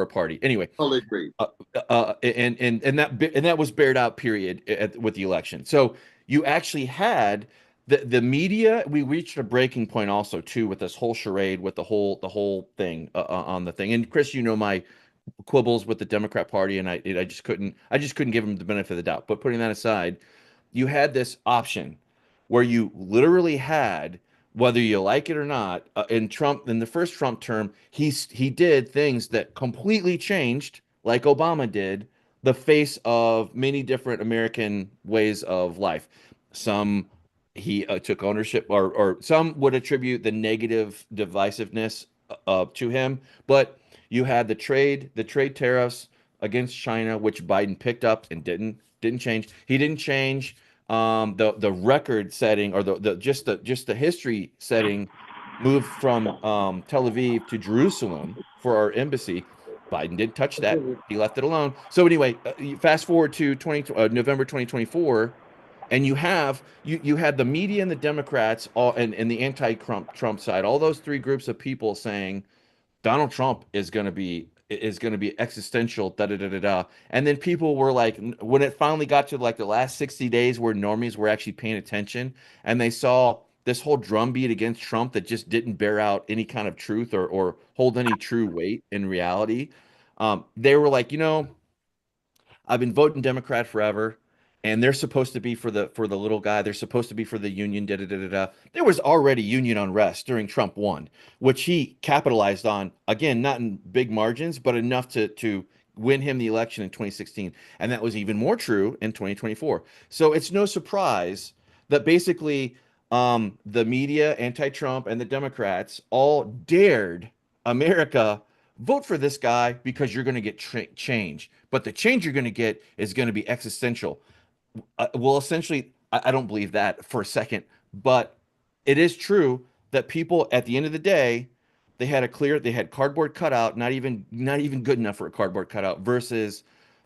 a party. Anyway, Totally agree. and that was bared out period with the election. So you actually had the media. We reached a breaking point also too with this whole charade with the whole thing on the thing. And Chris, you know my quibbles with the Democrat Party, and I just couldn't give them the benefit of the doubt. But putting that aside, you had this option where you literally had, whether you like it or not, in Trump, in the first Trump term, he did things that completely changed, like Obama did, the face of many different American ways of life. Some he took ownership, or some would attribute the negative divisiveness to him, but you had the trade tariffs against China, which Biden picked up and didn't change. He didn't change the record setting, or the history setting, moved from Tel Aviv to Jerusalem for our embassy. Biden didn't touch that. He left it alone. So anyway, you fast forward to November 2024, and you had the media and the Democrats all and the anti-Trump side, all those three groups of people saying Donald Trump is going to be existential, da da da da da. And then people were like, when it finally got to like the last 60 days where normies were actually paying attention, and they saw this whole drumbeat against Trump that just didn't bear out any kind of truth, or hold any true weight in reality, they were like, I've been voting Democrat forever, and they're supposed to be for the little guy. They're supposed to be for the union. Da da da da da. There was already union unrest during Trump won, which he capitalized on. Again, not in big margins, but enough to win him the election in 2016, and that was even more true in 2024. So it's no surprise that basically the media, anti-Trump, and the Democrats all dared America vote for this guy because you're going to get change. But the change you're going to get is going to be existential. Well, essentially, I don't believe that for a second, but it is true that people at the end of the day, they had cardboard cutout, not even good enough for a cardboard cutout, versus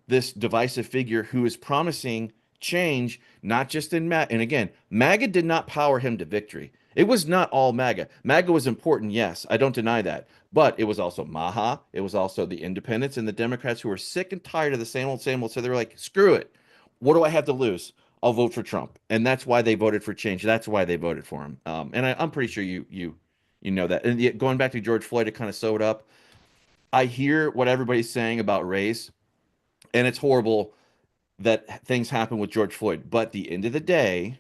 this divisive figure who is promising change, not just in MAGA. And again, MAGA did not power him to victory. It was not all MAGA. MAGA was important, yes, I don't deny that. But it was also Maha. It was also the independents and the Democrats who were sick and tired of the same old, same old. So they were like, screw it. What do I have to lose? I'll vote for Trump. And that's why they voted for change. That's why they voted for him. And I'm pretty sure you know that. And yet, going back to George Floyd to kind of sew it up, I hear what everybody's saying about race, and it's horrible that things happen with George Floyd. But at the end of the day,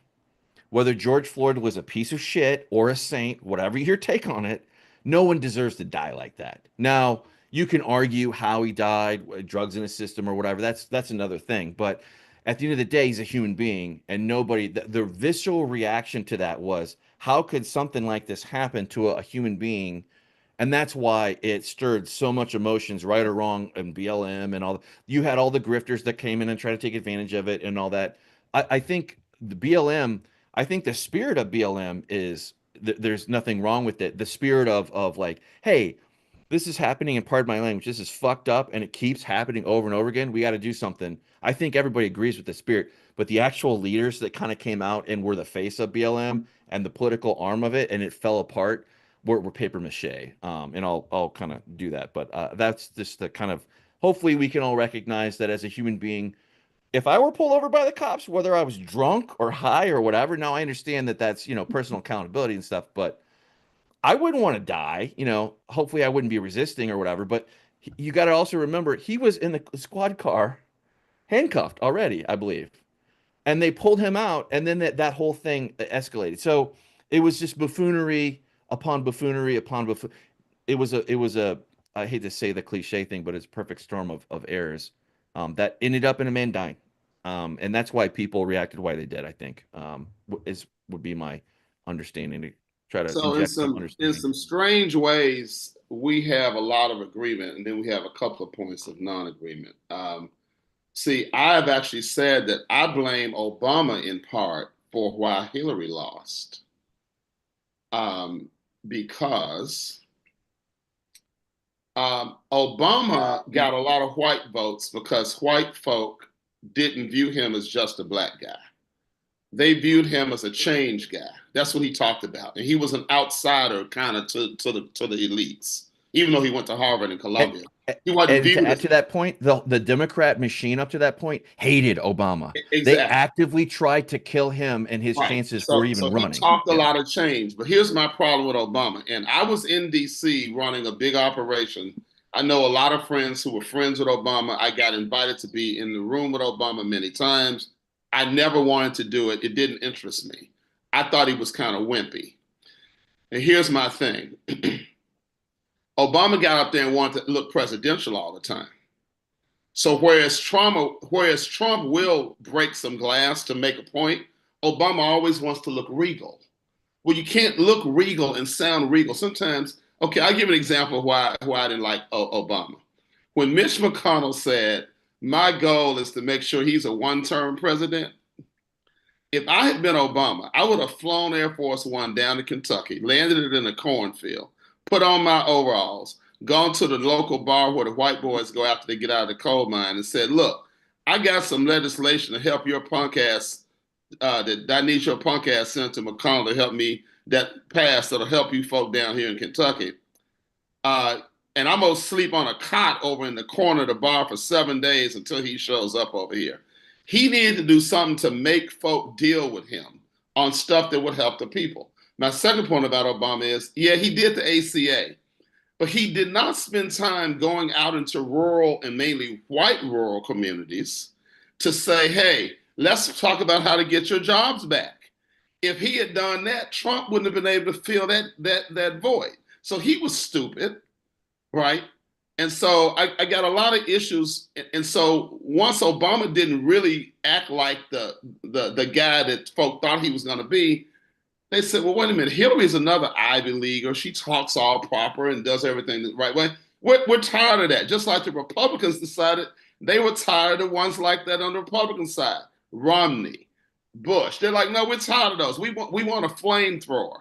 whether George Floyd was a piece of shit or a saint, whatever your take on it, no one deserves to die like that. Now, you can argue how he died, drugs in his system or whatever. That's another thing. But at the end of the day, he's a human being, and nobody. The visceral reaction to that was, how could something like this happen to a human being? And that's why it stirred so much emotions, right or wrong, and BLM and all. You had all the grifters that came in and tried to take advantage of it and all that. I think the BLM, I think the spirit of BLM is there's nothing wrong with it. The spirit of like, hey, this is happening, and pardon my language, this is fucked up, and it keeps happening over and over again. We got to do something. I think everybody agrees with the spirit, but the actual leaders that kind of came out and were the face of BLM and the political arm of it, and it fell apart, were paper mache. And I'll kind of do that, but that's just the kind of, hopefully we can all recognize that as a human being, if I were pulled over by the cops, whether I was drunk or high or whatever, now I understand that that's, personal accountability and stuff, but I wouldn't want to die. Hopefully I wouldn't be resisting or whatever, but you got to also remember he was in the squad car handcuffed already, I believe. And they pulled him out, and then that whole thing escalated. So it was just buffoonery upon buffoonery upon buffoonery. It was a I hate to say the cliche thing, but it's a perfect storm of errors that ended up in a man dying. And that's why people reacted why they did, I think, would be my understanding, to try to So inject some in understanding. some strange ways, we have a lot of agreement, and then we have a couple of points of non-agreement. See, I've actually said that I blame Obama in part for why Hillary lost, um, because Obama got a lot of white votes because white folk didn't view him as just a black guy. They viewed him as a change guy. That's what he talked about, and he was an outsider, kind of to the elites, even though he went to Harvard and And, Columbia. He wasn't And to viewed add as to that point, the Democrat machine up to that point hated Obama. They exactly actively tried to kill him and his right. chances for So even he running. talked a Yeah. lot of change, but here's my problem with Obama. And I was in D.C. running a big operation. I know a lot of friends who were friends with Obama. I got invited to be in the room with Obama many times. I never wanted to do it. It didn't interest me. I thought he was kind of wimpy. And here's my thing. Obama got up there and wanted to look presidential all the time. So whereas Trump will break some glass to make a point, Obama always wants to look regal. Well, you can't look regal and sound regal. Sometimes, okay, I'll give an example of why I didn't like Obama. When Mitch McConnell said, "My goal is to make sure he's a one-term president," if I had been Obama, I would have flown Air Force One down to Kentucky, landed it in a cornfield, put on my overalls, gone to the local bar where the white boys go after they get out of the coal mine, and said, "Look, I got some legislation to help your punk ass. That I need your punk ass Senator McConnell to help me that pass that'll help you folk down here in Kentucky." Uh, and I'm gonna sleep on a cot over in the corner of the bar for 7 days until he shows up over here. He needed to do something to make folk deal with him on stuff that would help the people. My second point about Obama is, yeah, he did the ACA, but he did not spend time going out into rural and mainly white rural communities to say, hey, let's talk about how to get your jobs back. If he had done that, Trump wouldn't have been able to fill that void. So he was stupid, right? And so I got a lot of issues. And so once Obama didn't really act like the guy that folk thought he was going to be, they said, well, wait a minute, Hillary's another Ivy Leaguer. She talks all proper and does everything the right way. We're tired of that. Just like the Republicans decided they were tired of ones like that on the Republican side. Romney, Bush. They're like, no, we're tired of those. We want a flamethrower.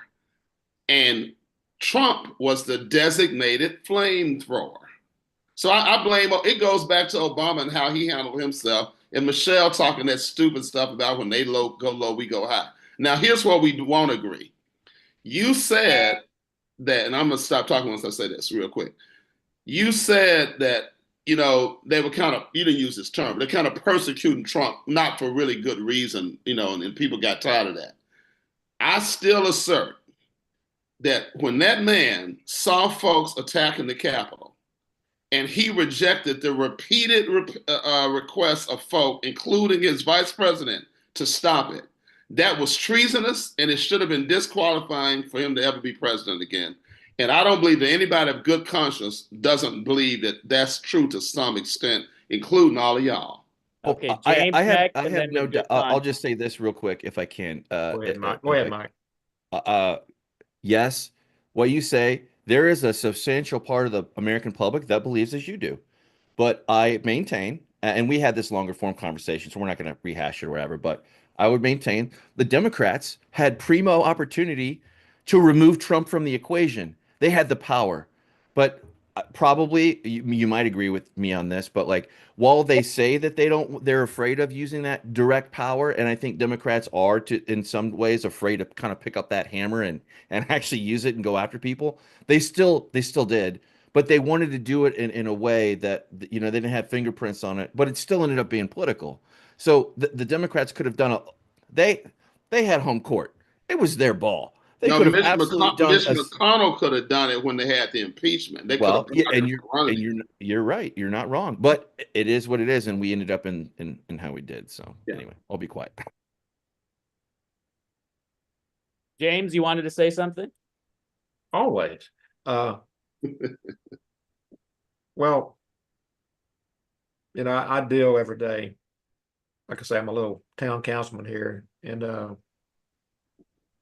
And Trump was the designated flamethrower. So I blame, it goes back to Obama and how he handled himself, and Michelle talking that stupid stuff about when they go low, we go high. Now, here's where we won't agree. You said that, and I'm going to stop talking once I say this real quick. You said that, they were kind of, you didn't use this term, but they're kind of persecuting Trump, not for really good reason, and people got tired of that. I still assert that when that man saw folks attacking the Capitol, and he rejected the repeated requests of folk, including his vice president, to stop it. That was treasonous, and it should have been disqualifying for him to ever be president again. And I don't believe that anybody of good conscience doesn't believe that that's true to some extent, including all of y'all. Oh, Okay, James next, I and have then no we'll doubt. go on. I'll just say this real quick, if I can. Go ahead, Mike. Go ahead, Mike. Yes, what you say, there is a substantial part of the American public that believes as you do. But I maintain, and we had this longer form conversation, so we're not going to rehash it or whatever, but I would maintain the Democrats had primo opportunity to remove Trump from the equation. They had the power. But probably you might agree with me on this, but like while they say that they're afraid of using that direct power, and I think Democrats are in some ways afraid to kind of pick up that hammer and actually use it and go after people. They still did, but they wanted to do it in a way that they didn't have fingerprints on it, but it still ended up being political. So the Democrats could have done they had home court. It was their ball. They No, could have absolutely done Mitch McConnell could have done it when they had the impeachment. They could have well, yeah, blocked and it you're from running. and you're right. You're not wrong, but it is what it is, and we ended up in how we did. So Yeah. anyway, I'll be quiet. James, you wanted to say something? Always. Well, I deal every day. Like I say, I'm a little town councilman here, and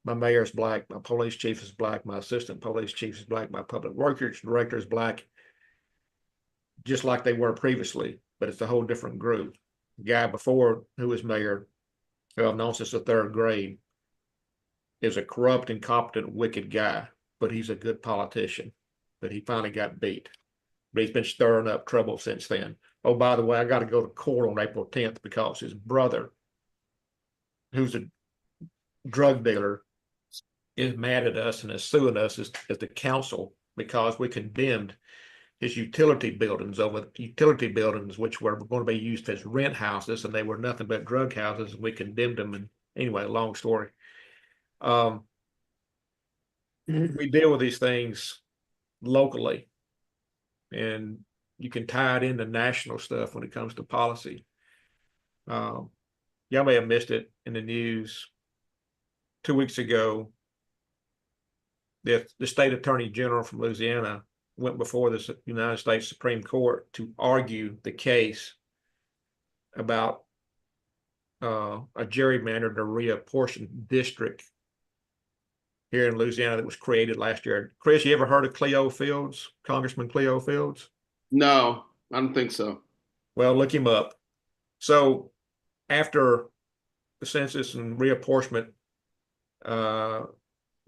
my mayor's black, my police chief is black, my assistant police chief is black, my public works director is black, just like they were previously, but it's a whole different group. The guy before who was mayor, who I've known since the third grade, is a corrupt, incompetent, wicked guy, but he's a good politician. But he finally got beat. But he's been stirring up trouble since then. Oh, by the way, I got to go to court on April 10th because his brother, who's a drug dealer, is mad at us and is suing us as the council because we condemned his utility buildings, which were going to be used as rent houses, and they were nothing but drug houses. And we condemned them. And anyway, long story. We deal with these things locally, and you can tie it into national stuff when it comes to policy. Y'all may have missed it in the news 2 weeks ago. The state attorney general from Louisiana went before the United States Supreme Court to argue the case about a gerrymandered or reapportioned district here in Louisiana that was created last year. Chris, you ever heard of Cleo Fields, Congressman Cleo Fields? No, I don't think so. Well, look him up. So after the census and reapportionment,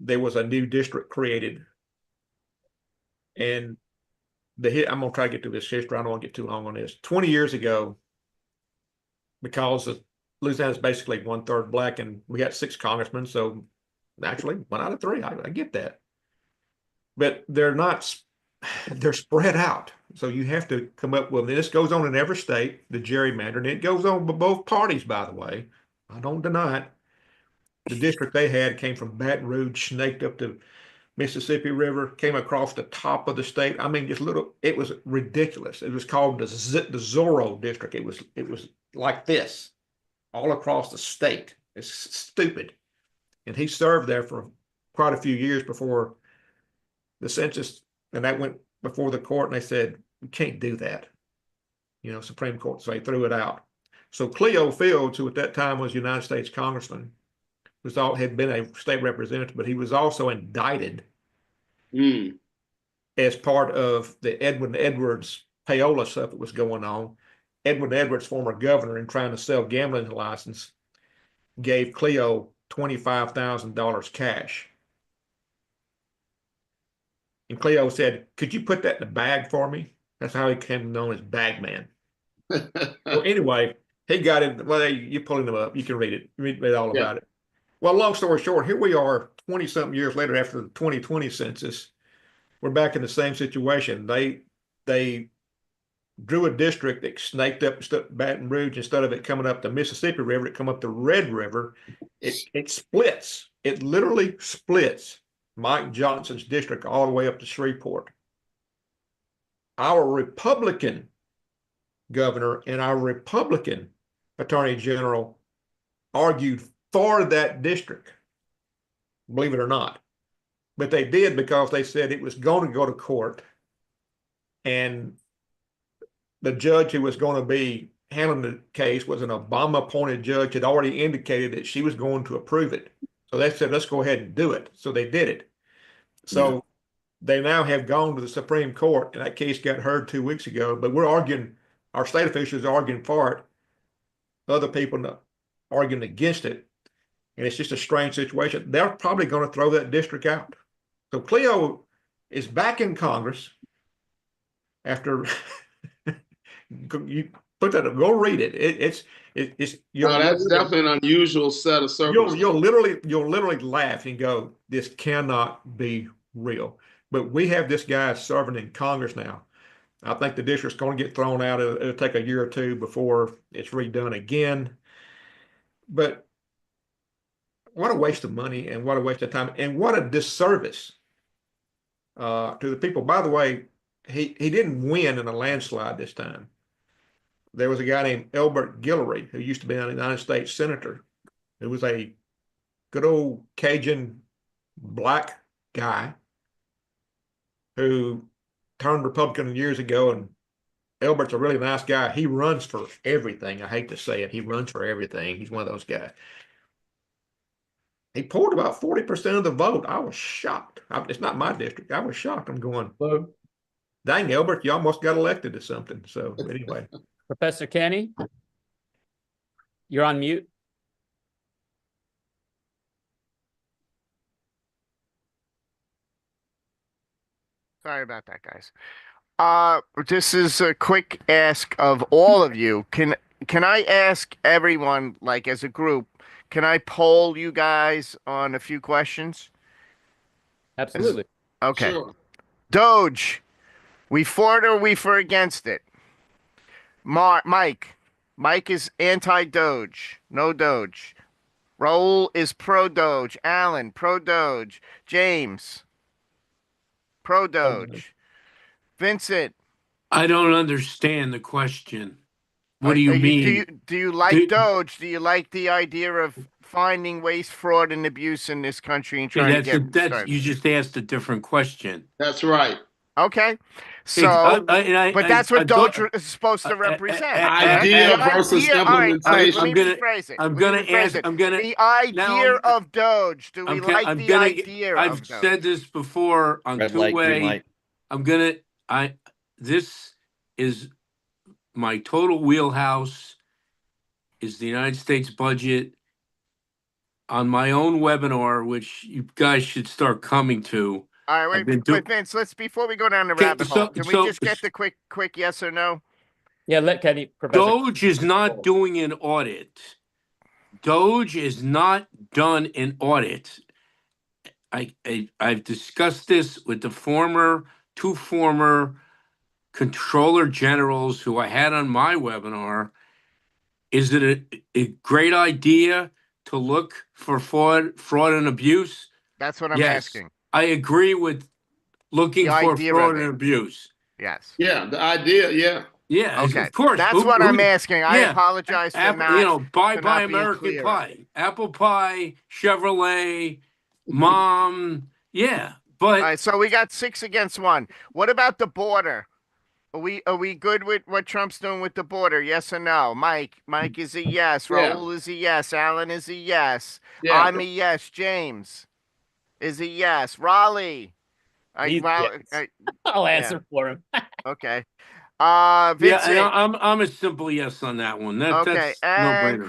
there was a new district created. And I'm going to try to get to this history. I don't want to get too long on this. 20 years ago, because Louisiana is basically 1/3 black, and we got 6 congressmen, so actually 1 out of 3. I get that, but they're spread out. So you have to come up with, and this goes on in every state, the gerrymandering. It goes on with both parties, by the way. I don't deny it. The district they had came from Baton Rouge, snaked up the Mississippi River, came across the top of the state. I mean, it was ridiculous. It was called the Zorro district. It was like this all across the state. It's stupid. And he served there for quite a few years before the census, and that went before the court, and they said, you can't do that. Supreme Court, so they threw it out. So Cleo Fields, who at that time was United States Congressman, had been a state representative, but he was also indicted as part of the Edwin Edwards payola stuff that was going on. Edwin Edwards, former governor, in trying to sell gambling license, gave Cleo $25,000 cash. And Cleo said, could you put that in a bag for me? That's how he became known as Bagman. Well, anyway, he got it. Well, you're pulling them up. You can read it. Read all about it. Well, long story short, here we are 20-something years later after the 2020 census. We're back in the same situation. They drew a district that snaked up Baton Rouge. Instead of it coming up the Mississippi River, it come up the Red River. It splits. It literally splits Mike Johnson's district all the way up to Shreveport. Our Republican governor and our Republican attorney general argued for that district, believe it or not. But they did because they said it was going to go to court, and the judge who was going to be handling the case was an Obama-appointed judge, had already indicated that she was going to approve it. So they said, let's go ahead and do it. So they did it. So they now have gone to the Supreme Court, and that case got heard 2 weeks ago. But we're arguing, our state officials are arguing for it, other people arguing against it. And it's just a strange situation. They're probably going to throw that district out. So Cleo is back in Congress after you put that up, go read it. It's that's definitely an unusual set of circumstances. You'll literally laugh and go, this cannot be real. But we have this guy serving in Congress now. I think the district's going to get thrown out. It'll take a year or two before it's redone again. But what a waste of money, and what a waste of time, and what a disservice to the people. By the way, he didn't win in a landslide this time. There was a guy named Elbert Guillory, who used to be a United States senator, who was a good old Cajun black guy who turned Republican years ago. And Elbert's a really nice guy. He runs for everything. I hate to say it. He runs for everything. He's one of those guys. He pulled about 40% of the vote. I was shocked. It's not my district. I was shocked. I'm going, dang, Elbert, you almost got elected to something. So anyway. Professor Kenny, you're on mute. Sorry about that, guys. This is a quick ask of all of you. Can I ask everyone, like as a group, can I poll you guys on a few questions? Absolutely. Okay. Sure. Doge, We for it or we for against it? Mike. Mike is anti-Doge. No Doge. Raul is pro-Doge. Alan, pro-Doge. James, pro-Doge. Vincent, I don't understand the question. What do are you do mean? you like Do- Doge? Do you like the idea of finding waste, fraud, and abuse in this country and trying to get that's started? you just asked a different question. That's right. Okay, so but that's what Doge is supposed to represent. Idea The versus idea. All right. implementation. Let me rephrase it. I'm Let me gonna rephrase ask. it. I'm gonna. The idea Now, of Doge. Do we like I'm the gonna. idea I've of Doge? said this before on Red light, green two-way. light. I'm gonna. This is my total wheelhouse. Is the United States budget on my own webinar, which you guys should start coming to. All right, I've been wait, doing. but Vince, let's before we go down the Okay, rabbit hole, can we so- just get the quick yes or no? Yeah, let Kenny, Professor. Doge is not doing an audit. Doge is not done an audit. I've discussed this with the two former controller generals who I had on my webinar. Is it a great idea to look for fraud and abuse? That's what I'm Yes. asking. I agree with looking The for idea fraud of and it. abuse. Yes. Yeah, the idea. Yeah. Yeah, Okay. of course. That's what I'm asking. I yeah. apologize for Apple, not. buy for not being American clearer. Pie, Apple Pie, Chevrolet, Mom. Yeah, but All right, so we got 6 against 1. What about the border? Are we good with what Trump's doing with the border? Yes or no? Mike is a yes. Yeah. Raul is a yes. Alan is a yes. Yeah. I'm a yes. James is a yes. Raleigh. He's yes. I'll answer for him. Okay. yeah, Vincent. I'm a simple yes on that one. Okay, That's no and brainer.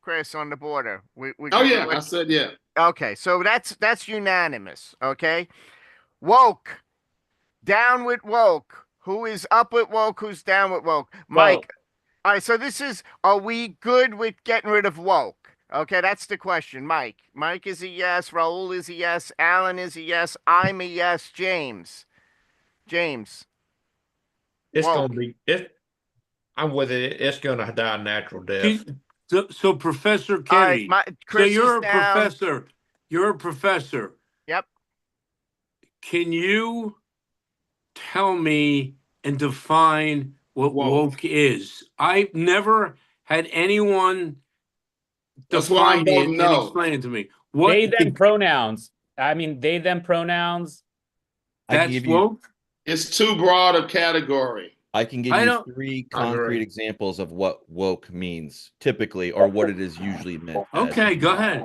Chris on the border. We Oh yeah, I said yeah. Okay, so that's unanimous. Okay, woke, down with woke. Who is up with woke? Who's down with woke? Mike. Woke. All right, so this is. Are we good with getting rid of woke? Okay, that's the question. Mike is a yes. Raul is a yes. Alan is a yes. I'm a yes. James. It's Well- gonna be it. I'm with it. It's gonna die a natural death. So Professor All right, Kenny, so Chris you're is a down. professor. You're a professor. Yep. Can you tell me and define what woke is? I've never had anyone That's why define I'm it voting and no. explain it to me. What They, them pronouns. I mean, they, them pronouns. I can that's give you woke? It's too broad a category. I can give I you don't- 3 I agree. concrete examples of what woke means typically, or what it is usually meant as. Okay, go ahead.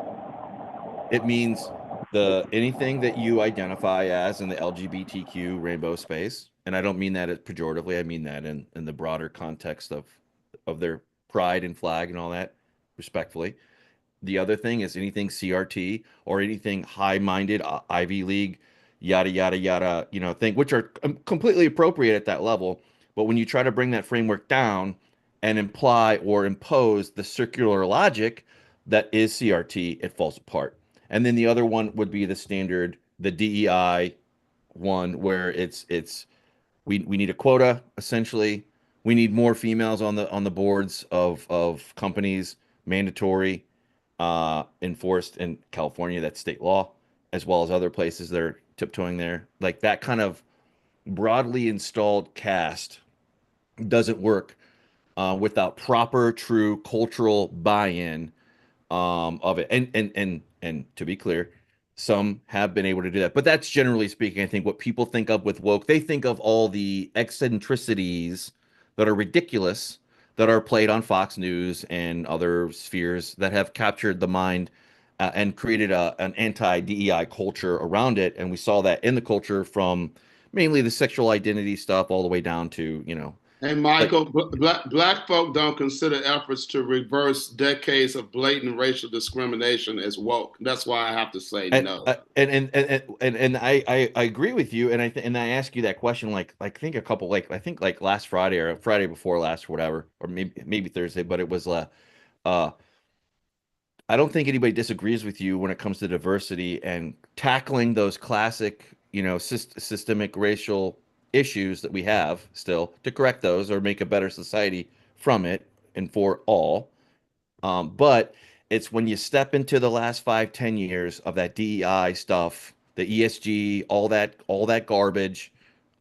It means anything that you identify as in the LGBTQ rainbow space, and I don't mean that pejoratively. I mean that in the broader context of their pride and flag and all that, respectfully. The other thing is anything CRT or anything high-minded Ivy League, yada yada yada, thing, which are completely appropriate at that level. But when you try to bring that framework down and imply or impose the circular logic that is CRT, it falls apart. And then the other one would be the standard, the DEI one, where it's we need a quota essentially. We need more females on the boards of companies, mandatory, enforced in California. That's state law, as well as other places that are tiptoeing there. Like that kind of broadly installed cast doesn't work without proper, true cultural buy-in of it. And to be clear, some have been able to do that, but that's generally speaking. I think what people think of with woke, they think of all the eccentricities that are ridiculous that are played on Fox News and other spheres that have captured the mind and created an anti-DEI culture around it. And we saw that in the culture from mainly the sexual identity stuff all the way down to, Hey, Michael, black folk don't consider efforts to reverse decades of blatant racial discrimination as woke. That's why I have to say no. And I agree with you. And I ask you that question like last Friday or Friday before last, or whatever, or maybe Thursday. But it was I don't think anybody disagrees with you when it comes to diversity and tackling those classic, systemic racial issues that we have still to correct those or make a better society from it and for all. But it's when you step into the last 5, 10 years of that DEI stuff, the ESG, all that garbage,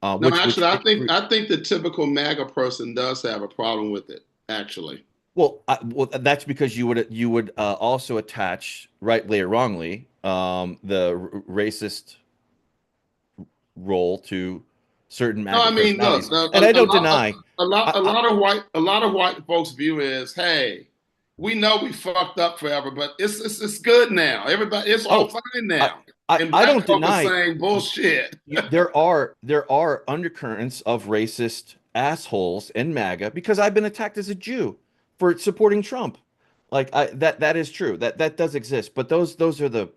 No, which actually, I think the typical MAGA person does have a problem with it. Actually, well, that's because you would also attach, rightly or wrongly, racist role to certain no, I MAGA mean, look, personalities, and I don't deny. a lot of white folks view it as, hey, we know we fucked up forever, but it's good now. Everybody, it's all Oh, fine I, now. And I black don't folk are deny saying bullshit. there are undercurrents of racist assholes in MAGA because I've been attacked as a Jew for supporting Trump. Like that is true. That does exist. But those are the,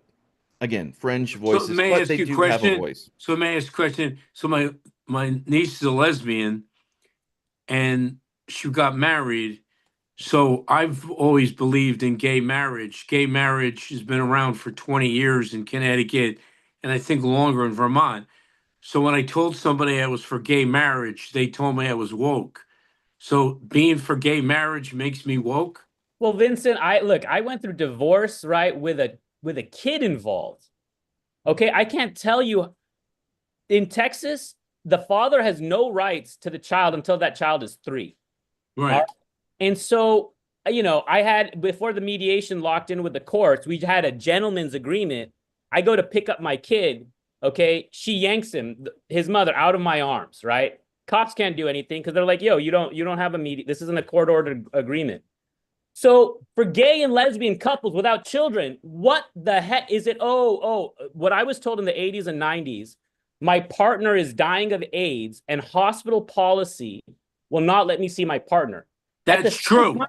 again, fringe So voices, may I but ask they you a do have a question? voice. So may I ask a question? So my niece is a lesbian, and she got married. So I've always believed in gay marriage. Gay marriage has been around for 20 years in Connecticut, and I think longer in Vermont. So when I told somebody I was for gay marriage, they told me I was woke. So being for gay marriage makes me woke? Well, Vincent, I went through divorce, right, with a kid involved. Okay, I can't tell you, in Texas, the father has no rights to the child until that child is 3. Right. And so, I had, before the mediation locked in with the courts, we had a gentleman's agreement. I go to pick up my kid. Okay. She yanks his mother, out of my arms, right? Cops can't do anything because they're like, yo, you don't have this isn't a court ordered agreement. So for gay and lesbian couples without children, what the heck is it? What I was told in the 80s and 90s, my partner is dying of AIDS and hospital policy will not let me see my partner. That's true.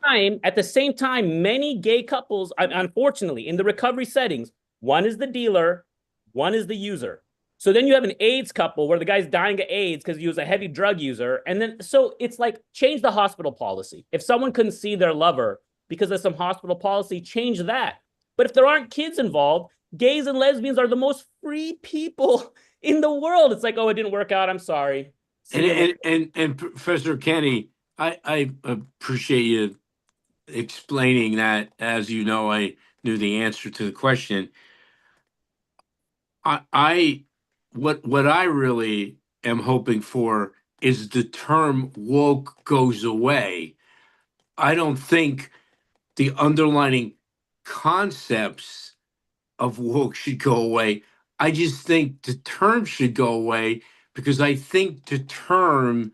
At the same time, many gay couples, unfortunately, in the recovery settings, one is the dealer, one is the user. So then you have an AIDS couple where the guy's dying of AIDS because he was a heavy drug user. And then, so it's like, change the hospital policy. If someone couldn't see their lover because of some hospital policy, change that. But if there aren't kids involved, gays and lesbians are the most free people in the world. It's like, oh, it didn't work out. I'm sorry. And Professor Kenny, I appreciate you explaining that. As you know, I knew the answer to the question. What I really am hoping for is the term woke goes away. I don't think the underlining concepts of woke should go away. I just think the term should go away because I think the term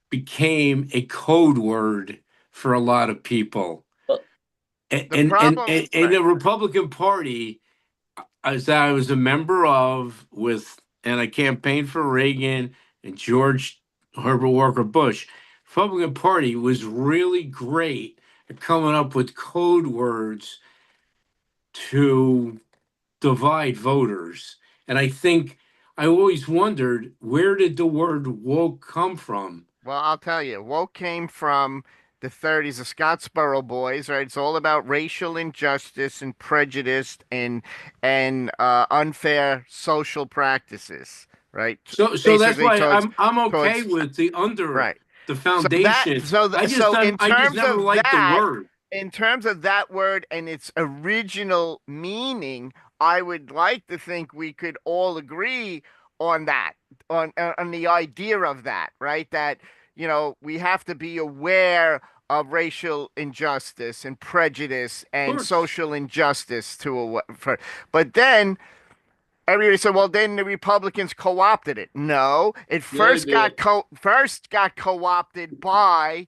became a code word for a lot of people. And the Republican Party, as I was a member of, and I campaigned for Reagan and George Herbert Walker Bush, Republican Party was really great at coming up with code words to divide voters. And I think I always wondered, where did the word woke come from? Well, I'll tell you, woke came from the 30s, the Scottsboro Boys, right? It's all about racial injustice and prejudice and unfair social practices, right? So that's why I'm okay with the right. the foundation. I just never liked the word. In terms of that word and its original meaning, I would like to think we could all agree on that, on the idea of that, right? That, we have to be aware of racial injustice and prejudice and social injustice but then everybody said, well, then the Republicans co-opted it. No, it first got co-opted by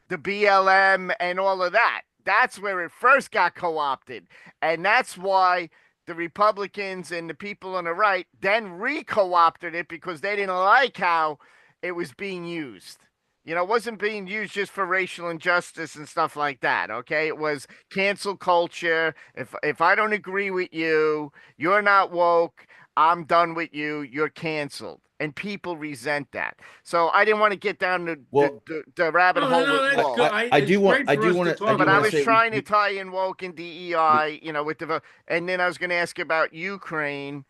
the BLM and all of that. That's where it first got co-opted. And that's why the Republicans and the people on the right then re-co-opted it because they didn't like how it was being used. It wasn't being used just for racial injustice and stuff like that, okay? It was cancel culture. If I don't agree with you, you're not woke, I'm done with you, you're canceled. And people resent that. So I didn't want to get down the rabbit hole with woke. I do want to. But I was trying to tie in woke and DEI, with and then I was going to ask about Ukraine,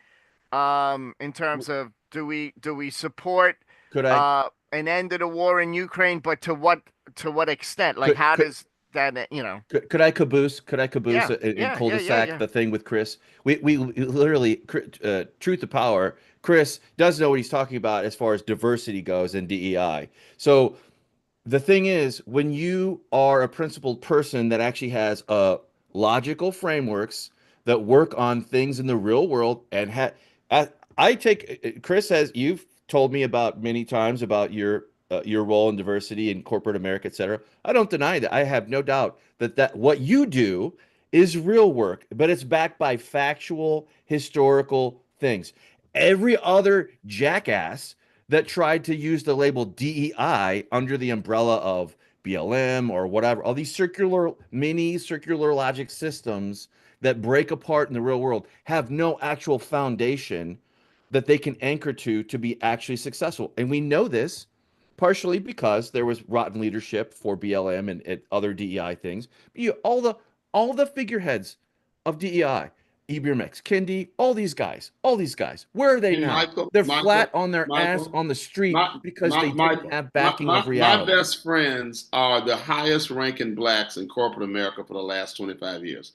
in terms of do we support Could I an end to the war in Ukraine, but to what extent? Like, how could does that, you know? could I caboose? Could I caboose Yeah, and yeah, yeah, yeah, cul-de-sac yeah. the thing with Chris? We literally truth to power. Chris does know what he's talking about as far as diversity goes in DEI. So the thing is, when you are a principled person that actually has logical frameworks that work on things in the real world, and I take Chris has you've told me about many times about your role in diversity in corporate America, et cetera. I don't deny that. I have no doubt that what you do is real work, but it's backed by factual, historical things. Every other jackass that tried to use the label DEI under the umbrella of BLM or whatever, all these mini circular logic systems that break apart in the real world have no actual foundation that they can anchor to be actually successful. And we know this partially because there was rotten leadership for BLM and other DEI things. All the figureheads of DEI, Ibram X. Kendi, all these guys, where are they And now? Michael, They're Michael, flat on their ass Michael, on the street my, because they didn't Michael, have backing of my reality. best friends are the highest ranking blacks in corporate America for the last 25 years.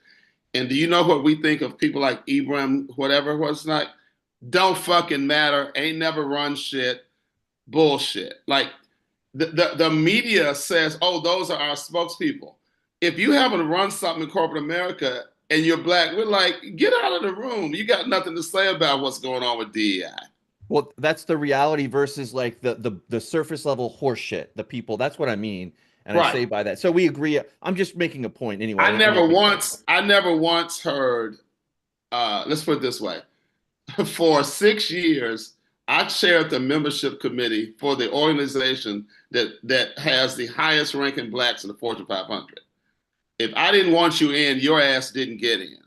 And do you know what we think of people like Ibram, whatever, what's not? Don't fucking matter, ain't never run shit, bullshit. Like the media says, oh, those are our spokespeople. If you haven't run something in corporate America and you're black, we're like, get out of the room. You got nothing to say about what's going on with DEI. Well, that's the reality versus like the surface level horseshit, the people. That's what I mean. And I say Right. by that. So we agree. I'm just making a point anyway. I never once heard, let's put it this way. For 6 years, I chaired the membership committee for the organization that has the highest ranking blacks in the Fortune 500. If I didn't want you in, your ass didn't get in.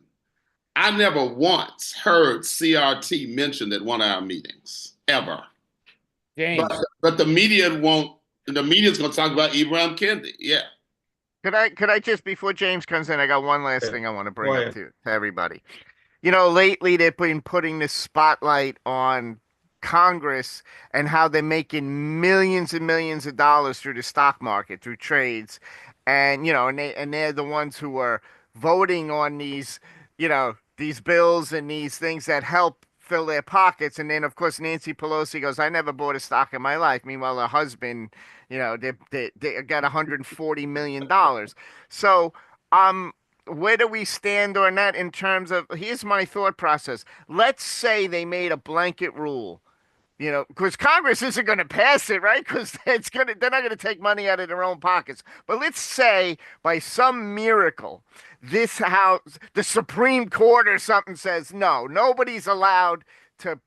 I never once heard CRT mentioned at one of our meetings, ever. James. But the media won't. The media's going to talk about Ibram Kendi. Yeah. Could I just, before James comes in, I got one last Yeah. thing I want to Go bring up ahead. to everybody. You know, lately they've been putting this spotlight on Congress and how they're making millions and millions of dollars through the stock market, through trades. And, you know, and they're the ones who are voting on these, you know, these bills and these things that help fill their pockets. And then, of course, Nancy Pelosi goes, I never bought a stock in my life. Meanwhile, her husband, you know, they got $140 million. So, where do we stand on that in terms of, here's my thought process. Let's say they made a blanket rule, you know, because Congress isn't going to pass it, right? Because they're not going to take money out of their own pockets. But let's say by some miracle, this house, the Supreme Court or something says, no, nobody's allowed to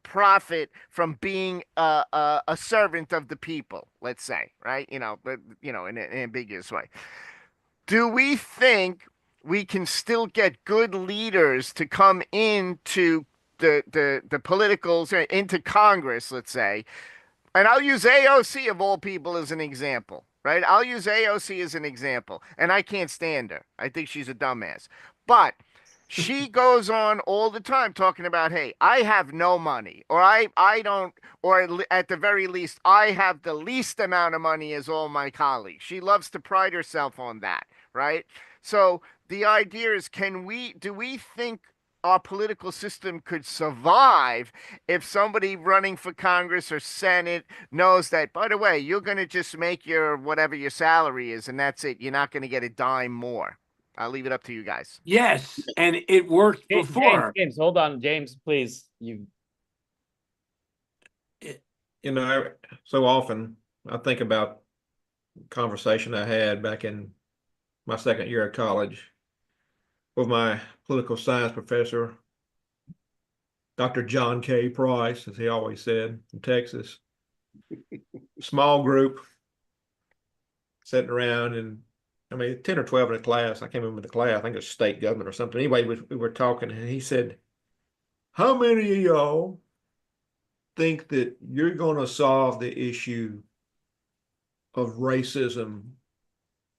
profit from being a servant of the people, let's say, right? You know, but, you know, in an ambiguous way. Do we think we can still get good leaders to come into the politicals into Congress, let's say? And I'll use AOC of all people as an example, right? I'll use AOC as an example, and I can't stand her. I think she's a dumbass. But she goes on all the time talking about, hey, I have no money, or I don't, or at the very least, I have the least amount of money as all my colleagues. She loves to pride herself on that, right? So the idea is, do we think our political system could survive if somebody running for Congress or Senate knows that, by the way, you're going to just make your whatever your salary is, and that's it. You're not going to get a dime more. I'll leave it up to you guys. Yes, and it worked before. James, hold on, James, please. You know, so often I think about conversation I had back in my second year of college with my political science professor, Dr. John K. Price, as he always said, in Texas. Small group sitting around, and I mean, 10 or 12 in a class. I can't remember the class. I think it was state government or something. Anyway, we were talking, and he said, how many of y'all think that you're going to solve the issue of racism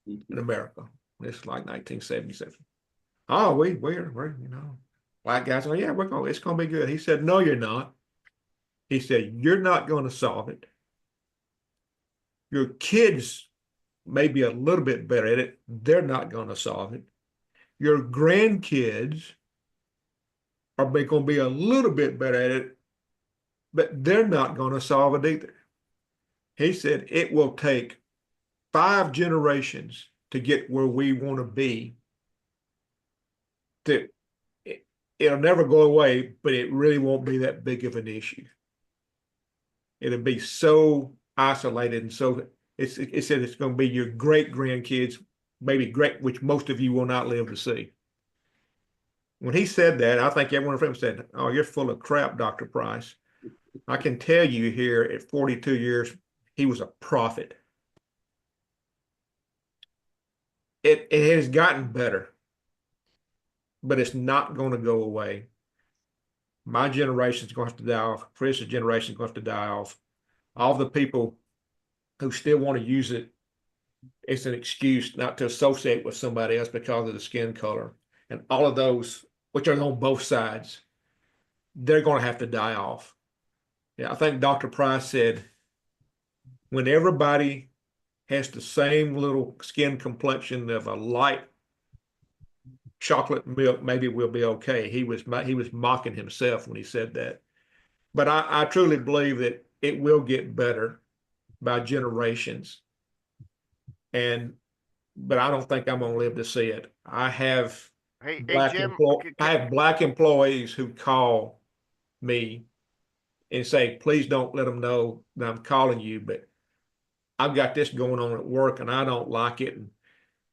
in America? It's like 1977. Oh, we're you know, black guys are, yeah, it's going to be good. He said, no, you're not. He said, you're not going to solve it. Your kids may be a little bit better at it. They're not going to solve it. Your grandkids are going to be a little bit better at it, but they're not going to solve it either. He said it will take 5 generations to get where we want to be. It'll never go away, but it really won't be that big of an issue. It'll be so isolated and so it said it's going to be your great grandkids, maybe great, which most of you will not live to see. When he said that, I think everyone from him said, "Oh, you're full of crap, Dr. Price." I can tell you here at 42 years, he was a prophet. It has gotten better, but it's not going to go away. My generation's going to have to die off. Chris's generation's going to have to die off. All the people who still want to use it, it's an excuse not to associate with somebody else because of the skin color. And all of those, which are on both sides, they're going to have to die off. Yeah, I think Dr. Price said, when everybody has the same little skin complexion of a light chocolate milk, maybe we'll be okay. He was mocking himself when he said that. But I truly believe that it will get better by generations. But I don't think I'm going to live to see it. I have Jim, I have black employees who call me and say, please don't let them know that I'm calling you, but I've got this going on at work and I don't like it. And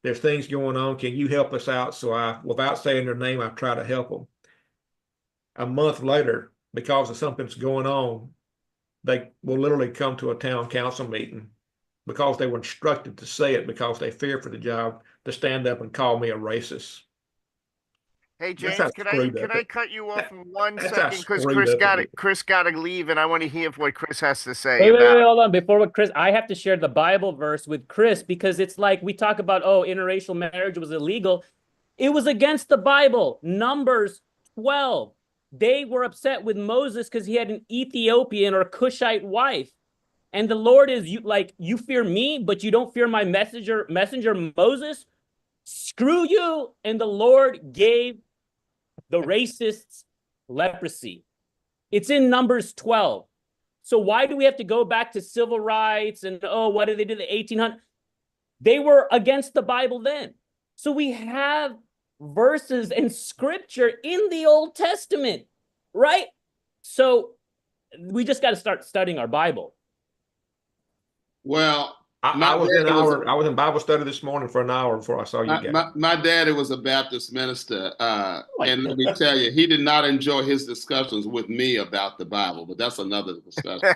there's things going on. Can you help us out? So without saying their name, I try to help them. A month later, because of something's going on, they will literally come to a town council meeting because they were instructed to say it because they fear for the job, to stand up and call me a racist. Hey James, can I cut you off for 1 second because Chris got to leave, and I want to hear what Chris has to say. Wait, hold on. Before Chris, I have to share the Bible verse with Chris because it's like we talk about, interracial marriage was illegal. It was against the Bible. Numbers 12. They were upset with Moses because he had an Ethiopian or Cushite wife. And the Lord is you fear me, but you don't fear my messenger Moses. Screw you. And the Lord gave the racists leprosy. It's in Numbers 12. So why do we have to go back to civil rights and, what did they do in the 1800s? They were against the Bible then. So we have verses and scripture in the Old Testament, right? So we just got to start studying our Bible. Well, I was in Bible study this morning for an hour before I saw you guys. My daddy was a Baptist minister, and let me tell you, he did not enjoy his discussions with me about the Bible, but that's another discussion.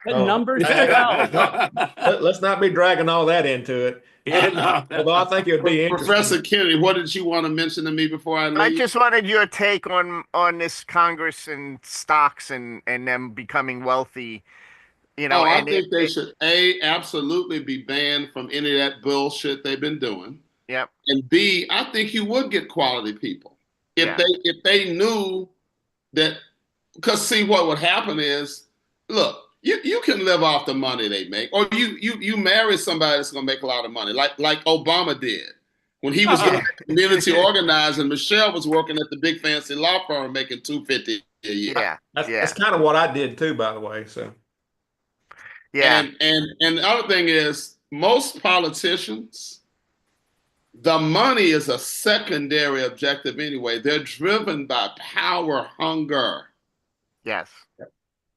Numbers 12. Let's not be dragging all that into it. Yeah, no. Although I think it would be interesting. Professor Kennedy, what did you want to mention to me before I leave? I just wanted your take on this Congress and stocks and them becoming wealthy. I think they should absolutely be banned from any of that bullshit they've been doing. Yep. And B, I think you would get quality people if they knew that. Because see, what would happen is, look, you can live off the money they make, or you marry somebody that's going to make a lot of money, like Obama did when he was community organizing. Michelle was working at the big fancy law firm making $250 a year. Yeah, that's kind of what I did too, by the way. So. Yeah. And the other thing is, most politicians, the money is a secondary objective anyway. They're driven by power hunger. Yes.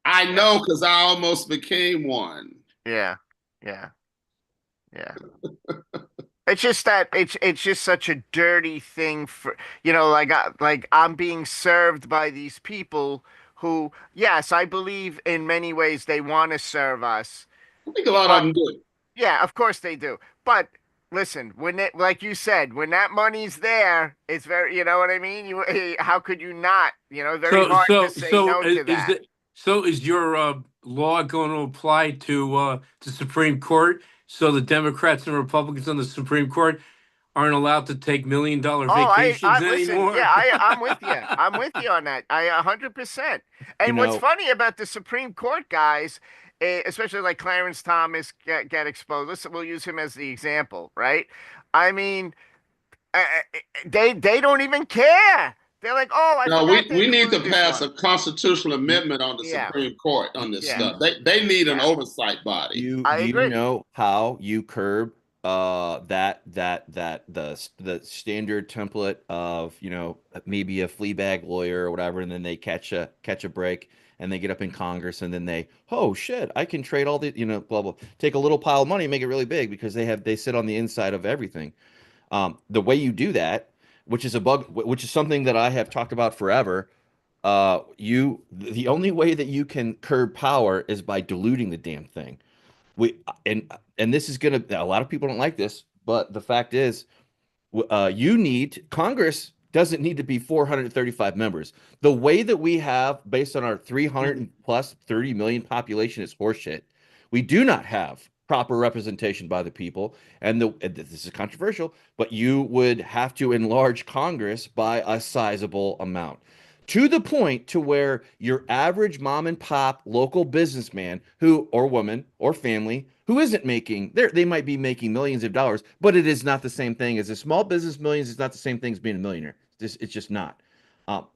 I know because I almost became one. Yeah. It's just that it's just such a dirty thing for, like I'm being served by these people who, yes, I believe in many ways they want to serve us. I think a lot of them do. Yeah, of course they do. But listen, like you said, when that money's there, it's very, you know what I mean? How could you not? Very hard to say no to that. So is your law going to apply to the Supreme Court? So the Democrats and Republicans on the Supreme Court aren't allowed to take $1 million vacations anymore? Listen, I'm with you. I'm with you on that. 100%. And what's funny about the Supreme Court, guys, especially like Clarence Thomas get exposed. Listen, we'll use him as the example, right? I mean, they don't even care. They're like, oh, I No, forgot to we need to include this pass a one. constitutional amendment on the Yeah, Supreme Court on this yeah, stuff. They need an yeah. oversight body. I Do you agree. know how you curb the standard template of, you know, maybe a Fleabag lawyer or whatever, and then they catch a break and they get up in Congress and then they, oh shit, I can trade all the, you know, blah blah, take a little pile of money and make it really big because they sit on the inside of everything. The way you do that, which is a bug, which is something that I have talked about forever, the only way that you can curb power is by diluting the damn thing. We and this is gonna, a lot of people don't like this, but the fact is, you need, Congress doesn't need to be 435 members. The way that we have, based on our 300 and plus 30 million population, is horseshit. We do not have proper representation by the people, and this is controversial, but you would have to enlarge Congress by a sizable amount, to the point to where your average mom and pop local businessman who, or woman or family who isn't making, they might be making millions of dollars, but it is not the same thing as a small business. Millions is not the same thing as being a millionaire. It's just not.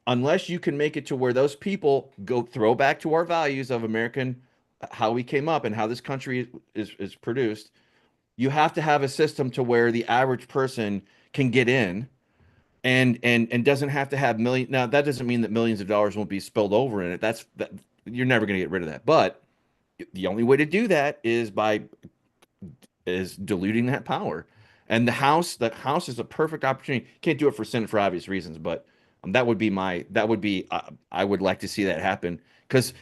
Unless you can make it to where those people go, throw back to our values of American, how we came up and how this country is produced. You have to have a system to where the average person can get in and doesn't have to have million. Now that doesn't mean that millions of dollars won't be spilled over in it. That you're never going to get rid of that. But the only way to do that is diluting that power. And the House is a perfect opportunity. Can't do it for Senate for obvious reasons, but I would like to see that happen, because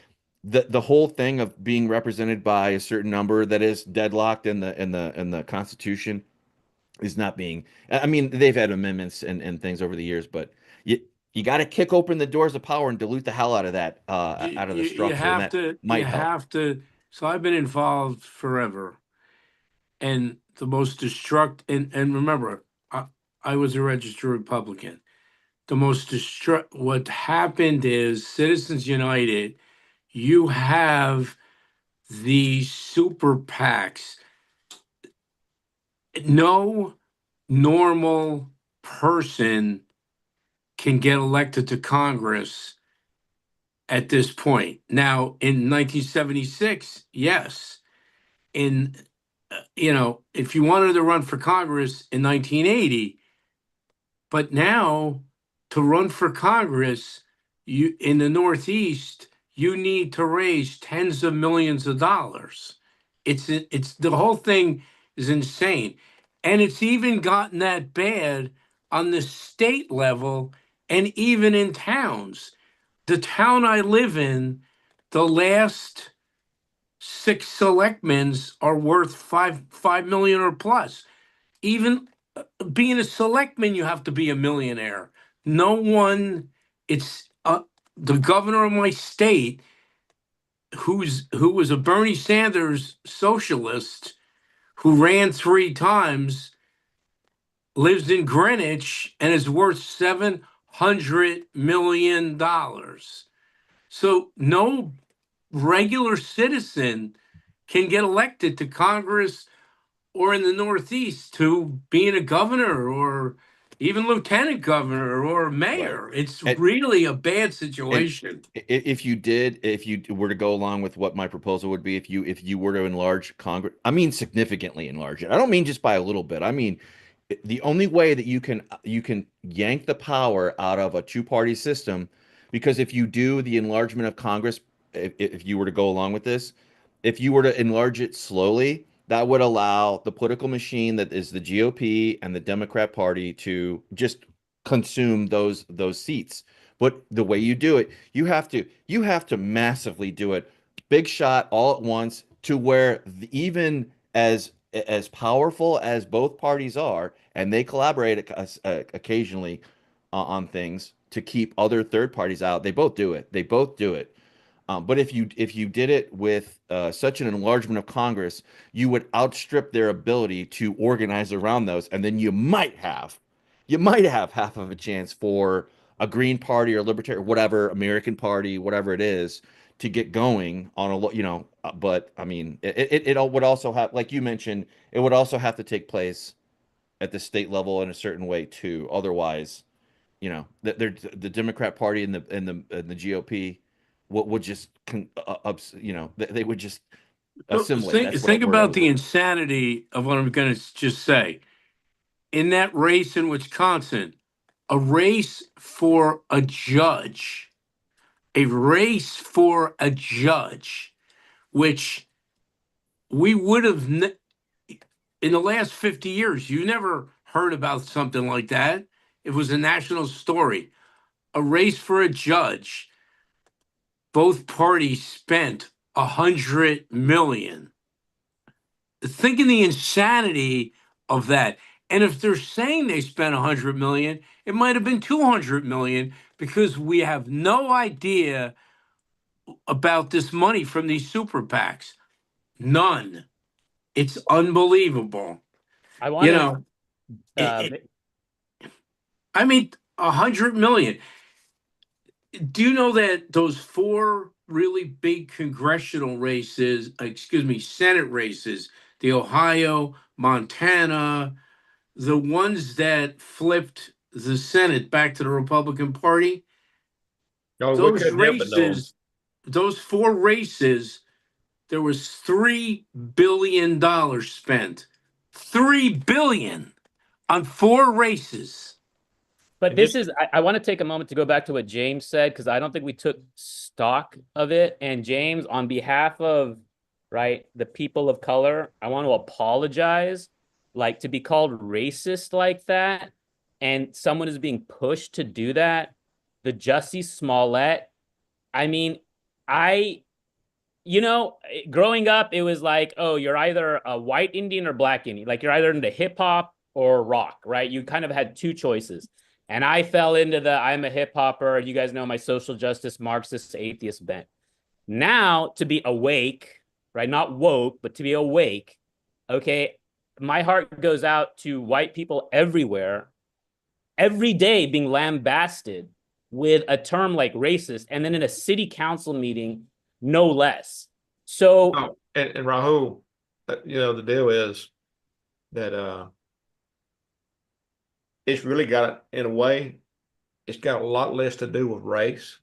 the whole thing of being represented by a certain number that is deadlocked in the Constitution is not being. I mean, they've had amendments and things over the years, but you got to kick open the doors of power and dilute the hell out of that, out of the You structure, and have that to, you might help. have to. So I've been involved forever, and the most and remember, I was a registered Republican. The most what happened is Citizens United, you have these super PACs. No normal person can get elected to Congress at this point. Now, in 1976, yes. In, if you wanted to run for Congress in 1980, but now to run for Congress, you in the Northeast, you need to raise tens of millions of dollars. It's the whole thing is insane. And it's even gotten that bad on the state level and even in towns. The town I live in, the last 6 selectmen's are worth 5 million or plus. Even being a selectman, you have to be a millionaire. No one, it's the governor of my state, who was a Bernie Sanders socialist, who ran 3 times, lives in Greenwich and is worth $700 million. So no regular citizen can get elected to Congress or in the Northeast to being a governor or even lieutenant governor or mayor. Right. It's And- really a bad situation. If you were to go along with what my proposal would be, if you were to enlarge Congress, I mean significantly enlarge it. I don't mean just by a little bit. I mean, the only way that you can yank the power out of a two-party system, because if you do the enlargement of Congress, if you were to go along with this, if you were to enlarge it slowly, that would allow the political machine that is the GOP and the Democrat Party to just consume those seats. But the way you do it, you have to massively do it, big shot all at once, to where even as powerful as both parties are, and they collaborate occasionally on things to keep other third parties out. They both do it. They both do it. But if you did it with such an enlargement of Congress, you would outstrip their ability to organize around those, and then you might have half of a chance for a Green Party or Libertarian, whatever, American Party, whatever it is, to get going on a but I mean it would also have, like you mentioned, it would also have to take place at the state level in a certain way too. Otherwise, the Democrat Party and the GOP would just they would just assimilate. Think That's what think word I about was the looking insanity of what I'm going to just say. In that race in Wisconsin, a race for a judge, which we would have in the last 50 years, you never heard about something like that. It was a national story. A race for a judge. Both parties spent 100 million. Think of the insanity of that. And if they're saying they spent 100 million, it might have been 200 million because we have no idea about this money from these super PACs. None. It's unbelievable. I You want to. know, I mean, 100 million. Do you know that those four really big congressional races, Senate races, the Ohio, Montana, the ones that flipped the Senate back to the Republican Party, No, we those couldn't help but know 'em. races, those four races, there was $3 billion spent. $3 billion on four races. But And this just- is, I want to take a moment to go back to what James said, because I don't think we took stock of it. And James, on behalf of, right, the people of color, I want to apologize, like to be called racist like that. And someone is being pushed to do that. The Jussie Smollett, I mean, growing up, it was like, oh, you're either a white Indian or black Indian. Like you're either into hip hop or rock, right? You kind of had two choices. And I fell into I'm a hip hopper. You guys know my social justice, Marxist, atheist bent. Now to be awake, right? Not woke, but to be awake. Okay. My heart goes out to white people everywhere, every day being lambasted with a term like racist. And then in a city council meeting, no less. So, Oh, and Rahul, the deal is that it's really got, in a way, it's got a lot less to do with race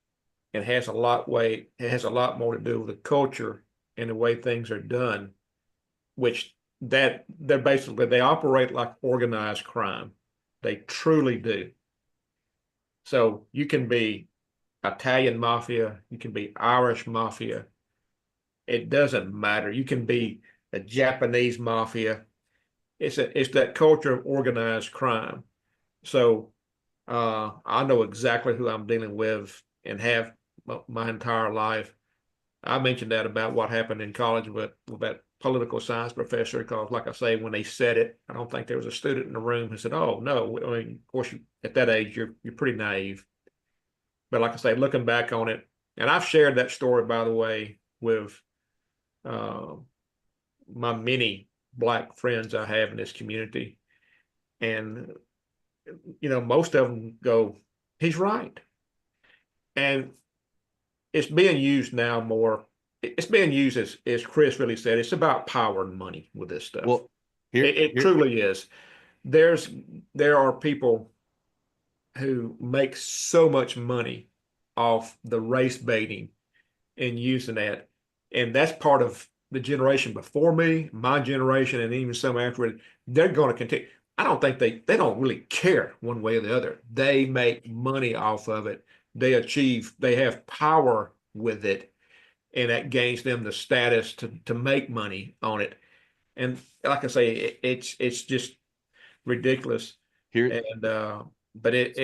and it has a lot more to do with the culture and the way things are done, which that they operate like organized crime. They truly do. So you can be Italian mafia, you can be Irish mafia. It doesn't matter. You can be a Japanese mafia. It's that culture of organized crime. So I know exactly who I'm dealing with and have my entire life. I mentioned that about what happened in college with that political science professor, because like I say, when they said it, I don't think there was a student in the room who said, oh, no. I mean, of course, at that age, you're pretty naive. But like I say, looking back on it, and I've shared that story, by the way, with my many Black friends I have in this community. And, most of them go, he's right. And it's being used now more. It's being used as Chris really said, it's about power and money with this stuff. Well, it truly is. There are people who make so much money off the race baiting and using that. And that's part of the generation before me, my generation, and even some after it. They're going to continue. I don't think they don't really care one way or the other. They make money off of it. They have power with it, and that gains them the status to make money on it. And like I say, it's just ridiculous. here, And but it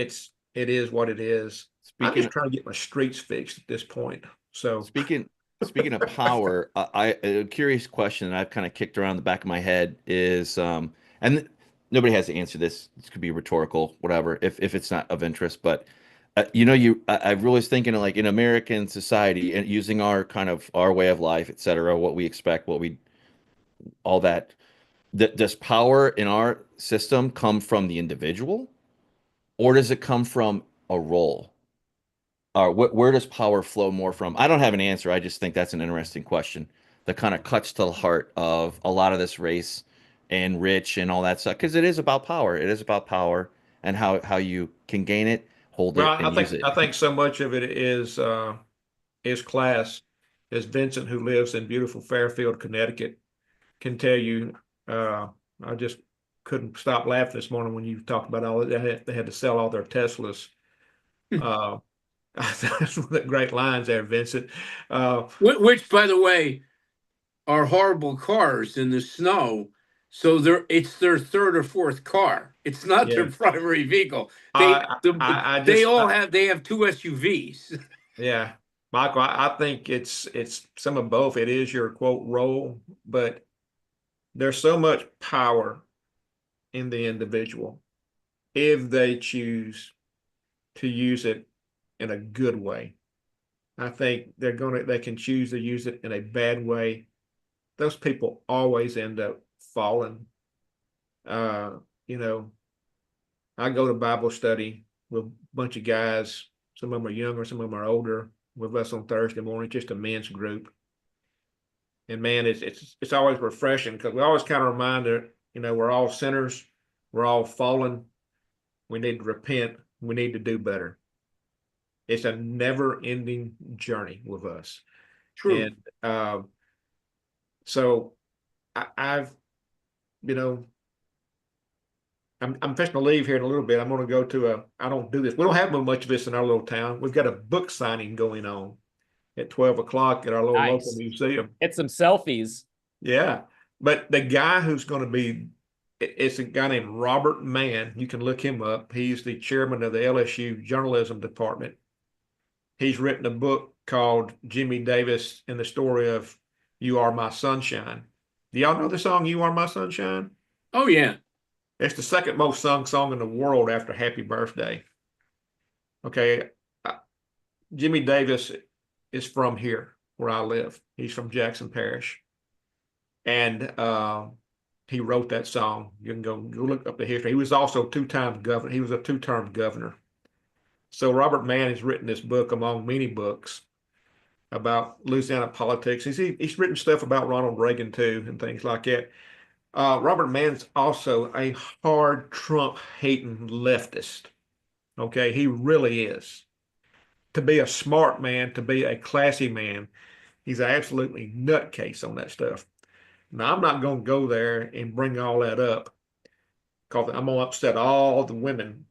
is what it is. I'm speaking just trying to get my streets fixed at this point. So speaking of power, a curious question that I've kind of kicked around the back of my head is, and nobody has to answer this. This could be rhetorical, whatever, if it's not of interest. But I really was thinking like in American society and using our way of life, et cetera, what we expect, all that. Does power in our system come from the individual, or does it come from a role? where does power flow more from? I don't have an answer. I just think that's an interesting question that kind of cuts to the heart of a lot of this race and rich and all that stuff because it is about power. It is about power and how you can gain it, hold Well, it, and use it. I think so much of it is class. As Vincent, who lives in beautiful Fairfield, Connecticut, can tell you. I just couldn't stop laughing this morning when you talked about all that. They had to sell all their Teslas. That's one of the great lines there, Vincent. Which, by the way, are horrible cars in the snow. So it's their third or fourth car. It's not their Yeah. primary vehicle. I They just, have two SUVs. yeah, Michael, I think it's some of both. It is your quote role, but there's so much power in the individual if they choose to use it in a good way. I think they can choose to use it in a bad way. Those people always end up falling. You know, I go to Bible study with a bunch of guys. Some of them are younger, some of them are older. With us on Thursday morning, just a men's group. And man, it's always refreshing because we always kind of remind her, we're all sinners, we're all fallen. We need to repent. We need to do better. It's a never-ending journey with us. True. And so I've, I'm fixing to leave here in a little bit. I'm going to go to I don't do this. We don't have much of this in our little town. We've got a book signing going on at 12 o'clock at our little local museum. Get some selfies. Yeah. But the guy who's going to be, it's a guy named Robert Mann. You can look him up. He's the chairman of the LSU journalism department. He's written a book called Jimmy Davis and the Story of You Are My Sunshine. Do y'all know the song You Are My Sunshine? Oh, yeah. It's the second most sung song in the world after Happy Birthday. Okay. Jimmy Davis is from here where I live. He's from Jackson Parish. And he wrote that song. You can go look up the history. He was also two-time governor. He was a two-term governor. So Robert Mann has written this book among many books about Louisiana politics. He's written stuff about Ronald Reagan too and things like that. Robert Mann's also a hard Trump hating leftist. Okay, he really is. To be a smart man, to be a classy man, he's absolutely nutcase on that stuff. Now, I'm not going to go there and bring all that up because I'm going to upset all the women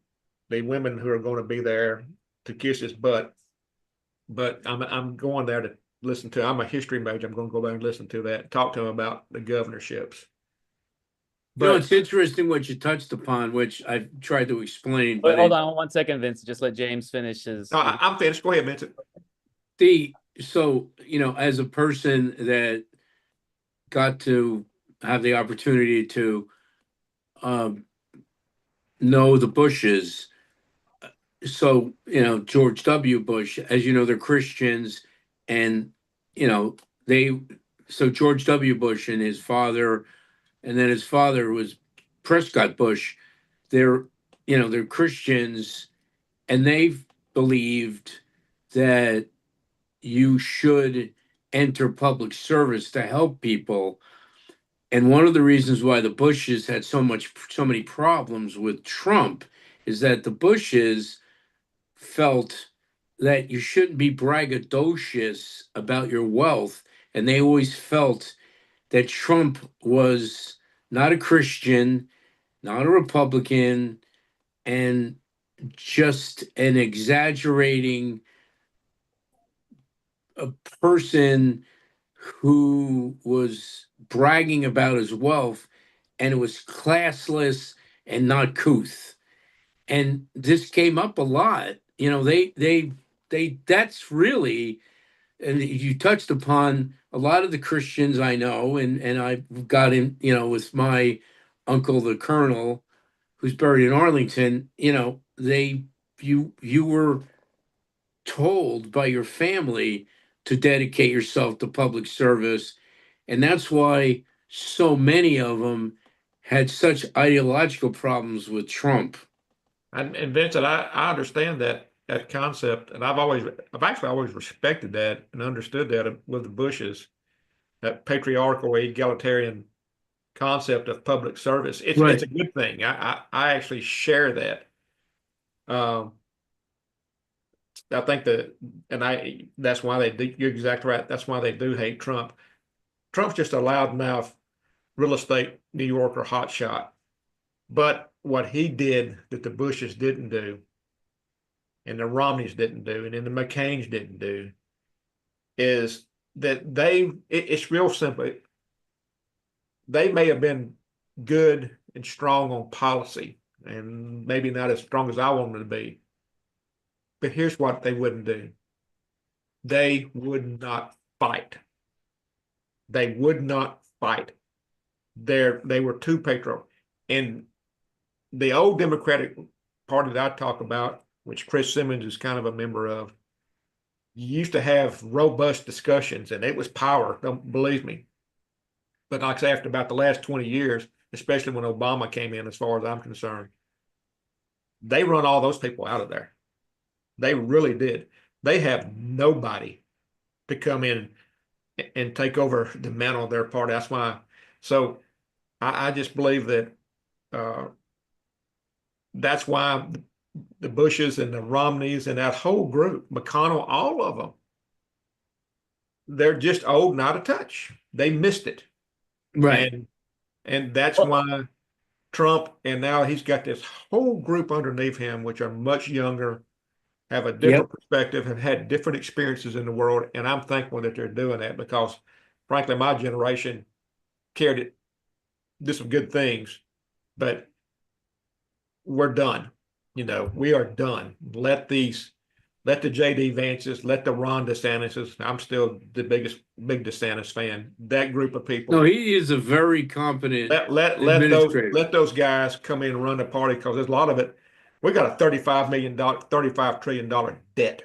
who are going to be there to kiss his butt. But I'm going there to listen to. I'm a history major. I'm going to go there and listen to that. Talk to him about the governorships. But it's interesting what you touched upon, which I've tried to explain. But hold on 1 second, Vince. Just let James finish his. No, I'm finished. Go ahead, Vincent. So, as a person that got to have the opportunity to know the Bushes, so, George W. Bush, as you know, they're Christians, and, so George W. Bush and his father, and then his father was Prescott Bush. They're Christians, and they've believed that you should enter public service to help people. And one of the reasons why the Bushes had so many problems with Trump is that the Bushes felt that you shouldn't be braggadocious about your wealth. And they always felt that Trump was not a Christian, not a Republican, and just an exaggerating a person who was bragging about his wealth, and it was classless and not couth. And this came up a lot. That's really, and you touched upon a lot of the Christians I know, and I've got in, with my uncle, the Colonel, who's buried in Arlington, you were told by your family to dedicate yourself to public service. And that's why so many of them had such ideological problems with Trump. And Vincent, I understand that. that concept, and I've actually always respected that and understood that with the Bushes, that patriarchal egalitarian concept of public service. It's a good thing. I actually share that. I think that's why they do. You're exactly right. That's why they do hate Trump. Trump's just a loudmouth real estate New Yorker hotshot. But what he did that the Bushes didn't do, and the Romneys didn't do, and then the McCains didn't do, is that it's real simple. They may have been good and strong on policy, and maybe not as strong as I want them to be. But here's what they wouldn't do. They would not fight. They would not fight. They were too patriotic. And the old Democratic Party that I talk about, which Chris Simmons is kind of a member of, used to have robust discussions, and it was power, don't believe me. But like I say, after about the last 20 years, especially when Obama came in, as far as I'm concerned, they run all those people out of there. They really did. They have nobody to come in and take over the mantle of their party. That's why. So I just believe that that's why the Bushes and the Romneys and that whole group, McConnell, all of them, they're just old and out of touch. They missed it. Right. And that's why Trump, and now he's got this whole group underneath him, which are much younger, have a different perspective, have had different experiences in the world. And I'm thankful that they're doing that because, frankly, my generation cared it, did some good things, but we're done. We are done. Let the JD Vances, let the Ron DeSantis. I'm still the big DeSantis fan. That group of people. No, he is a very competent administrator. Let those guys come in and run the party because there's a lot of it. We got a $35 trillion debt.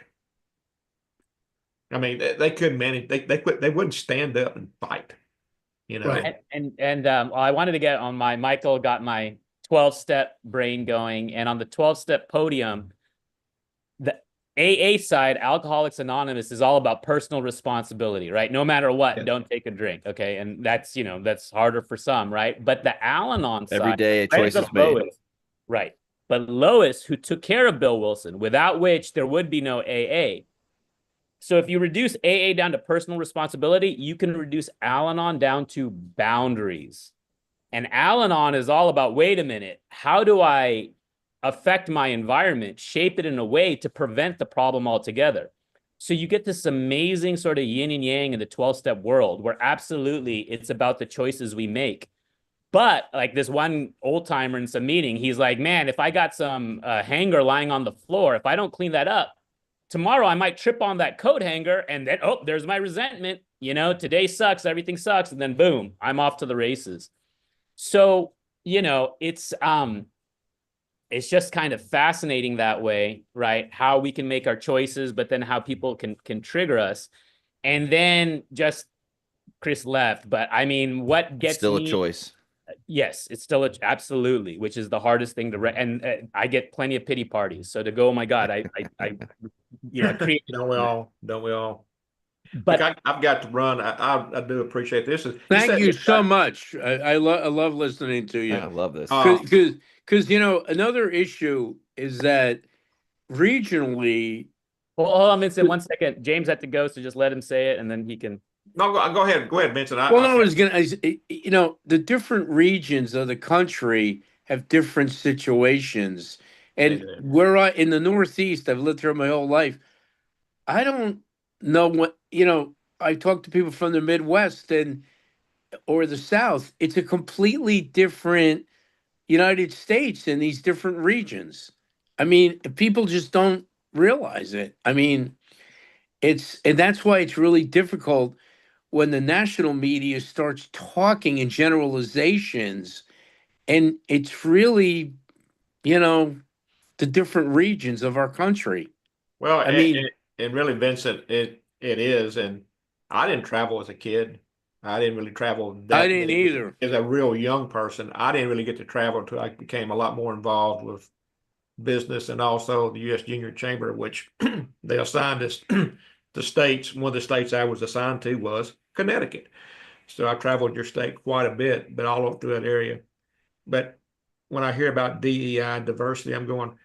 I mean, they couldn't manage. They wouldn't stand up and fight. Right. And I wanted to get on Michael got my 12-step brain going, and on the 12-step podium, the AA side, Alcoholics Anonymous, is all about personal responsibility, right? No matter what, don't take a drink, okay? And that's harder for some, right? But the Al-Anon side, every day a choice is made. Right. But Lois, who took care of Bill Wilson, without which there would be no AA. So if you reduce AA down to personal responsibility, you can reduce Al-Anon down to boundaries. And Al-Anon is all about, wait a minute, how do I affect my environment, shape it in a way to prevent the problem altogether? So you get this amazing sort of yin and yang in the 12-step world where absolutely it's about the choices we make. But like this one old timer in some meeting, he's like, man, if I got some hanger lying on the floor, if I don't clean that up, tomorrow I might trip on that coat hanger and then, oh, there's my resentment. Today sucks, everything sucks. And then boom, I'm off to the races. So, it's just kind of fascinating that way, right? How we can make our choices, but then how people can trigger us. And then just Chris left, but I mean, what gets still me, a choice. Yes, it's still absolutely, which is the hardest thing to and I get plenty of pity parties. So to go, oh my God, I create. Don't we all? But look, I've got to run. I do appreciate this. Thank you so much. I love listening to you. I love this. Because another issue is that regionally. Well, hold on, Vincent, 1 second. James had to go, so just let him say it, and then he can. No, go ahead, Vincent. I was gonna. The different regions of the country have different situations, and where in the Northeast, I've lived here my whole life. I don't know what I talk to people from the Midwest or the South. It's a completely different United States in these different regions. I mean, people just don't realize it. I mean, and that's why it's really difficult when the national media starts talking in generalizations, and it's really, the different regions of our country. Well, I mean, and really, Vincent, it is. And I didn't travel as a kid. I didn't really travel. I didn't either. As a real young person, I didn't really get to travel until I became a lot more involved with business and also the U.S. Junior Chamber, which they assigned us the states. One of the states I was assigned to was Connecticut. So I traveled your state quite a bit, but all up through that area. But when I hear about DEI diversity, I'm going,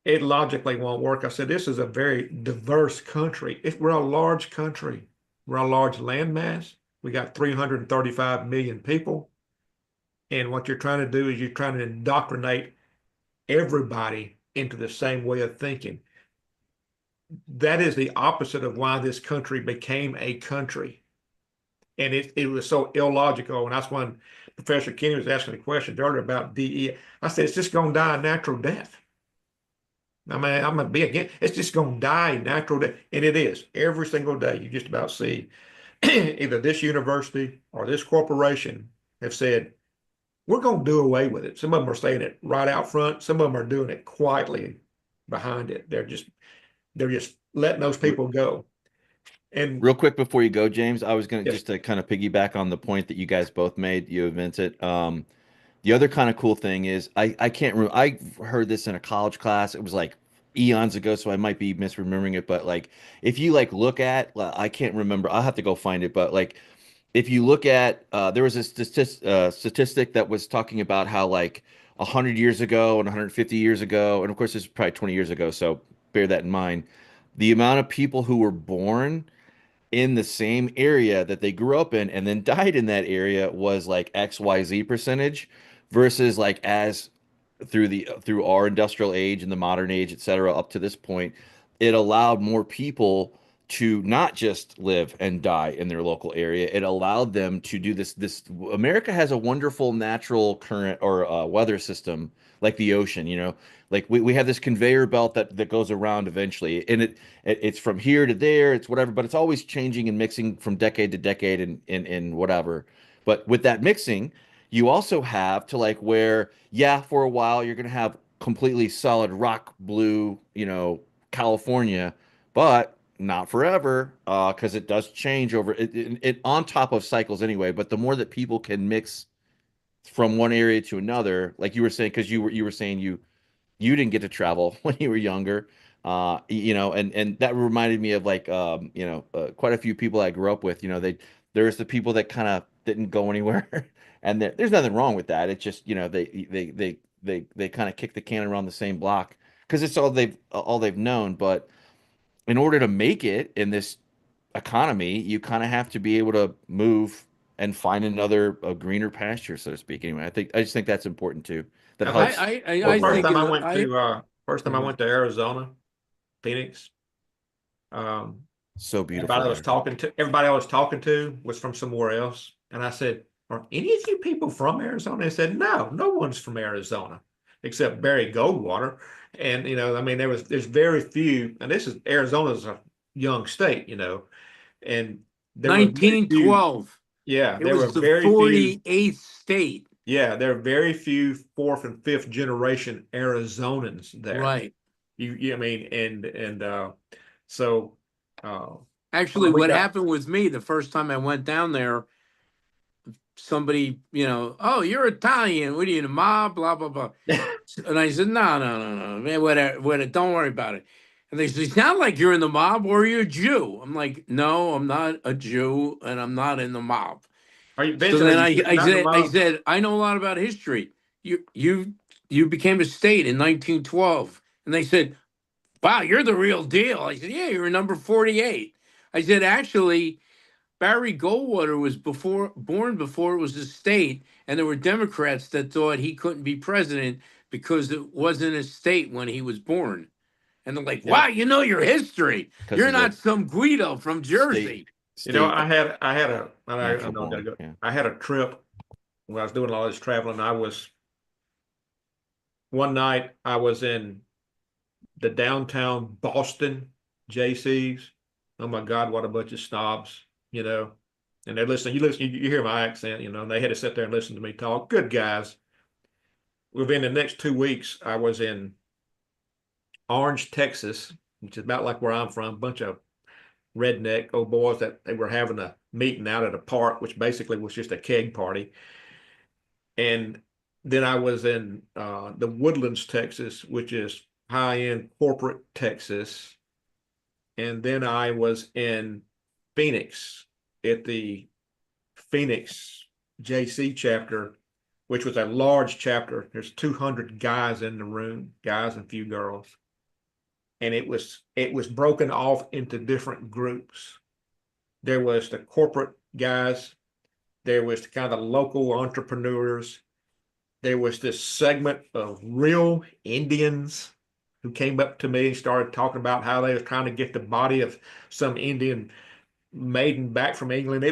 it logically won't work. I said, this is a very diverse country. We're a large country. We're a large landmass. We got 335 million people. And what you're trying to do is you're trying to indoctrinate everybody into the same way of thinking. That is the opposite of why this country became a country. And it was so illogical. And that's when Professor Kenny was asking the question earlier about DEI. I said, it's just going to die a natural death. I mean, I'm going to be again, it's just going to die natural death. And it is. Every single day, you just about see either this university or this corporation have said, we're going to do away with it. Some of them are saying it right out front. Some of them are doing it quietly behind it. They're just letting those people go. And real quick before you go, James, I was going to Yes. just to kind of piggyback on the point that you guys both made, you and Vincent. The other kind of cool thing is I can't remember. I heard this in a college class. It was like eons ago, so I might be misremembering it. But like, if you like look at, I can't remember. I'll have to go find it. But like, if you look at, there was a statistic that was talking about how like 100 years ago and 150 years ago, and of course this is probably 20 years ago, so bear that in mind. The amount of people who were born in the same area that they grew up in and then died in that area was like XYZ percentage versus like as through our industrial age and the modern age, et cetera, up to this point, it allowed more people to not just live and die in their local area. It allowed them to do this. America has a wonderful natural current or weather system like the ocean, you know, like we have this conveyor belt that goes around eventually, and it's from here to there, it's whatever, but it's always changing and mixing from decade to decade and whatever. But with that mixing, you also have to like where, yeah, for a while you're gonna have completely solid rock blue, you know, California, but not forever, because it does change over it on top of cycles anyway. But the more that people can mix from one area to another, like you were saying, because you were saying you didn't get to travel when you were younger, you know, and that reminded me of like you know, quite a few people I grew up with. You know, there's the people that kind of didn't go anywhere, and there's nothing wrong with that. It's just, you know, they kind of kick the can around the same block because it's all they've known. But in order to make it in this economy, you kind of have to be able to move and find another a greener pasture, so to speak. Anyway, I just think that's important too. That I helps. I first think time I it- went I- to Arizona, Phoenix. So beautiful. Everybody I was talking to was from somewhere else. And I said, are any of you people from Arizona? They said, no one's from Arizona except Barry Goldwater. And, you know, I mean, there's very few, and Arizona's a young state, you know, and there were very few- 1912. yeah, It there were was the very few, 48th state. yeah, there are very few fourth and fifth generation Arizonans there. Right. I mean, so, Actually, we what got- happened with me the first time I went down there, somebody, you know, oh, you're Italian. What are you, the mob? Blah, blah, blah. And I said, no, man, whatever, don't worry about it. And they said, it's not like you're in the mob or you're a Jew. I'm like, no, I'm not a Jew and I'm not in the mob. are you, So Vincent, then are you I not in the mob? said, I know a lot about history. You became a state in 1912. And they said, wow, you're the real deal. I said, yeah, you're number 48. I said, actually, Barry Goldwater was born before it was a state, and there were Democrats that thought he couldn't be president because it wasn't a state when he was born. And they're like, wow, you know your history. 'Cause You're of the not some Guido from Jersey. You know, State I had a, and I natural know I gotta born, go. yeah. I had a trip when I was doing all this traveling. One night I was in the downtown Boston JC's. Oh my God, what a bunch of snobs, you know. And they're listening, you hear my accent, you know, and they had to sit there and listen to me talk. Good guys. Within the next 2 weeks, I was in Orange, Texas, which is about like where I'm from, a bunch of redneck old boys that they were having a meeting out at a park, which basically was just a keg party. And then I was in the Woodlands, Texas, which is high-end corporate Texas. And then I was in Phoenix at the Phoenix JC chapter, which was a large chapter. There's 200 guys in the room, guys and a few girls. And it was broken off into different groups. There was the corporate guys, there was the kind of local entrepreneurs, there was this segment of real Indians who came up to me and started talking about how they was trying to get the body of some Indian maiden back from England.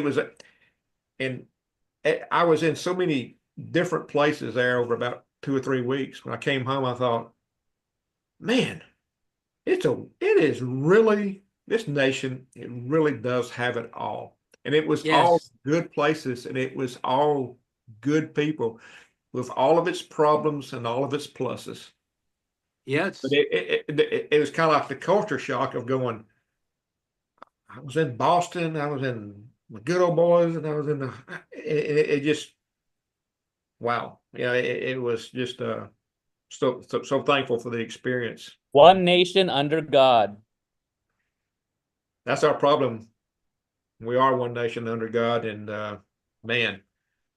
And I was in so many different places there over about 2 or 3 weeks. When I came home, I thought, man, it is really, this nation, it really does have it all. And it was all Yes. good places, and it was all good people with all of its problems and all of its pluses. Yes. But it was kind of like the culture shock of going, I was in Boston, I was in the Good Old Boys, and I was in it just, wow. Yeah, it was just so thankful for the experience. One nation under God. That's our problem. We are one nation under God, and man,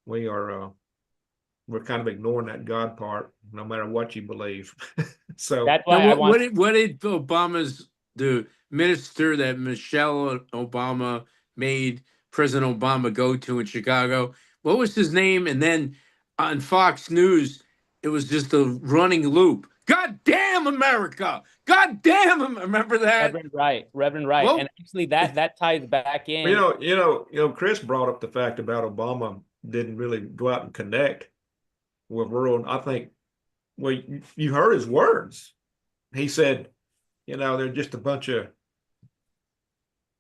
we're kind of ignoring that God part, no matter what you believe. So That's why Now, I want. what did Obama's, the minister that Michelle Obama made President Obama go to in Chicago? What was his name? And then on Fox News, it was just a running loop. God damn America! God damn remember that? Reverend Wright, Well- and actually that ties back in. Chris brought up the fact about Obama didn't really go out and connect with rural. I think, well, you heard his words. He said, they're just a bunch of,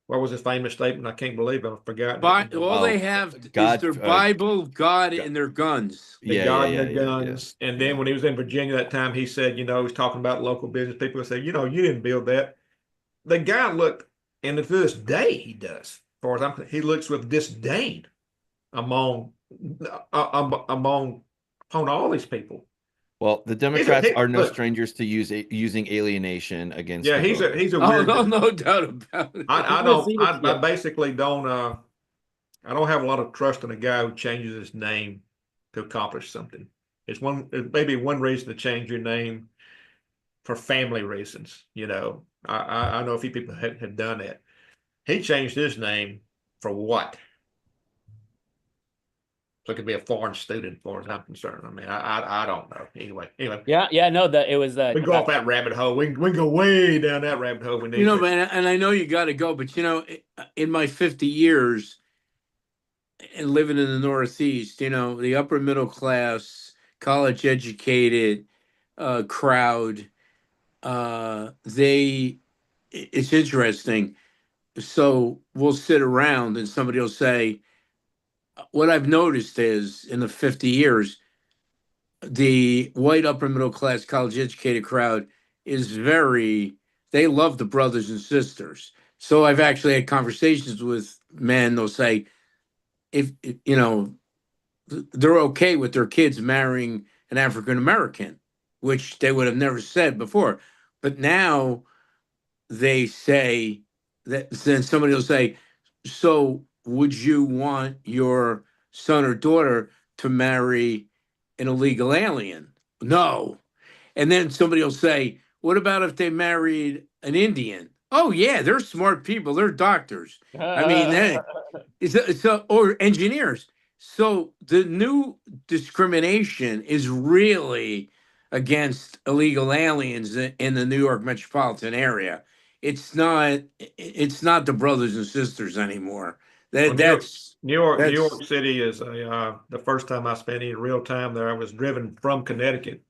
what was his famous statement? I can't believe I've forgotten. All they have God, is their Bible, God, and their guns. The Yeah, God yeah, and the yeah, guns. yeah, And then yeah. when he was in Virginia that time, he said, he was talking about local business people would say, you didn't build that. The guy looked, and to this day he does, as far as he looks with disdain upon all these people. Well, the Democrats are no look. strangers to using alienation against Yeah, the he's voter. a Oh, weird. no doubt about it. I basically don't I don't have a lot of trust in a guy who changes his name to accomplish something. It's maybe one reason to change your name for family reasons. I know a few people have done that. He changed his name for what? So it could be a foreign student, as far as I'm concerned. I mean, I don't know. Anyway, Yeah, no, it was we go off that rabbit hole. We can go way down that rabbit hole. We need to. Man, and I know you got to go, but in my 50 years and living in the Northeast, the upper middle class, college educated crowd, it's interesting. So we'll sit around and somebody will say, what I've noticed is in the 50 years, the white upper middle class college educated crowd is they love the brothers and sisters. So I've actually had conversations with men. They'll say, if they're okay with their kids marrying an African American, which they would have never said before. But now they say that, then somebody will say, so would you want your son or daughter to marry an illegal alien? No. And then somebody will say, what about if they married an Indian? Oh, yeah, they're smart people. They're doctors. I mean, or engineers. So the new discrimination is really against illegal aliens in the New York metropolitan area. It's not the brothers and sisters anymore. That's New York City is the first time I spent any real time there. I was driven from Connecticut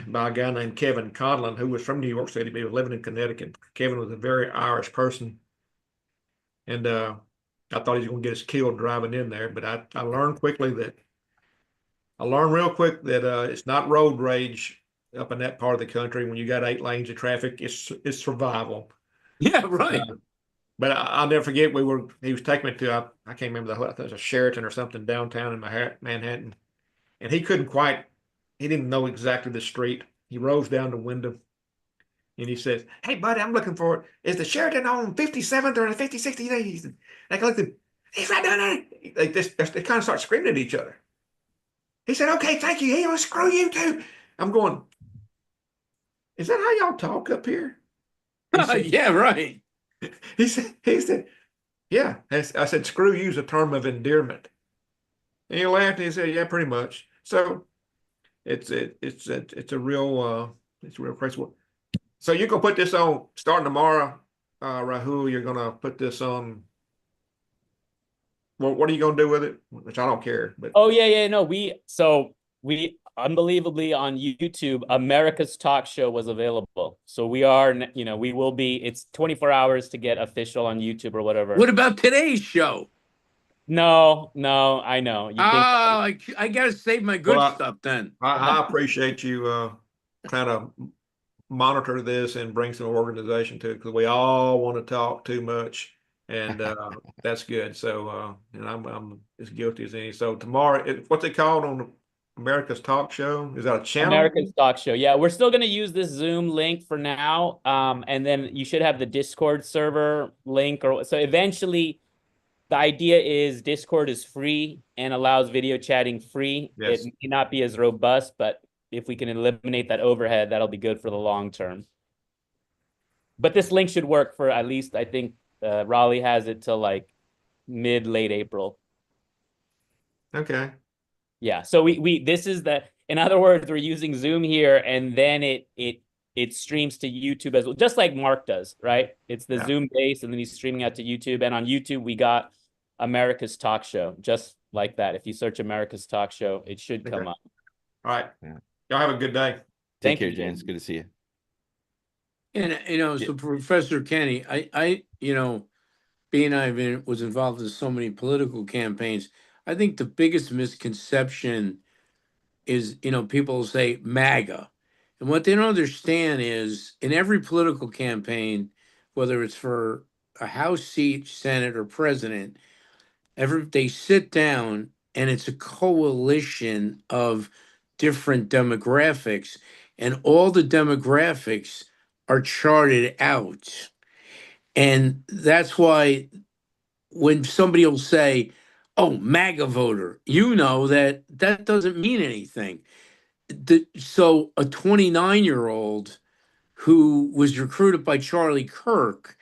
by a guy named Kevin Conlon, who was from New York City, but he was living in Connecticut. Kevin was a very Irish person, and I thought he was going to get us killed driving in there. But I learned real quick that it's not road rage up in that part of the country. When you got 8 lanes of traffic, it's survival. Yeah, right. But I'll never forget, he was taking me to, I can't remember I think it was a Sheraton or something downtown in Manhattan. and he couldn't quite, he didn't know exactly the street. He rolls down the window and he says, "Hey, buddy, I'm looking for it. Is the Sheridan on 57th or the 56th?" They looked at, "He's right down there." Like this, they kind of start screaming at each other. He said, "Okay, thank you. Hey, well, screw you too." I'm going, "Is that how y'all talk up here?" He said, Yeah, right. he said, "Yeah." I said, "Screw you" is a term of endearment. And he laughed and he said, "Yeah, pretty much." So it's a real crazy one. So you're gonna put this on starting tomorrow, Rahul. You're gonna put this on. Well, what are you gonna do with it? Which I don't care, but Oh yeah, no, we unbelievably on YouTube, America's Talk Show was available. So we are, we will be. It's 24 hours to get official on YouTube or whatever. What about today's show? No, I know. You think I gotta save my good Well, stuff then. I appreciate you kind of monitor this and bring some organization to it because we all want to talk too much, and that's good. So and I'm as guilty as any. So tomorrow, what's it called on America's Talk Show? Is that a channel? America's Talk Show. Yeah, we're still gonna use this Zoom link for now. And then you should have the Discord server link, or so eventually. The idea is Discord is free and allows video chatting free. Yes. It may not be as robust, but if we can eliminate that overhead, that'll be good for the long term. But this link should work for at least, I think Raleigh has it till like late April. Okay. Yeah. So we this is in other words, we're using Zoom here, and then it streams to YouTube as well, just like Mark does, right? It's the Zoom base, and then he's streaming out to YouTube. And on YouTube, we got America's Talk Show, just like that. If you search America's Talk Show, it should come up. All right. Yeah. Y'all have a good day. Take Thank care, you. James. Good to see you. And so Professor Kenny, I being was involved in so many political campaigns, I think the biggest misconception is, people say MAGA. And what they don't understand is in every political campaign, whether it's for a House seat, Senate, or president, they sit down and it's a coalition of different demographics, and all the demographics are charted out. And that's why when somebody will say, "Oh, MAGA voter," that doesn't mean anything. So a 29-year-old who was recruited by Charlie Kirk,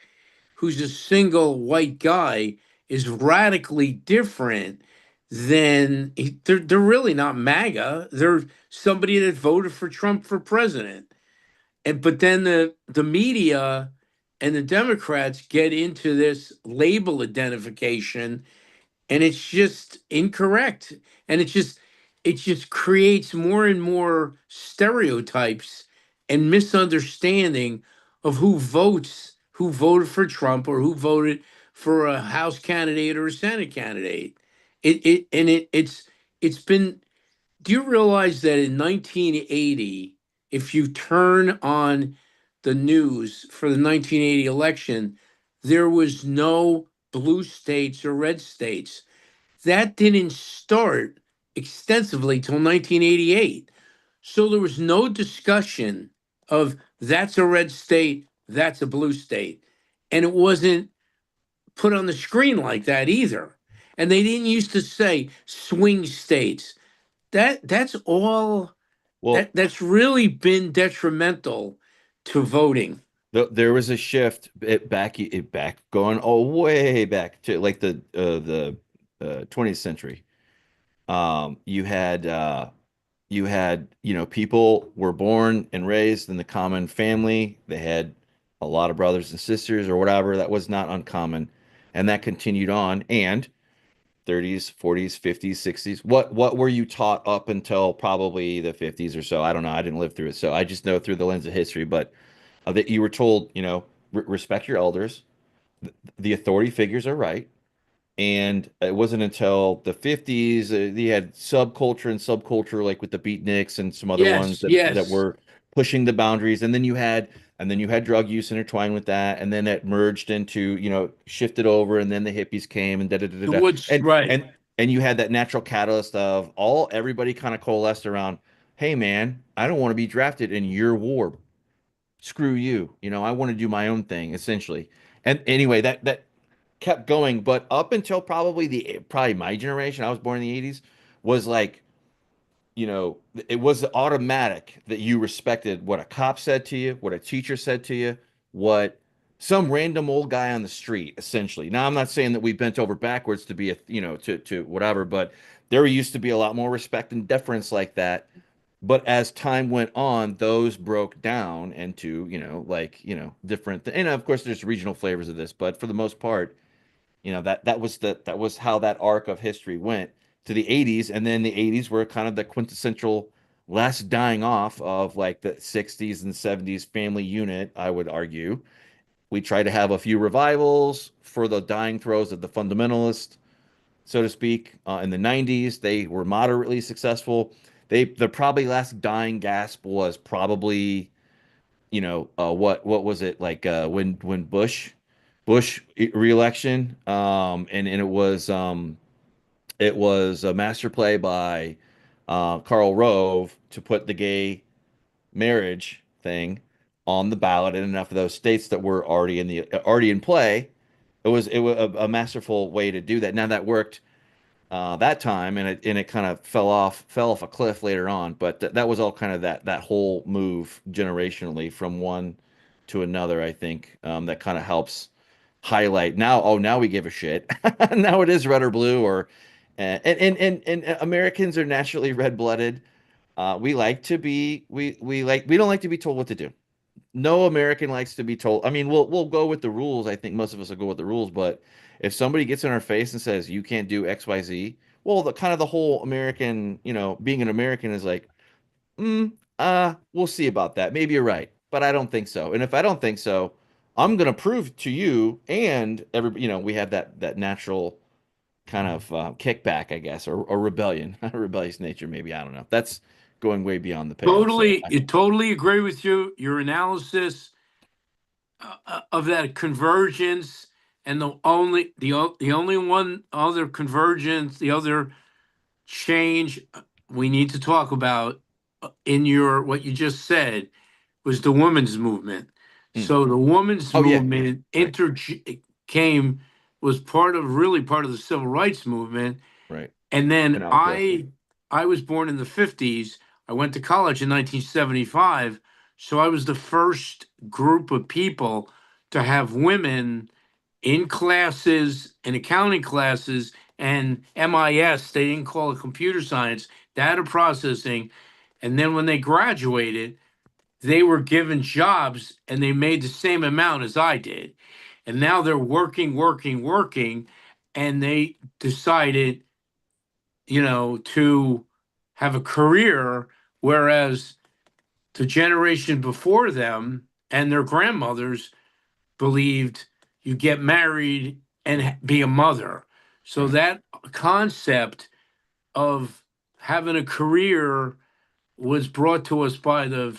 who's a single white guy, is radically different than they're really not MAGA. They're somebody that voted for Trump for president. But then the media and the Democrats get into this label identification, and it's just incorrect. And it just creates more and more stereotypes and misunderstanding of who voted for Trump or who voted for a House candidate or a Senate candidate. It's been. Do you realize that in 1980, if you turn on the news for the 1980 election, there was no blue states or red states? That didn't start extensively till 1988. So there was no discussion of that's a red state, that's a blue state. And it wasn't put on the screen like that either. And they didn't used to say swing states. That's all. Well, That's really been detrimental to voting. there was a shift back going way back to like the 20th century. You had people were born and raised in the common family. They had a lot of brothers and sisters or whatever. That was not uncommon, and that continued on. And 30s, 40s, 50s, 60s. What were you taught up until probably the 50s or so? I don't know. I didn't live through it, so I just know through the lens of history. But that you were told, respect your elders. The authority figures are right. And it wasn't until the 50s you had subculture like with the beatniks and some other ones that were pushing the boundaries. And then you had drug use intertwined with that, and then it merged into, shifted over, and then the hippies came and Right. and you had that natural catalyst of everybody kind of coalesced around, hey man, I don't want to be drafted in your war. Screw you. I want to do my own thing, essentially. And anyway, that kept going, but up until probably my generation, I was born in the 80s, was like, it was automatic that you respected what a cop said to you, what a teacher said to you, what some random old guy on the street, essentially. Now, I'm not saying that we bent over backwards to be to whatever, but there used to be a lot more respect and deference like that. But as time went on, those broke down into, different, and of course, there's regional flavors of this, but for the most part, that was how that arc of history went to the 80s, and then the 80s were kind of the quintessential last dying off of like the 60s and 70s family unit, I would argue. We tried to have a few revivals for the dying throes of the fundamentalist, so to speak. In the 90s, they were moderately successful. The probably last dying gasp was probably, what was it like, when Bush reelection, and it was a master play by Karl Rove to put the gay marriage thing on the ballot in enough of those states that were already in play. It was a masterful way to do that. Now that worked that time, and it kind of fell off a cliff later on. But that was all kind of that whole move generationally from one to another. I think that kind of helps highlight now. Oh, now we give a shit. Now it is red or blue, or and Americans are naturally red-blooded. We like to be we don't like to be told what to do. No American likes to be told. I mean, we'll go with the rules. I think most of us will go with the rules, but if somebody gets in our face and says you can't do XYZ, well, the kind of the whole American, being an American is like, we'll see about that. Maybe you're right, but I don't think so. And if I don't think so, I'm gonna prove to you and everybody, we have that natural kind of kickback, I guess, or rebellion, rebellious nature, maybe. I don't know. That's going way beyond the pale. Totally agree with you. Your analysis of that convergence, and the only one other convergence, the other change we need to talk about in what you just said was the women's movement. So the women's movement was really part of the civil rights movement. Right. And then I was born in the 50s. I went to college in 1975. So I was the first group of people to have women in classes, in accounting classes, and MIS. They didn't call it computer science, data processing. And then when they graduated, they were given jobs and they made the same amount as I did. And now they're working, and they decided, to have a career, whereas the generation before them and their grandmothers believed you get married and be a mother. So that concept of having a career was brought to us by the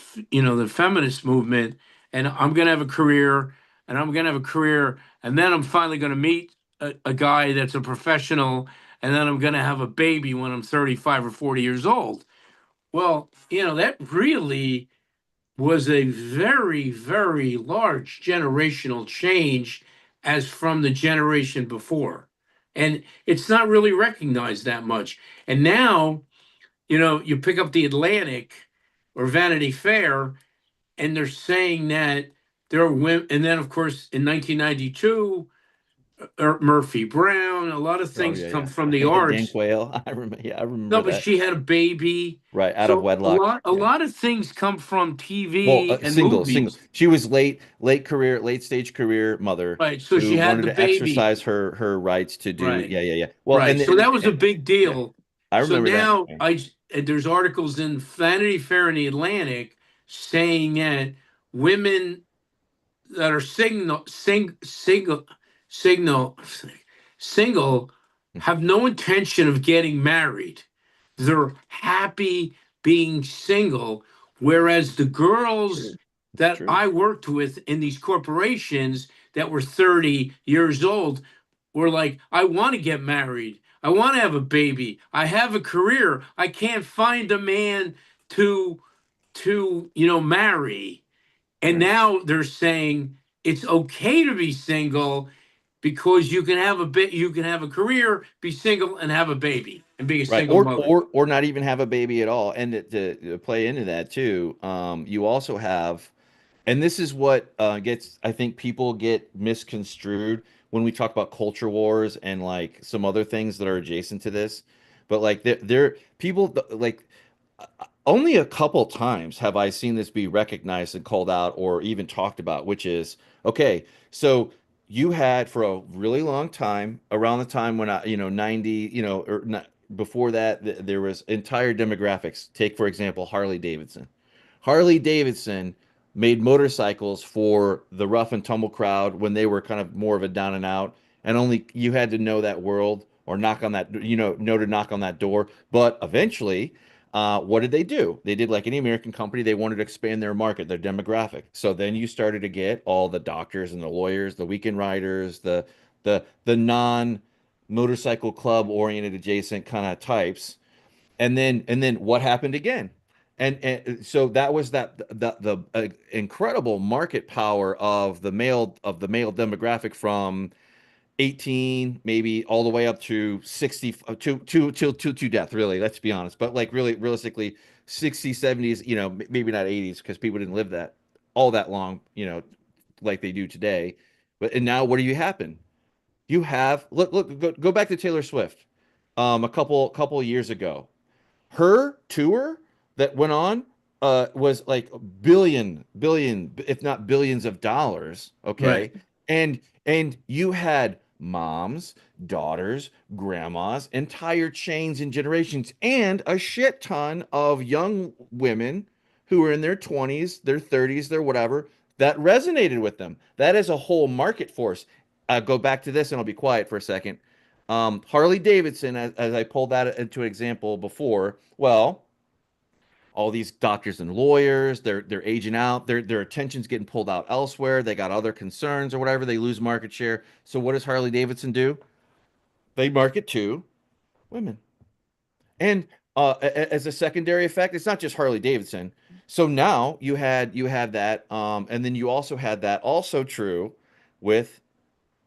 feminist movement. And I'm going to have a career, and I'm going to have a career, and then I'm finally going to meet a guy that's a professional, and then I'm going to have a baby when I'm 35 or 40 years old. Well, that really was a very, very large generational change as from the generation before. And it's not really recognized that much. And now, you pick up the Atlantic or Vanity Fair, and they're saying that there are women. And then, of course, in 1992, Murphy Brown, a lot of things come from the arts. Dan Quayle, I remember. Yeah, I remember. No, but she had a baby, right, out of wedlock. A lot of things come from TV and movies. She was late stage career mother. Right, so she had the baby. Exercise her rights to do. Right. Yeah. Well, right. So that was a big deal. I remember so now there's articles in Vanity Fair and the Atlantic saying that women that are single have no intention of getting married. They're happy being single, whereas the girls that I worked with in these corporations that were 30 years old were like, I want to get married. I want to have a baby. I have a career. I can't find a man to marry. And Right. now they're saying it's okay to be single because you can have you can have a career, be single, and have a baby, and be a Right. single mother. Or not even have a baby at all. And to play into that too, you also have, and this is what gets, I think people get misconstrued when we talk about culture wars and like some other things that are adjacent to this. But like there people like only a couple times have I seen this be recognized and called out or even talked about, which is okay. So you had for a really long time, around the time when 90, or not, before that, there was entire demographics. Take, for example, Harley Davidson. Harley Davidson made motorcycles for the rough and tumble crowd when they were kind of more of a down and out, and only you had to know that world or knock on that, know to knock on that door. But eventually, what did they do? They did like any American company, they wanted to expand their market, their demographic. So then you started to get all the doctors and the lawyers, the weekend riders, the non motorcycle club oriented adjacent kind of types. And then what happened again? And so that was the incredible market power of the male demographic from 18 maybe all the way up to 60 to death, really, let's be honest, but like really realistically 60s, 70s, maybe not 80s because people didn't live that all that long, like they do today. But and now what do you happen? You have look go back to Taylor Swift, a couple of years ago. Her tour that went on was like billion, if not billions of dollars. Okay. Right. And you had moms, daughters, grandmas, entire chains and generations, and a shit ton of young women who were in their 20s, their 30s, their whatever, that resonated with them. That is a whole market force. Go back to this and I'll be quiet for a second. Harley Davidson, as I pulled that into an example before, well, all these doctors and lawyers, they're aging out, their attention's getting pulled out elsewhere. They got other concerns or whatever. They lose market share. So what does Harley Davidson do? They market to women. And as a secondary effect, it's not just Harley Davidson. So now you had that, and then you also had that also true with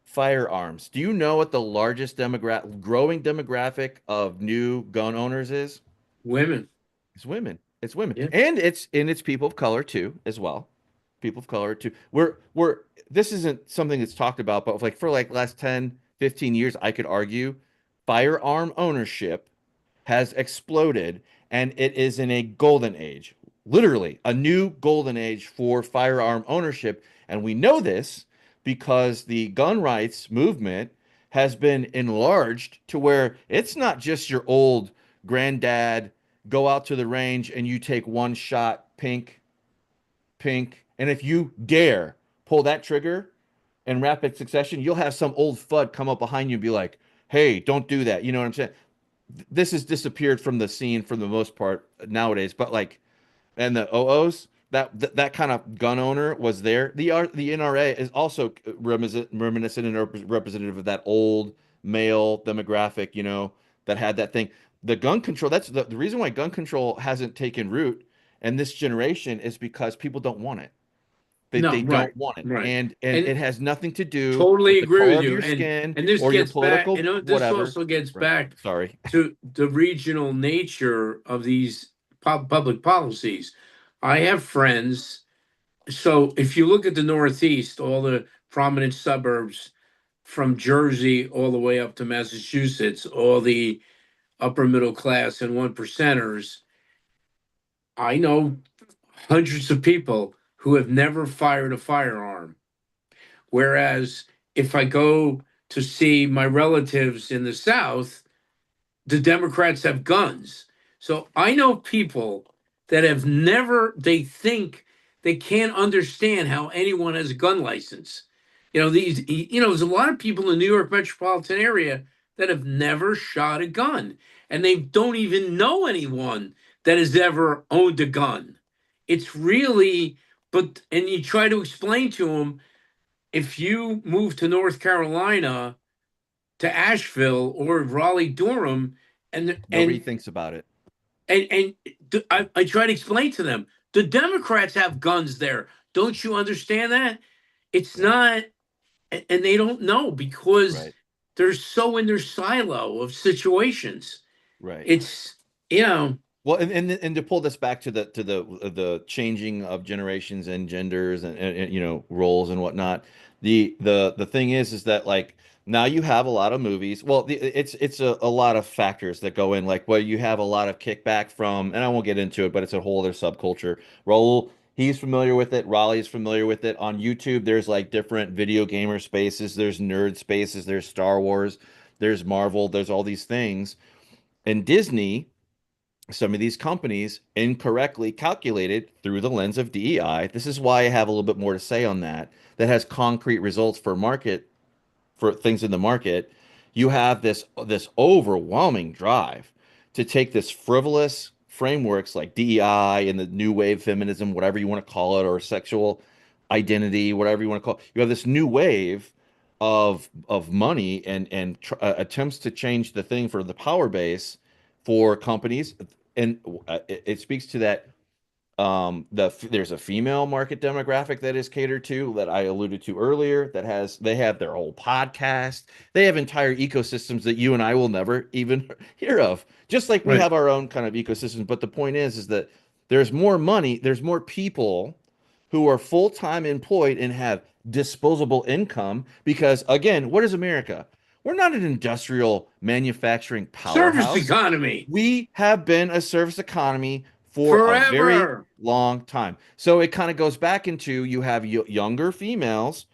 firearms. Do you know what the largest growing demographic of new gun owners is? Women. It's women. It's women. Yeah. And it's people of color too, as well. People of color too. We're this isn't something that's talked about, but like for like last 10, 15 years, I could argue firearm ownership has exploded and it is in a golden age, literally a new golden age for firearm ownership. And we know this because the gun rights movement has been enlarged to where it's not just your old granddad go out to the range and you take one shot, pink, pink. And if you dare pull that trigger in rapid succession, you'll have some old FUD come up behind you and be like, hey, don't do that. You know what I'm saying? This has disappeared from the scene for the most part nowadays, but like, and the OOs, that kind of gun owner was there. The NRA is also reminiscent and representative of that old male demographic, that had that thing. The gun control, that's the reason why gun control hasn't taken root in this generation is because people don't want it. They, No, they right, don't want it. right. And And it has nothing to do totally with the agree color with of you. your skin And this or your gets back, political this whatever. also gets Right. back Sorry. to the regional nature of these public policies. I have friends. So if you look at the Northeast, all the prominent suburbs from Jersey all the way up to Massachusetts, all the upper middle class and one percenters, I know hundreds of people who have never fired a firearm. Whereas if I go to see my relatives in the South, the Democrats have guns. So I know people that have never, they think they can't understand how anyone has a gun license. There's a lot of people in the New York metropolitan area that have never shot a gun and they don't even know anyone that has ever owned a gun. It's really, and you try to explain to them if you move to North Carolina to Asheville or Raleigh Durham, and Nobody thinks about it. I try to explain to them, the Democrats have guns there. Don't you understand that? It's not, and they don't know because Right. they're so in their silo of situations. Right. It's, you know, Well, and to pull this back to the changing of generations and genders and you know, roles and whatnot. The thing is that, like, now you have a lot of movies. Well, it's a lot of factors that go in. Like, well, you have a lot of kickback from, and I won't get into it, but it's a whole other subculture. Raul, he's familiar with it. Raleigh's familiar with it. On YouTube, there's like different video gamer spaces. There's nerd spaces. There's Star Wars. There's Marvel. There's all these things. And Disney, some of these companies incorrectly calculated through the lens of DEI. This is why I have a little bit more to say on that. That has concrete results for things in the market. You have this overwhelming drive to take this frivolous frameworks like DEI and the new wave feminism, whatever you want to call it, or sexual identity, whatever you want to call it. You have this new wave of money and attempts to change the thing for the power base for companies, and it speaks to that. There's a female market demographic that is catered to that I alluded to earlier, they have their whole podcast. They have entire ecosystems that you and I will never even hear of, just like we Right. have our own kind of ecosystems. But the point is that there's more money, there's more people who are full-time employed and have disposable income, because again, what is America? We're not an industrial manufacturing service powerhouse. economy. We have been a service economy for a very Forever. long time. So it kind of goes back into, you have younger females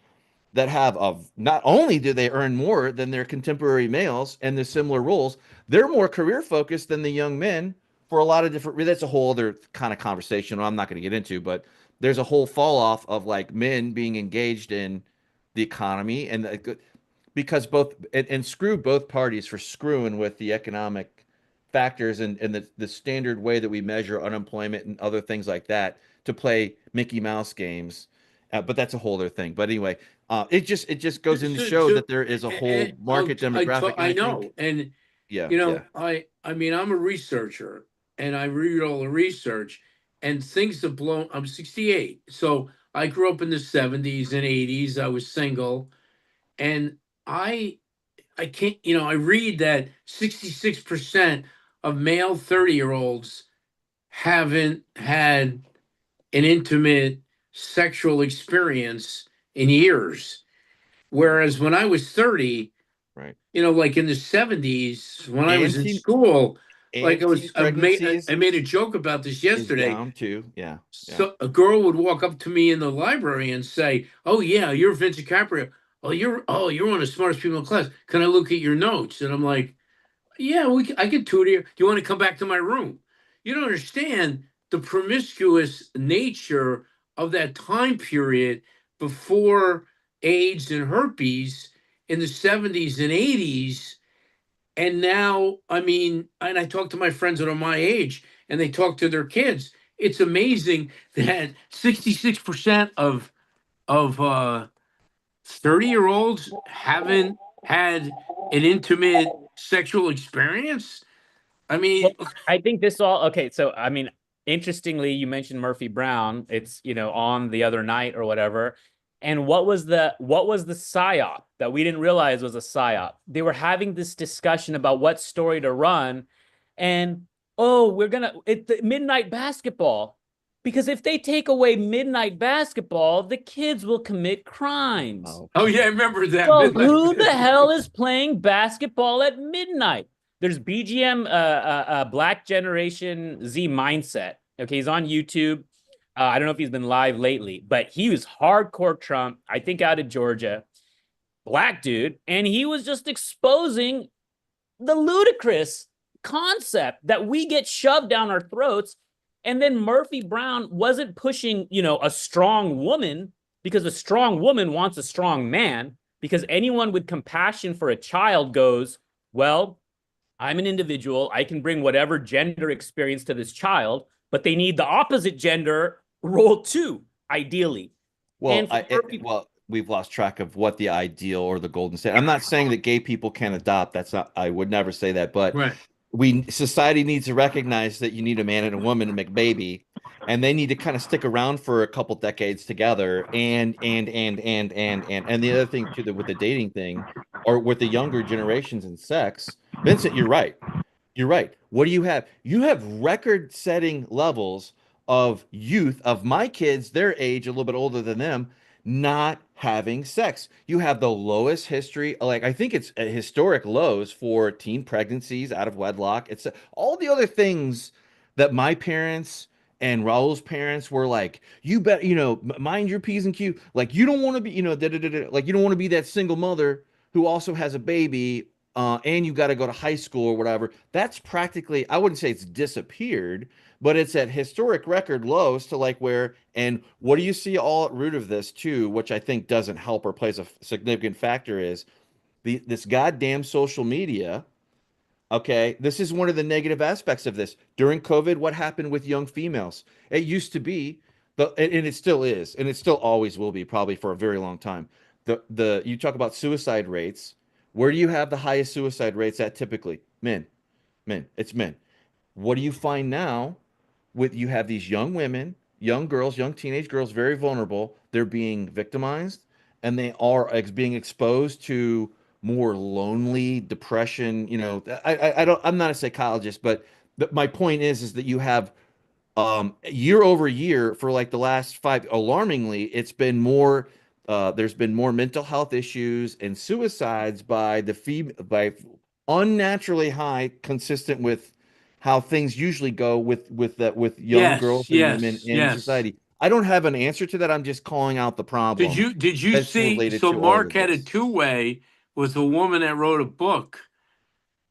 that have not only do they earn more than their contemporary males and the similar roles, they're more career focused than the young men for a lot of different. That's a whole other kind of conversation I'm not going to get into, but there's a whole fall off of like men being engaged in the economy, and because both and screw both parties for screwing with the economic factors and the standard way that we measure unemployment and other things like that to play Mickey Mouse games. But that's a whole other thing. But anyway, it just goes in to show that there is a whole market demographic. I and know, think, and yeah, you know, yeah. I mean, I'm a researcher, and I read all the research, and things have blown. I'm 68, so I grew up in the 70s and 80s. I was single, and I can't, you know, I read that 66% of male 30-year-olds haven't had an intimate sexual experience in years. Whereas when I was 30, Right. you know, like in the 70s, when I was in teen- school, like And teen pregnancies I made a joke about this is yesterday. down too. Yeah. So a girl would walk up to me in the library and say, "Oh yeah, you're Vincent Caprio. Oh, you're one of the smartest people in class. Can I look at your notes?" And I'm like, "Yeah, I can tutor you. Do you want to come back to my room?" You don't understand the promiscuous nature of that time period before AIDS and herpes in the 70s and 80s. And now, I mean, and I talk to my friends that are my age, and they talk to their kids. It's amazing that 66% of 30-year-olds haven't had an intimate sexual experience. I mean, Well, I think this all okay. So I mean, interestingly, you mentioned Murphy Brown. It's, you know, on the other night or whatever. And what was the psyop that we didn't realize was a psyop? They were having this discussion about what story to run, and oh, we're gonna the midnight basketball, because if they take away midnight basketball, the kids will commit crimes. oh yeah, I remember that. So Midnight- who the hell is playing basketball at midnight? There's BGM, Black Generation Z Mindset. Okay, he's on YouTube. I don't know if he's been live lately, but he was hardcore Trump, I think out of Georgia, black dude, and he was just exposing the ludicrous concept that we get shoved down our throats. And then Murphy Brown wasn't pushing, you know, a strong woman, because a strong woman wants a strong man, because anyone with compassion for a child goes, well, I'm an individual. I can bring whatever gender experience to this child, but they need the opposite gender role too, ideally. Well, And for Murphy- well, we've lost track of what the ideal or the golden state. I'm not saying that gay people can adopt. That's not, I would never say that, but Right. society needs to recognize that you need a man and a woman to make a baby, and they need to kind of stick around for a couple decades together. And the other thing too, that with the dating thing or with the younger generations and sex, Vincent, you're right. You're right. What do you have? You have record-setting levels of youth of my kids, their age, a little bit older than them, not having sex. You have the lowest history, like I think it's historic lows for teen pregnancies out of wedlock. It's all the other things that my parents and Raul's parents were like, you bet, mind your P's and Q's. Like you don't want to be, like you don't want to be that single mother who also has a baby, and you got to go to high school or whatever. That's practically, I wouldn't say it's disappeared, but it's at historic record lows to like where, and what do you see all at root of this too, which I think doesn't help or plays a significant factor is this goddamn social media. Okay, this is one of the negative aspects of this. During COVID, what happened with young females? It used to be and it still is, and it still always will be, probably for a very long time. The you talk about suicide rates. Where do you have the highest suicide rates at typically? Men, men. It's men. What do you find now? With you have these young women, young girls, young teenage girls, very vulnerable. They're being victimized, and they are being exposed to more lonely depression. I don't. I'm not a psychologist, but my point is that you have year over year for like the last 5, alarmingly, it's been more. There's been more mental health issues and suicides by unnaturally high, consistent with how things usually go with young girls Yes, and women yes, in yes. society. I don't have an answer to that. I'm just calling out the Did problem you that's see? related So to all Mark of had a this. two-way with a woman that wrote a book,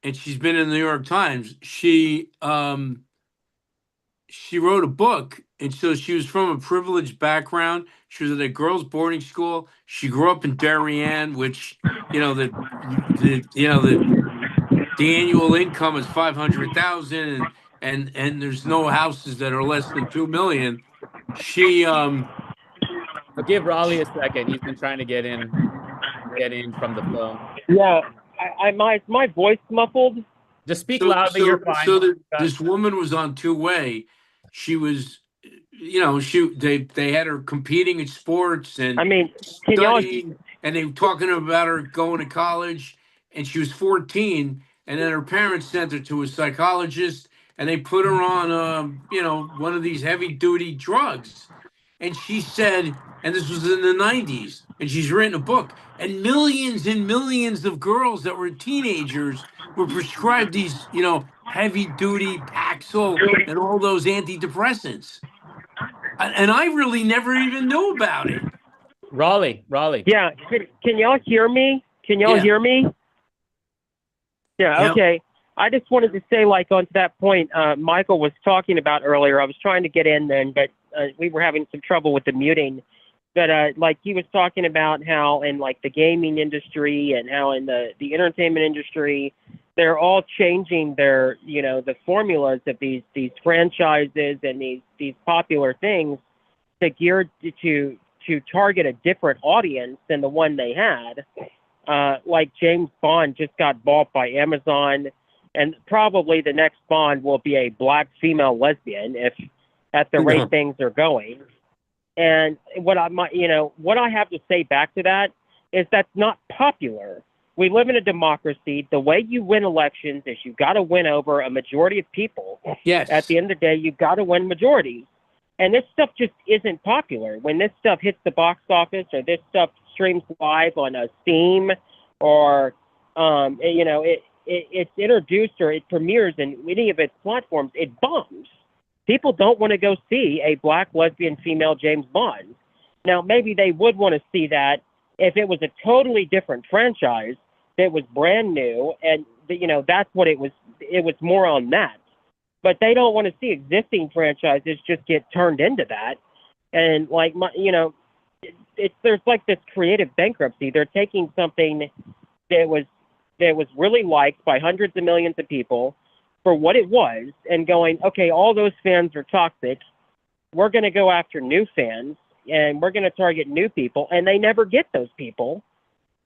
and she's been in the New York Times. She wrote a book, and so she was from a privileged background. She was at a girls' boarding school. She grew up in Darien, which the annual income is 500,000, and there's no houses that are less than 2 million. She I'll give Raleigh a second. He's been trying to get in from the phone. Yeah, my voice muffled. Just speak so loudly. so You're fine. so that this woman was on two-way. She was, they had her competing in sports and I mean, can y'all? studying, and they were talking about her going to college, and she was 14, and then her parents sent her to a psychologist, and they put her on one of these heavy duty drugs, and she said, and this was in the 90s, and she's written a book, and millions of girls that were teenagers were prescribed these heavy duty Paxil and all those antidepressants, and I really never even knew about it. Raleigh. Yeah, can y'all hear me? Can y'all Yeah. hear me? Yeah. Yep. Okay. I just wanted to say, like, on that point, Michael was talking about earlier. I was trying to get in then, but we were having some trouble with the muting. But like he was talking about how in like the gaming industry and how in the entertainment industry, they're all changing their, the formulas of these franchises and these popular things to gear to target a different audience than the one they had. Like James Bond just got bought by Amazon, and probably the next Bond will be a black female lesbian if at the rate things are going. And what I have to say back to that is that's not popular. We live in a democracy. The way you win elections is you've got to win over a majority of people. Yes. At the end of the day, you've got to win majorities. And this stuff just isn't popular. When this stuff hits the box office or this stuff streams live on a Steam or, it's introduced or it premieres in any of its platforms, it bombs. People don't want to go see a black, lesbian, female James Bond. Now, maybe they would want to see that if it was a totally different franchise that was brand new and, that's what it was. It was more on that. But they don't want to see existing franchises just get turned into that. And there's like this creative bankruptcy. They're taking something that was really liked by hundreds of millions of people for what it was and going, okay, all those fans are toxic. We're going to go after new fans and we're going to target new people, and they never get those people.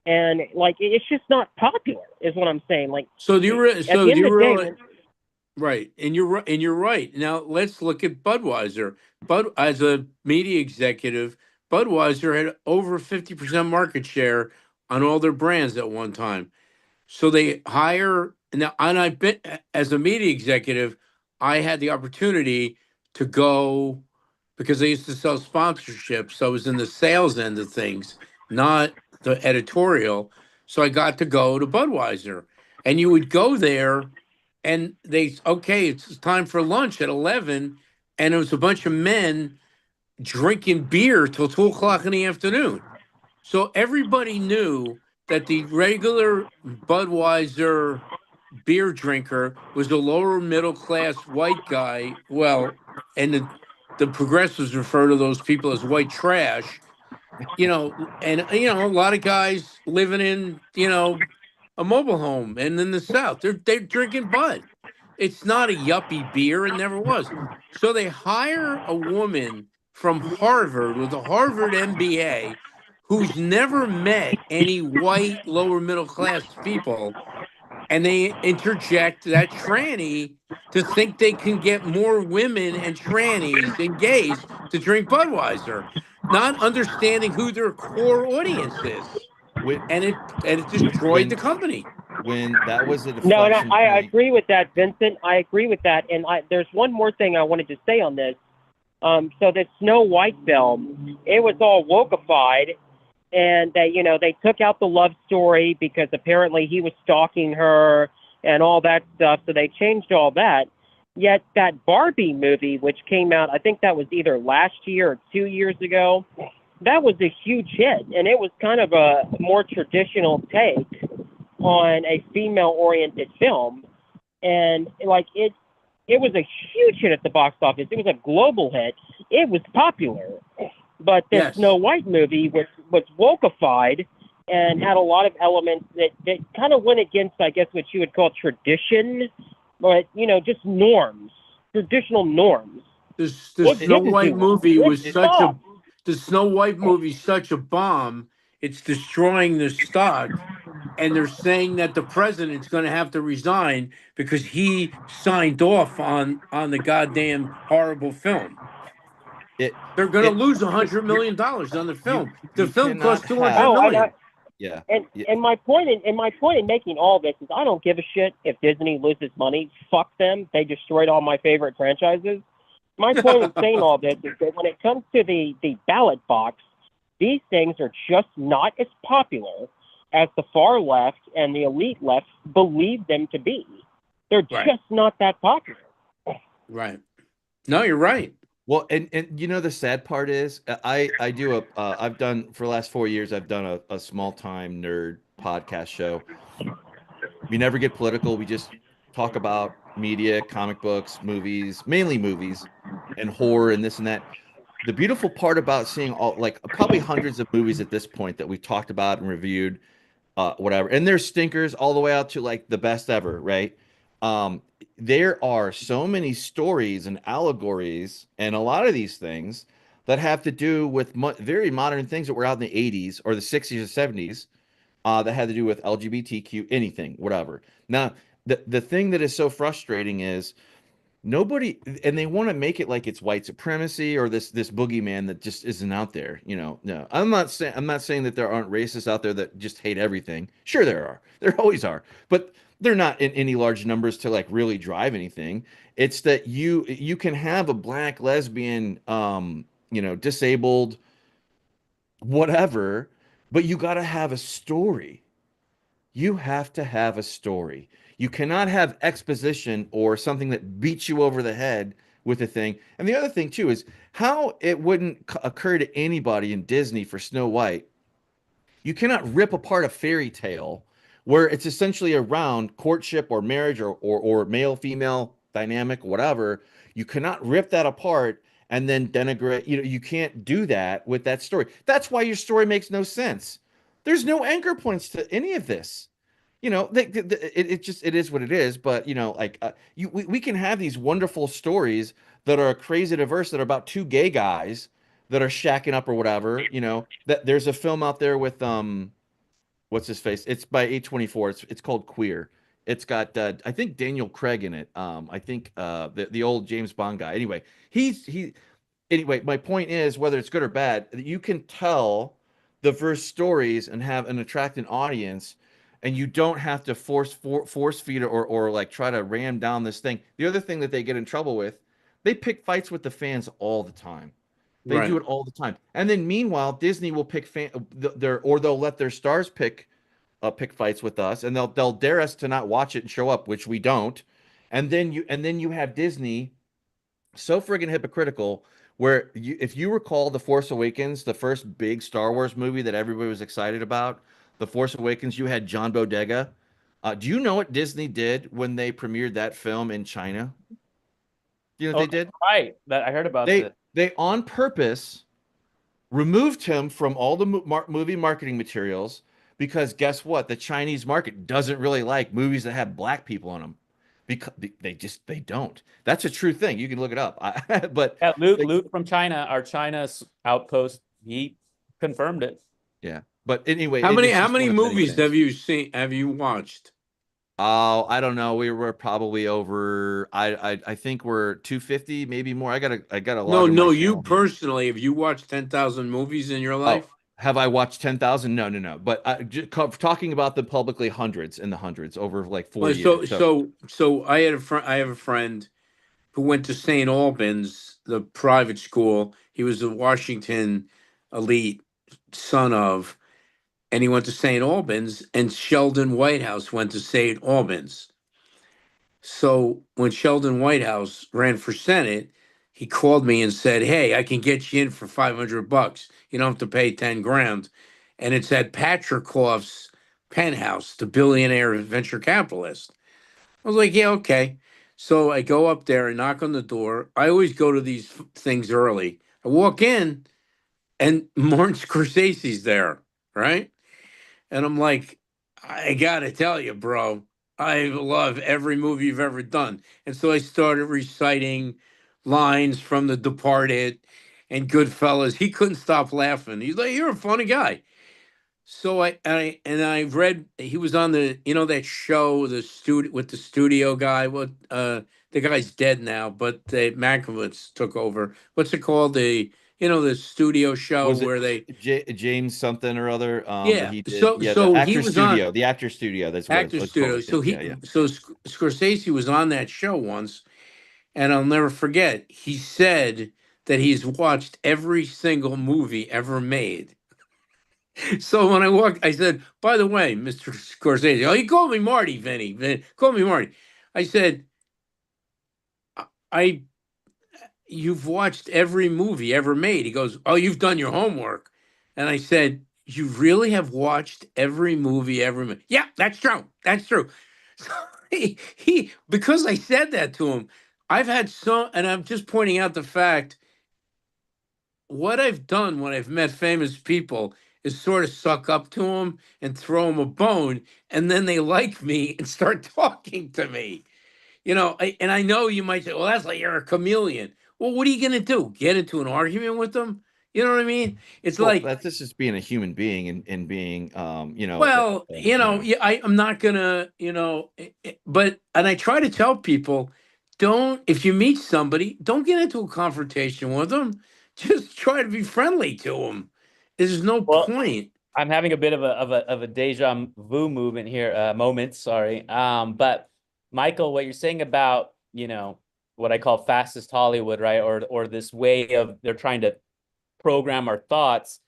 And like, it's just not popular, is what I'm saying. Like, So do you, at so the do end you of the day, realize, right? And you're right. And you're right. Now let's look at Budweiser. But as a media executive, Budweiser had over 50% market share on all their brands at one time. So they hire now, and I've been as a media executive, I had the opportunity to go because they used to sell sponsorships. So I was in the sales end of things, not the editorial. So I got to go to Budweiser, and you would go there, and okay, it's time for lunch at 11, and it was a bunch of men drinking beer till 2 o'clock in the afternoon. So everybody knew that the regular Budweiser beer drinker was a lower middle class white guy. Well, and the progressives refer to those people as white trash, and a lot of guys living in, a mobile home and in the South, they're drinking Bud. It's not a yuppie beer, it never was. So they hire a woman from Harvard with a Harvard MBA who's never met any white lower middle class people, and they interject that tranny to think they can get more women and trannies and gays to drink Budweiser, not understanding who their core audience is. When And it destroyed the when company. when that was a no, deflection I point. agree with that, Vincent. I agree with that. And there's one more thing I wanted to say on this. So the Snow White film, it was all wokeified, and they took out the love story because apparently he was stalking her and all that stuff. So they changed all that. Yet that Barbie movie, which came out, I think that was either last year or 2 years ago, that was a huge hit, and it was kind of a more traditional take on a female-oriented film, and like it was a huge hit at the box office. It was a global hit. It was popular, but the Yes. Snow White movie was wokeified and had a lot of elements that kind of went against, I guess, what you would call tradition, but just norms, traditional norms. The It Snow didn't White do movie well. was It such a flopped. the Snow White movie's such a bomb. It's destroying the stock, and they're saying that the president's going to have to resign because he signed off on the goddamn horrible film. It They're going to it lose $100 million on the film. The film cannot cost 200 have- million. yeah. And Yeah. and my point in making all this is I don't give a shit if Disney loses money. Fuck them. They destroyed all my favorite franchises. My point in saying all this is that when it comes to the ballot box, these things are just not as popular as the far left and the elite left believe them to be. They're Right. just not that popular. Right. No, you're right. Well, and the sad part is I do I've done for the last 4 years, I've done a small time nerd podcast show. We never get political. We just talk about media, comic books, movies, mainly movies, and horror and this and that. The beautiful part about seeing all, like, probably hundreds of movies at this point that we've talked about and reviewed, whatever, and there's stinkers all the way out to like the best ever, right? There are so many stories and allegories and a lot of these things that have to do with very modern things that were out in the 80s or the 60s or 70s, that had to do with LGBTQ, anything, whatever. Now, the thing that is so frustrating is nobody, and they want to make it like it's white supremacy or this boogeyman that just isn't out there. No, I'm not saying that there aren't racists out there that just hate everything. Sure, there always are, but they're not in any large numbers to like really drive anything. It's that you can have a black lesbian, disabled, whatever, but you got to have a story. You have to have a story. You cannot have exposition or something that beats you over the head with a thing. And the other thing too is how it wouldn't occur to anybody in Disney for Snow White. You cannot rip apart a fairy tale where it's essentially around courtship or marriage or male female dynamic, whatever. You cannot rip that apart and then denigrate. You can't do that with that story. That's why your story makes no sense. There's no anchor points to any of this. It is what it is. But we can have these wonderful stories that are crazy diverse that are about two gay guys that are shacking up or whatever. That there's a film out there with what's his face? It's by A24. It's called Queer. It's got I think Daniel Craig in it. I think the old James Bond guy. Anyway, anyway, my point is, whether it's good or bad, you can tell diverse stories and have and attract an audience, and you don't have to force feed or like try to ram down this thing. The other thing that they get in trouble with, they pick fights with the fans all the time. They Right. do it all the time. And then meanwhile, Disney will pick they'll let their stars pick fights with us, and they'll dare us to not watch it and show up, which we don't. And then you have Disney so friggin' hypocritical, where if you recall The Force Awakens, the first big Star Wars movie that everybody was excited about, The Force Awakens, you had John Bodega. Do you know what Disney did when they premiered that film in China? Do you know what they did? Right. That I heard about that. They on purpose removed him from all the movie marketing materials, because guess what? The Chinese market doesn't really like movies that have black people in them, because they don't. That's a true thing. You can look it up. But Yeah, Luke from China, our China's outpost, he confirmed it. yeah. But anyway, How it's many just one of many movies things. have you watched? Oh, I don't know. We were probably over. I think we're 250, maybe more. I gotta No, log in my no, you channel. personally, have you watched 10,000 movies in your Oh, life? have I watched 10,000? No. But talking about the publicly hundreds and the hundreds over like 4 Well, years. so I have a friend who went to St. Albans, the private school. He was a Washington elite son of, and he went to St. Albans, and Sheldon Whitehouse went to St. Albans. So when Sheldon Whitehouse ran for Senate, he called me and said, "Hey, I can get you in for $500. You don't have to pay 10 grand." And it's at Patricoff's penthouse, the billionaire venture capitalist. I was like, "Yeah, okay." So I go up there and knock on the door. I always go to these things early. I walk in, and Martin Scorsese's there, right? And I'm like, "I gotta tell you, bro, I love every movie you've ever done." And so I started reciting lines from The Departed and Goodfellas. He couldn't stop laughing. He's like, "You're a funny guy." So I read, he was on that show, the studio with the studio guy. The guy's dead now, but the Mankiewicz took over. What's it called? The studio show Was it where they James something or other? That Yeah. he did. So Yeah, so the he actor was studio. on The actor studio. That's what Actor it's Studio. called. So Yeah. Scorsese was on that show once, and I'll never forget. He said that he's watched every single movie ever made. So when I walked, I said, "By the way, Mr. Scorsese," oh, he called me Marty, Vinny. Call me Marty. I said, "I you've watched every movie ever made." He goes, "Oh, you've done your homework." And I said, "You really have watched every movie ever made?" "Yeah, that's true. That's true." So he because I said that to him, I've had and I'm just pointing out the fact, what I've done when I've met famous people is sort of suck up to them and throw them a bone, and then they like me and start talking to me. And I know you might say, "Well, that's like you're a chameleon." Well, what are you going to do? Get into an argument with them? You know what I mean? It's Well, like, that's just being a human being and being, well, yeah, I'm not gonna, and I try to tell people, if you meet somebody, don't get into a confrontation with them. Just try to be friendly to them. There's no Well, point. I'm having a bit of a deja vu movement here, moment, sorry. But Michael, what you're saying about, what I call fastest Hollywood, right? Or this way of they're trying to program our thoughts.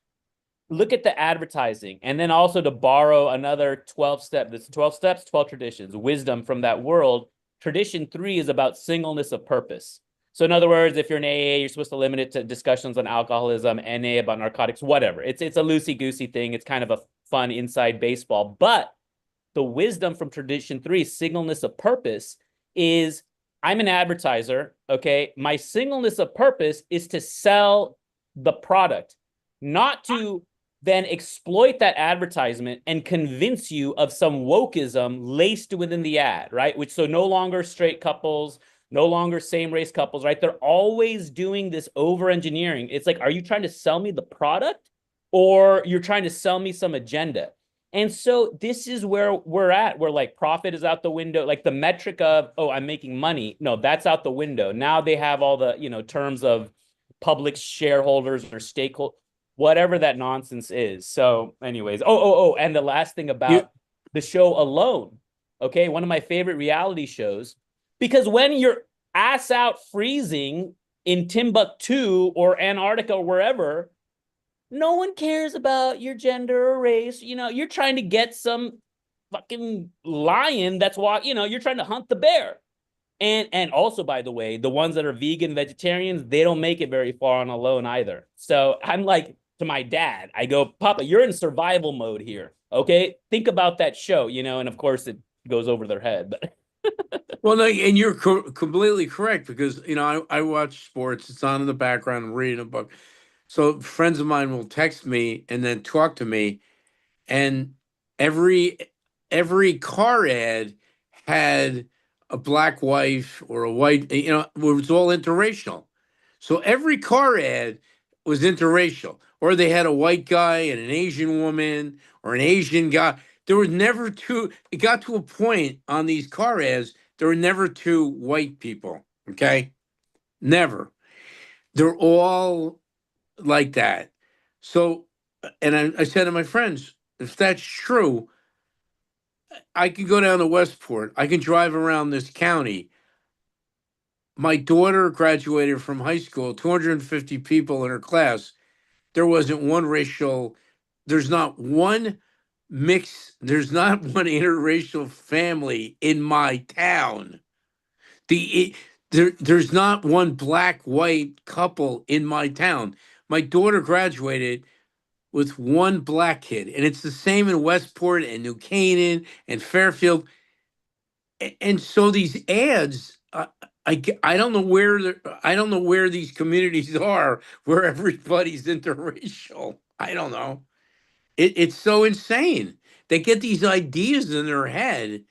Look at the advertising, and then also to borrow another 12 steps, 12 steps, 12 traditions, wisdom from that world. Tradition 3 is about singleness of purpose. So in other words, if you're an AA, you're supposed to limit it to discussions on alcoholism, NA about narcotics, whatever. It's a loosey-goosey thing. It's kind of a fun inside baseball. But the wisdom from tradition 3, singleness of purpose, is I'm an advertiser, okay? My singleness of purpose is to sell the product, not to then exploit that advertisement and convince you of some wokeism laced within the ad, right? Which, so no longer straight couples, no longer same race couples, right? They're always doing this over engineering. It's like, are you trying to sell me the product or you're trying to sell me some agenda? And so this is where we're at, where like profit is out the window, like the metric of, oh, I'm making money. No, that's out the window. Now they have all the, terms of public shareholders or stakeholders, whatever that nonsense is. So anyways, and the last thing about the show Alone, okay, one of my favorite reality shows, because when you're ass out freezing in Timbuktu or Antarctica or wherever, no one cares about your gender or race. You're trying to get some fucking lion that's you're trying to hunt the bear. And also, by the way, the ones that are vegan, vegetarians, they don't make it very far on Alone either. So I'm like, to my dad, I go, Papa, you're in survival mode here. Okay. Think about that show, and of course it goes over their head, but Well, no, and you're completely correct because I watch sports. It's on in the background. I'm reading a book. So friends of mine will text me and then talk to me, and every car ad had a black wife or a white. It was all interracial. So every car ad was interracial, or they had a white guy and an Asian woman, or an Asian guy. There was never two. It got to a point on these car ads. There were never two white people. Okay, never. They're all like that. So, and I said to my friends, if that's true, I can go down to Westport. I can drive around this county. My daughter graduated from high school, 250 people in her class. There wasn't one racial, there's not one there's not one interracial family in my town. There's not one black white couple in my town. My daughter graduated with one black kid, and it's the same in Westport and New Canaan and Fairfield. And so these ads, I don't know I don't know where these communities are where everybody's interracial. I don't know. It's so insane. They get these ideas in their head.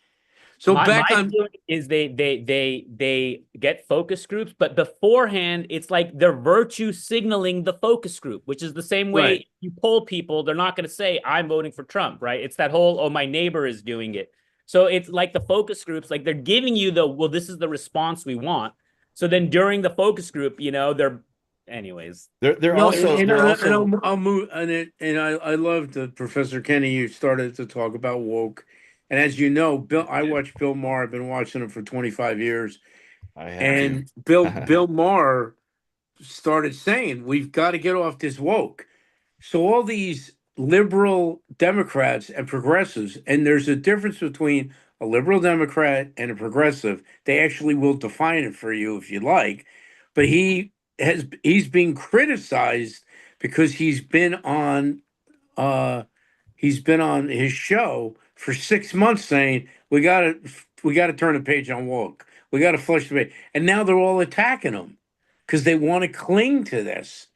So my back on feeling is they get focus groups, but beforehand it's like they're virtue signaling the focus group, which is the same way Right. you poll people, they're not going to say I'm voting for Trump, right? It's that whole, oh, my neighbor is doing it. So it's like the focus groups, like they're giving you well, this is the response we want. So then during the focus group, they're anyways. They're No, also and they're also I'll move and I love that Professor Kenny, you started to talk about woke. And as you know, I watched Bill Maher. I've been watching him for 25 years. I have to. And Bill Maher started saying, we've got to get off this woke. So all these liberal Democrats and progressives, and there's a difference between a liberal Democrat and a progressive. They actually will define it for you if you like. But he's being criticized because he's been on his show for 6 months saying we gotta turn the page on woke. We gotta flush the page. And now they're all attacking him because they want to cling to this.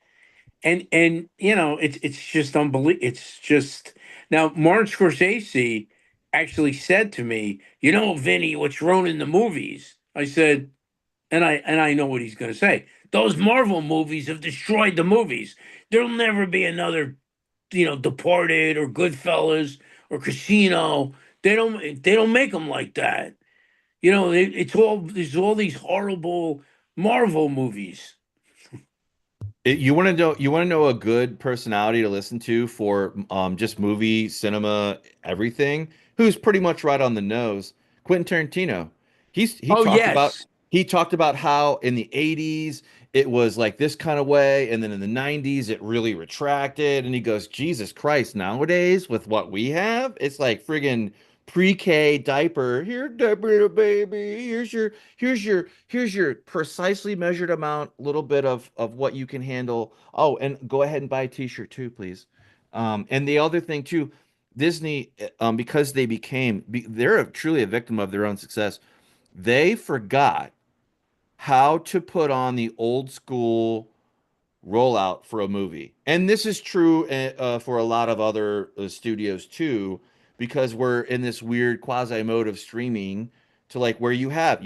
And it's just unbelievable. It's just now Martin Scorsese actually said to me, Vinny, what's ruining the movies? I said, and I know what he's gonna say. Those Marvel movies have destroyed the movies. There'll never be another, Departed or Goodfellas or Casino. They don't make them like that. There's all these horrible Marvel movies. You want to know a good personality to listen to for just movie, cinema, everything, who's pretty much right on the nose? Quentin Tarantino. He Oh talked about yes. he talked about how in the 80s it was like this kind of way, and then in the 90s it really retracted, and he goes, Jesus Christ, nowadays with what we have, it's like friggin' pre-K diaper. Here, diaper baby. Here's your precisely measured amount, little bit of what you can handle. Oh, and go ahead and buy a t-shirt too, please. And the other thing too, Disney, because they're truly a victim of their own success. They forgot how to put on the old school rollout for a movie. And this is true for a lot of other studios too, because we're in this weird quasi mode of streaming to like where you have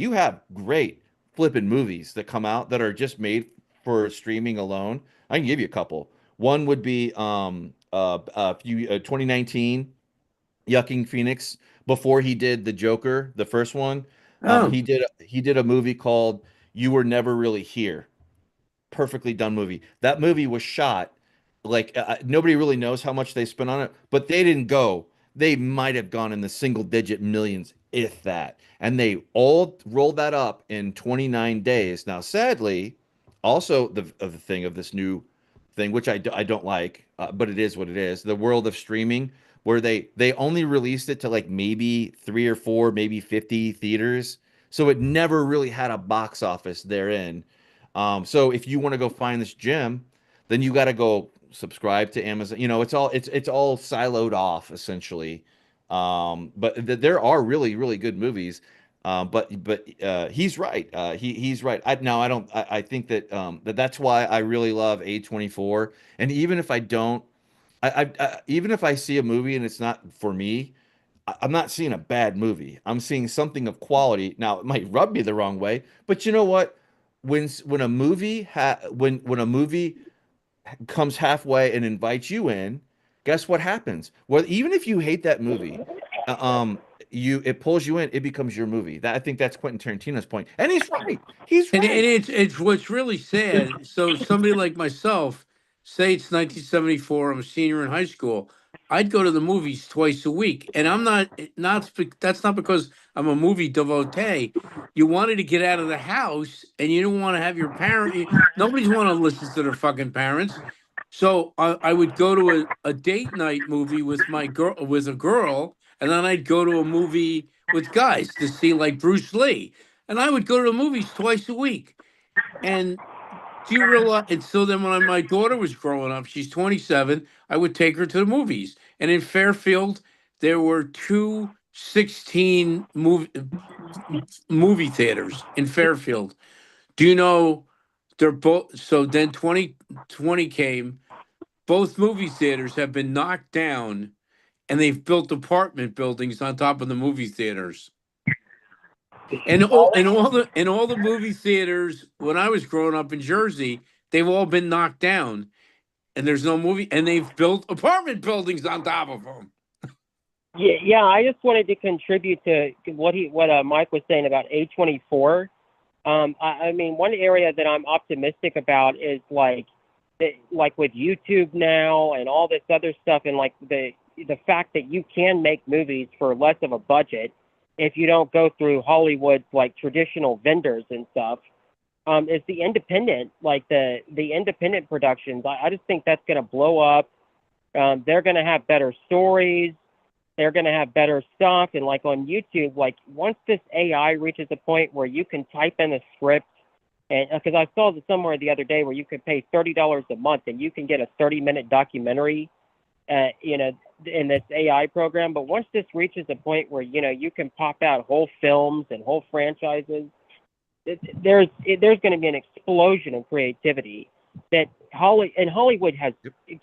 great, flipping movies that come out that are just made for streaming alone. I can give you a couple. One would be 2019 Yucking Phoenix, before he did the Joker, the first one. Oh, He did a movie called You Were Never Really Here. Perfectly done movie. That movie was shot like nobody really knows how much they spent on it, but they didn't go. They might have gone in the single digit millions, if that. And they all rolled that up in 29 days. Now, sadly, also the thing of this new thing, which I don't like, but it is what it is. The world of streaming, where they only released it to like maybe 3 or 4, maybe 50 theaters, so it never really had a box office therein. So if you want to go find this gem, then you got to go subscribe to Amazon. You know, it's all siloed off essentially. But there are really really good movies. But he's right. He's right. I don't. I think that that's why I really love A24. And even if I don't, even if I see a movie and it's not for me, I'm not seeing a bad movie. I'm seeing something of quality. Now, it might rub me the wrong way, but you know what? When a movie when a movie comes halfway and invites you in, guess what happens? Well, even if you hate that movie, uh, um, it pulls you in. It becomes your movie. That I think that's Quentin Tarantino's point, and he's right. He's and right. it's what's really sad. So somebody like myself, say it's 1974, I'm a senior in high school. I'd go to the movies twice a week, and I'm that's not because I'm a movie devotee. You wanted to get out of the house, and you don't want to have your nobody's want to listen to their fucking parents. So I would go to a date night movie with a girl, and then I'd go to a movie with guys to see like Bruce Lee, and I would go to the movies twice a week. And do you realize? And so then when my daughter was growing up, she's 27, I would take her to the movies. And in Fairfield, there were two 16 movie theaters in Fairfield. Do you know they're both? So then 2020 came. Both movie theaters have been knocked down, and they've built apartment buildings on top of the movie theaters. And all the movie theaters when I was growing up in Jersey, they've all been knocked down, and there's no movie, and they've built apartment buildings on top of them. Yeah. I just wanted to contribute to what Mike was saying about A24. I mean, one area that I'm optimistic about is like with YouTube now and all this other stuff, and like the fact that you can make movies for less of a budget if you don't go through Hollywood's like traditional vendors and stuff. Is the independent, like the independent productions. I just think that's going to blow up. They're going to have better stories. They're going to have better stuff. And like on YouTube, like once this AI reaches a point where you can type in a script, and because I saw this somewhere the other day where you could pay $30 a month and you can get a 30-minute documentary, in this AI program. But once this reaches a point where, you can pop out whole films and whole franchises, there's going to be an explosion of creativity that Hollywood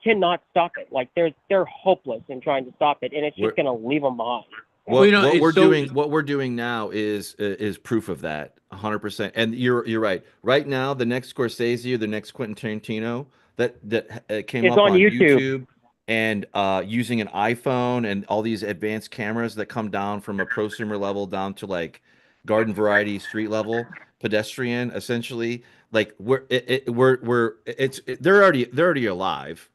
cannot stop it. Like they're hopeless in trying to stop it, and it's just going to leave them behind. What we're doing now is proof of that 100%. And you're right. Right now, the next Scorsese or the next Quentin Tarantino that came up on YouTube and using an iPhone and all these advanced cameras that come down from a prosumer level down to like garden variety street level pedestrian, essentially. Like they're already alive.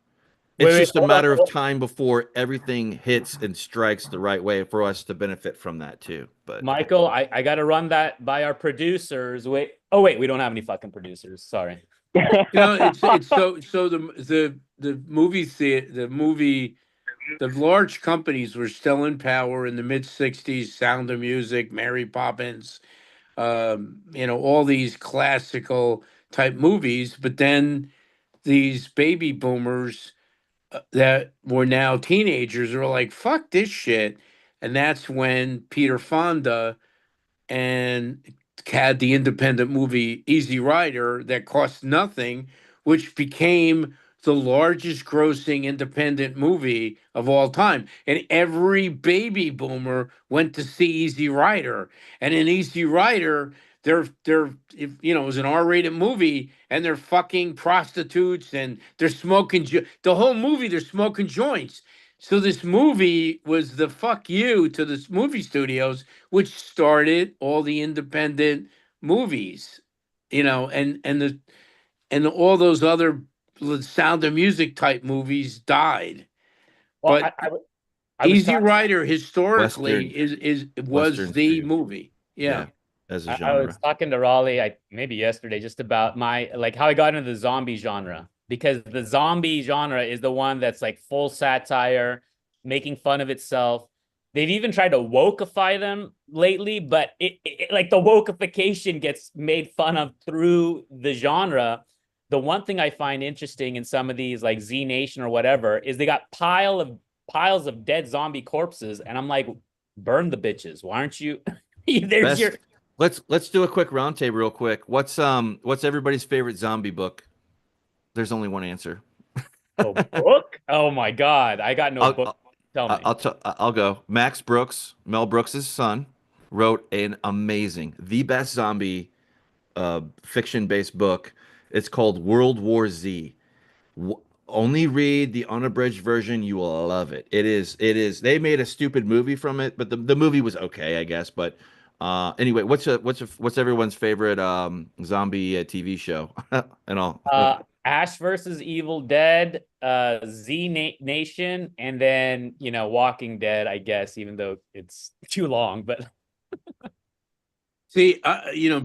It's just a matter of time before everything hits and strikes the right way for us to benefit from that too. But Michael, I got to run that by our producers. Wait, we don't have any fucking producers. Sorry. It's so the movie theater, the large companies were still in power in the mid '60s. Sound of Music, Mary Poppins, all these classical type movies. But then these baby boomers that were now teenagers are like, fuck this shit. And that's when Peter Fonda and had the independent movie Easy Rider that cost nothing, which became the largest grossing independent movie of all time. And every baby boomer went to see Easy Rider. And in Easy Rider, if you know, it was an R-rated movie and they're fucking prostitutes and they're smoking the whole movie, they're smoking joints. So this movie was the fuck you to the movie studios, which started all the independent movies, you know, and all those other Sound of Music type movies died. Well, But I was Easy talking, Rider historically Western was the too. movie. Yeah. As a I was genre. talking to Raleigh, maybe yesterday, just about like how I got into the zombie genre, because the zombie genre is the one that's like full satire, making fun of itself. They've even tried to wokeify them lately, but like the wokeification gets made fun of through the genre. The one thing I find interesting in some of these, like Z Nation or whatever, is they got piles of dead zombie corpses, and I'm like, burn the bitches. Why aren't you? There's your Let's do a quick roundtable real quick. What's everybody's favorite zombie book? There's only one answer. book. Oh my god, I got no book. Tell me. I'll go. Max Brooks, Mel Brooks' son, wrote an amazing, the best zombie fiction-based book. It's called World War Z. Only read the unabridged version. You will love it. It is. They made a stupid movie from it, but the movie was okay, I guess. But anyway, what's everyone's favorite zombie TV show and all? Ash versus Evil Dead, Nation, and then Walking Dead, I guess, even though it's too long. But see,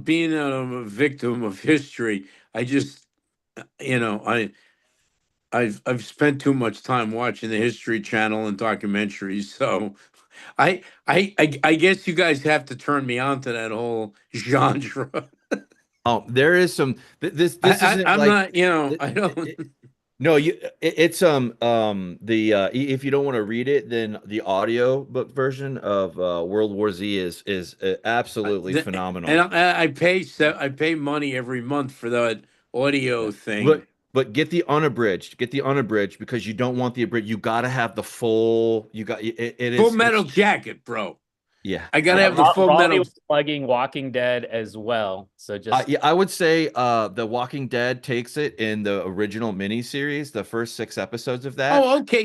being a victim of history, I just, I've spent too much time watching the History Channel and documentaries, so I guess you guys have to turn me on to that whole genre. Oh, there is some. This isn't I'm like, not. I don't. No, it's if you don't want to read it, then the audio book version of World War Z is absolutely phenomenal. And I pay money every month for that audio thing. But get the unabridged. Get the unabridged because you don't want the abridged. You got to have the full. You got it is Full Metal Jacket, bro. Yeah, I gotta have the Full Metal. Was plugging Walking Dead as well, so just I would say The Walking Dead takes it in the original miniseries, the first 6 episodes of that. Oh, okay.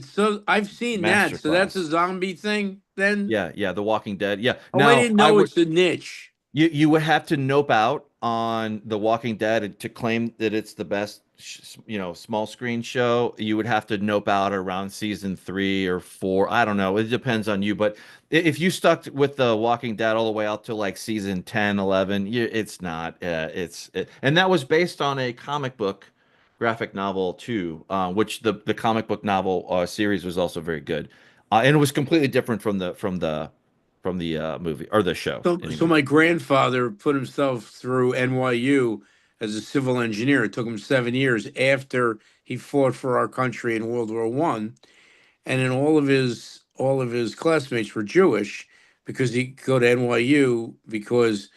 So I've seen that. So that's a zombie thing then. Yeah, The Walking Dead. Yeah. Oh, now, I didn't know it's a niche. You would have to nope out on The Walking Dead to claim that it's the best, small screen show. You would have to nope out around season 3 or 4. I don't know. It depends on you. But if you stuck with The Walking Dead all the way out to like season 10, 11, it's not. And that was based on a comic book graphic novel too, which the comic book novel series was also very good, and it was completely different from the movie or the show. So my grandfather put himself through NYU as a civil engineer. It took him 7 years after he fought for our country in World War I, and then all of his classmates were Jewish because he could go to NYU because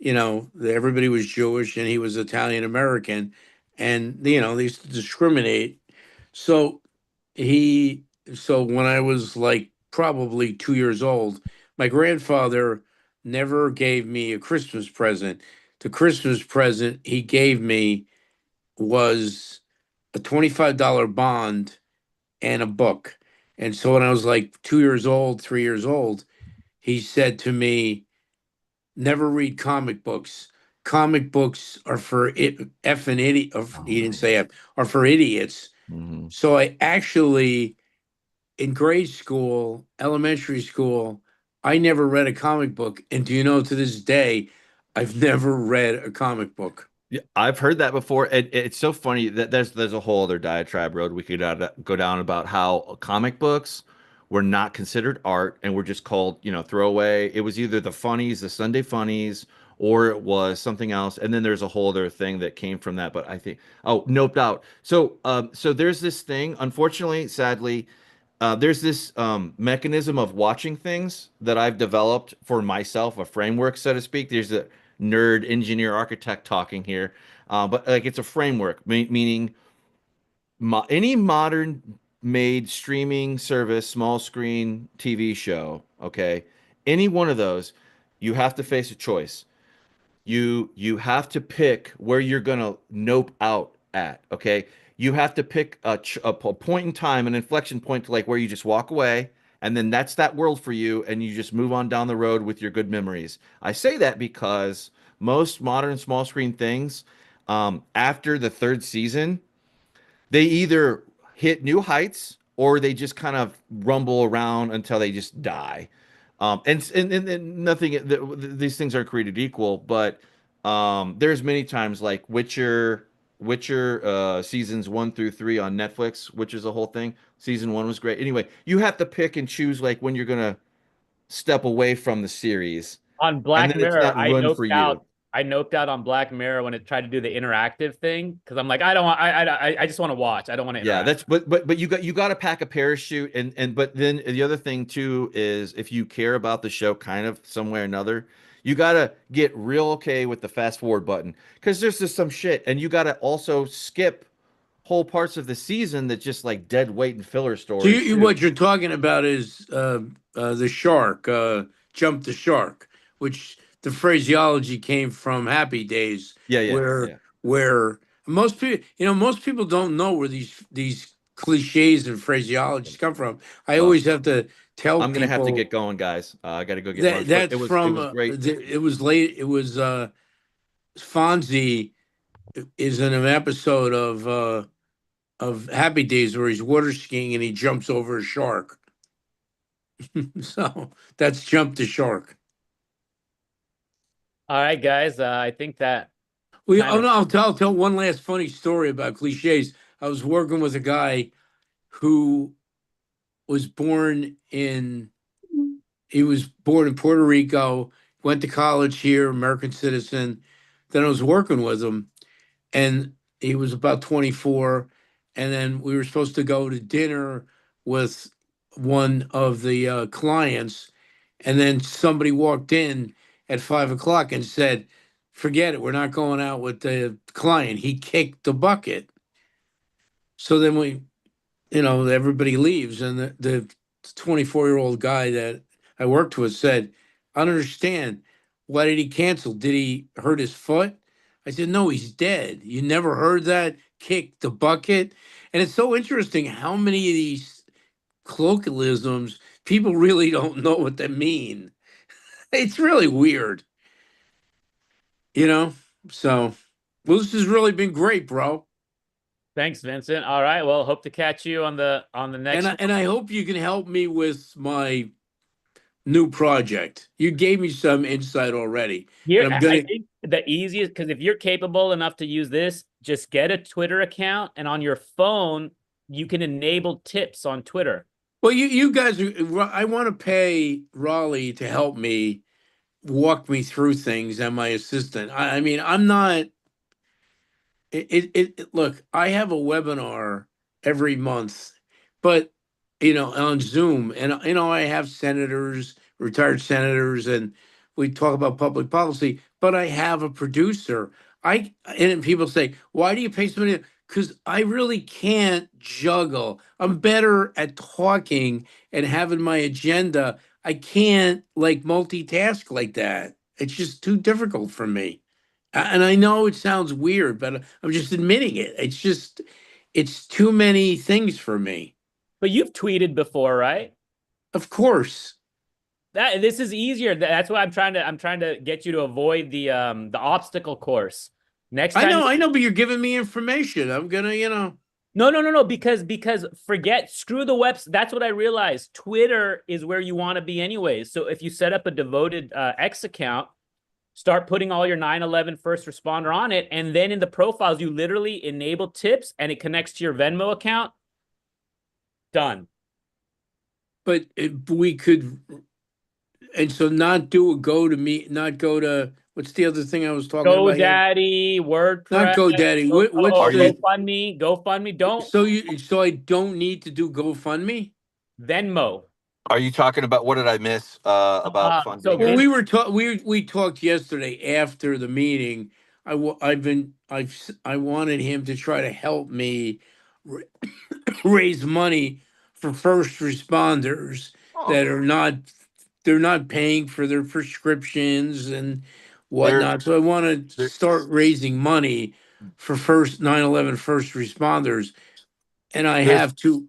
everybody was Jewish and he was Italian American, and they used to discriminate. So when I was like probably 2 years old, my grandfather never gave me a Christmas present. The Christmas present he gave me was a $25 bond and a book. And so when I was like 2 years old, 3 years old, he said to me, never read comic books. Comic books are for effing idiot. He didn't say F, are for idiots. Mm-hmm. So I actually, in grade school, elementary school, I never read a comic book. And do you know, to this day, I've never read a comic book. Yeah, I've heard that before. It's so funny that there's a whole other diatribe road we could go down about how comic books were not considered art and were just called, throwaway. It was either the funnies, the Sunday funnies, or it was something else. And then there's a whole other thing that came from that. But I think, noped out. So there's this thing, unfortunately, sadly, there's this mechanism of watching things that I've developed for myself, a framework, so to speak. There's a nerd engineer architect talking here, but like it's a framework, meaning any modern made streaming service, small screen TV show, okay, any one of those, you have to face a choice. you have to pick where you're gonna nope out at. Okay, you have to pick a point in time, an inflection point to like where you just walk away, and then that's that world for you, and you just move on down the road with your good memories. I say that because most modern small screen things, after the third season, they either hit new heights or they just kind of rumble around until they just die. And nothing, these things are created equal, but there's many times like Witcher seasons 1 through 3 on Netflix, which is a whole thing. Season 1 was great. Anyway, you have to pick and choose like when you're gonna step away from the series, On and Black then it's Mirror, not run for you. I noped out on Black Mirror when it tried to do the interactive thing because I'm like, I don't want. I just want to watch. I don't want to Yeah, interact. that's but you got to pack a parachute, and but then the other thing too is if you care about the show kind of some way or another, you got to get real okay with the fast forward button because there's just some shit, and you got to also skip whole parts of the season that just like dead weight and filler So stories what too. you're talking about is the shark, jump the shark, which the phraseology came from Happy Days, Yeah, yeah, where yeah. where most people don't know where these cliches and phraseologies come from. I Well, always have to tell I'm gonna have to people get going, guys. I got to go get that lunch, but that's it from was great. it was late. It was Fonzie is in an episode of Happy Days where he's water skiing and he jumps over a shark. So that's jump the shark. All right, guys. I think that We kind of. no, I'll tell one last funny story about cliches. I was working with a guy who was born in he was born in Puerto Rico, went to college here, American citizen. Then I was working with him, and he was about 24, and then we were supposed to go to dinner with one of the clients, and then somebody walked in at 5 o'clock and said, forget it, we're not going out with the client. He kicked the bucket. So then everybody leaves, and the 24-year-old guy that I worked with said, I don't understand. Why did he cancel? Did he hurt his foot? I said, no, he's dead. You never heard that? Kick the bucket. And it's so interesting how many of these colloquialisms people really don't know what they mean. It's really weird, you know? So, well, this has really been great, bro. Thanks, Vincent. All right. Well, hope to catch you on the next one. And I hope you can help me with my new project. You gave me some insight already. Here, And I'm I gonna think the easiest, because if you're capable enough to use this, just get a Twitter account, and on your phone, you can enable tips on Twitter. well, you guys I want to pay Raleigh to help me walk me through things and my assistant. I mean, I'm not look, I have a webinar every month, but on Zoom, and I have senators, retired senators, and we talk about public policy, but I have a producer. And people say, why do you pay somebody? Because I really can't juggle. I'm better at talking and having my agenda. I can't like multitask like that. It's just too difficult for me. And I know it sounds weird, but I'm just admitting it. It's too many things for me. But you've tweeted before, right? Of course. This is easier. That's why I'm trying to get you to avoid the obstacle course. Next time. I know, but you're giving me information. I'm gonna, No, because screw the webs. That's what I realized. Twitter is where you want to be anyways. So if you set up a devoted X account, start putting all your 9/11 first responder on it, and then in the profiles, you literally enable tips, and it connects to your Venmo account. Done. But we could, and so not do a not go to, what's the other thing I was talking about? GoDaddy, WordPress. Not GoDaddy. What's GoFundMe. Don't. So I don't need to do GoFundMe? Venmo. Are you talking about what did I miss about funding? so Well, we talked yesterday after the meeting. I wanted him to try to help me raise money for first responders that are not they're not paying for their prescriptions and whatnot. So I want to there- start raising money for 9/11 first responders, and I There's have to,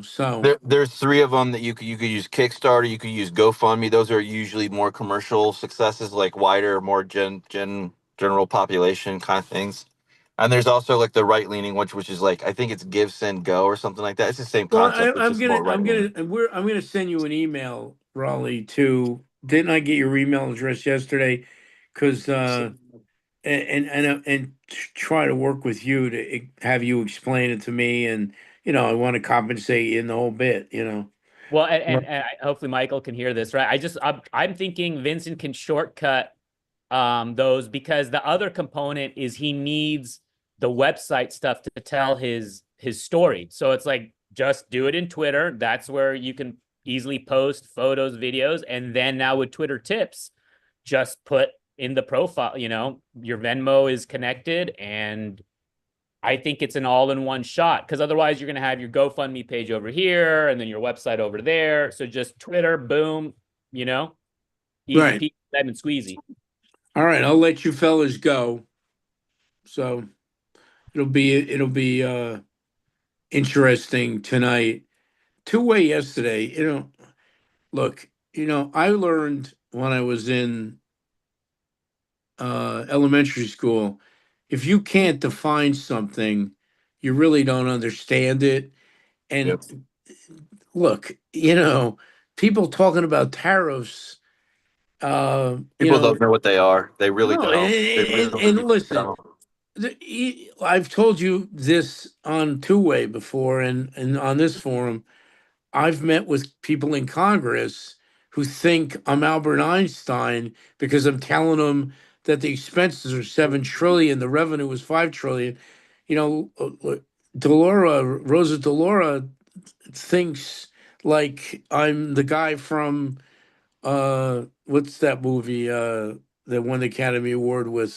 so. there's three of them that you could use Kickstarter, you could use GoFundMe. Those are usually more commercial successes, like wider, more general population kind of things. And there's also like the right leaning, which is like I think it's Give Send Go or something like that. It's the same Well, concept. It's just more right leaning. I'm gonna send you an email, Raleigh. To didn't I get your email address yesterday? Because and try to work with you to have you explain it to me, and I want to compensate you in the whole bit. Well, and hopefully Michael can hear this, right? I'm thinking Vincent can shortcut those, because the other component is he needs the website stuff to tell his story. So it's like, just do it in Twitter. That's where you can easily post photos, videos, and then now with Twitter tips, just put in the profile, your Venmo is connected, and I think it's an all-in-one shot, because otherwise you're going to have your GoFundMe page over here and then your website over there. So just Twitter, boom, easy Right. peasy, lemon squeezy. All right, I'll let you fellas go. So it'll be interesting tonight. Two-way yesterday, look, I learned when I was in elementary school, if you can't define something, you really don't understand it. And Yep. look, people talking about tariffs, People don't know what they are. They really no, don't. They and really listen, don't. I've told you this on two-way before, and on this forum, I've met with people in Congress who think I'm Albert Einstein because I'm telling them that the expenses are 7 trillion, the revenue was 5 trillion. Rosa DeLauro thinks like I'm the guy from what's that movie that won the Academy Award with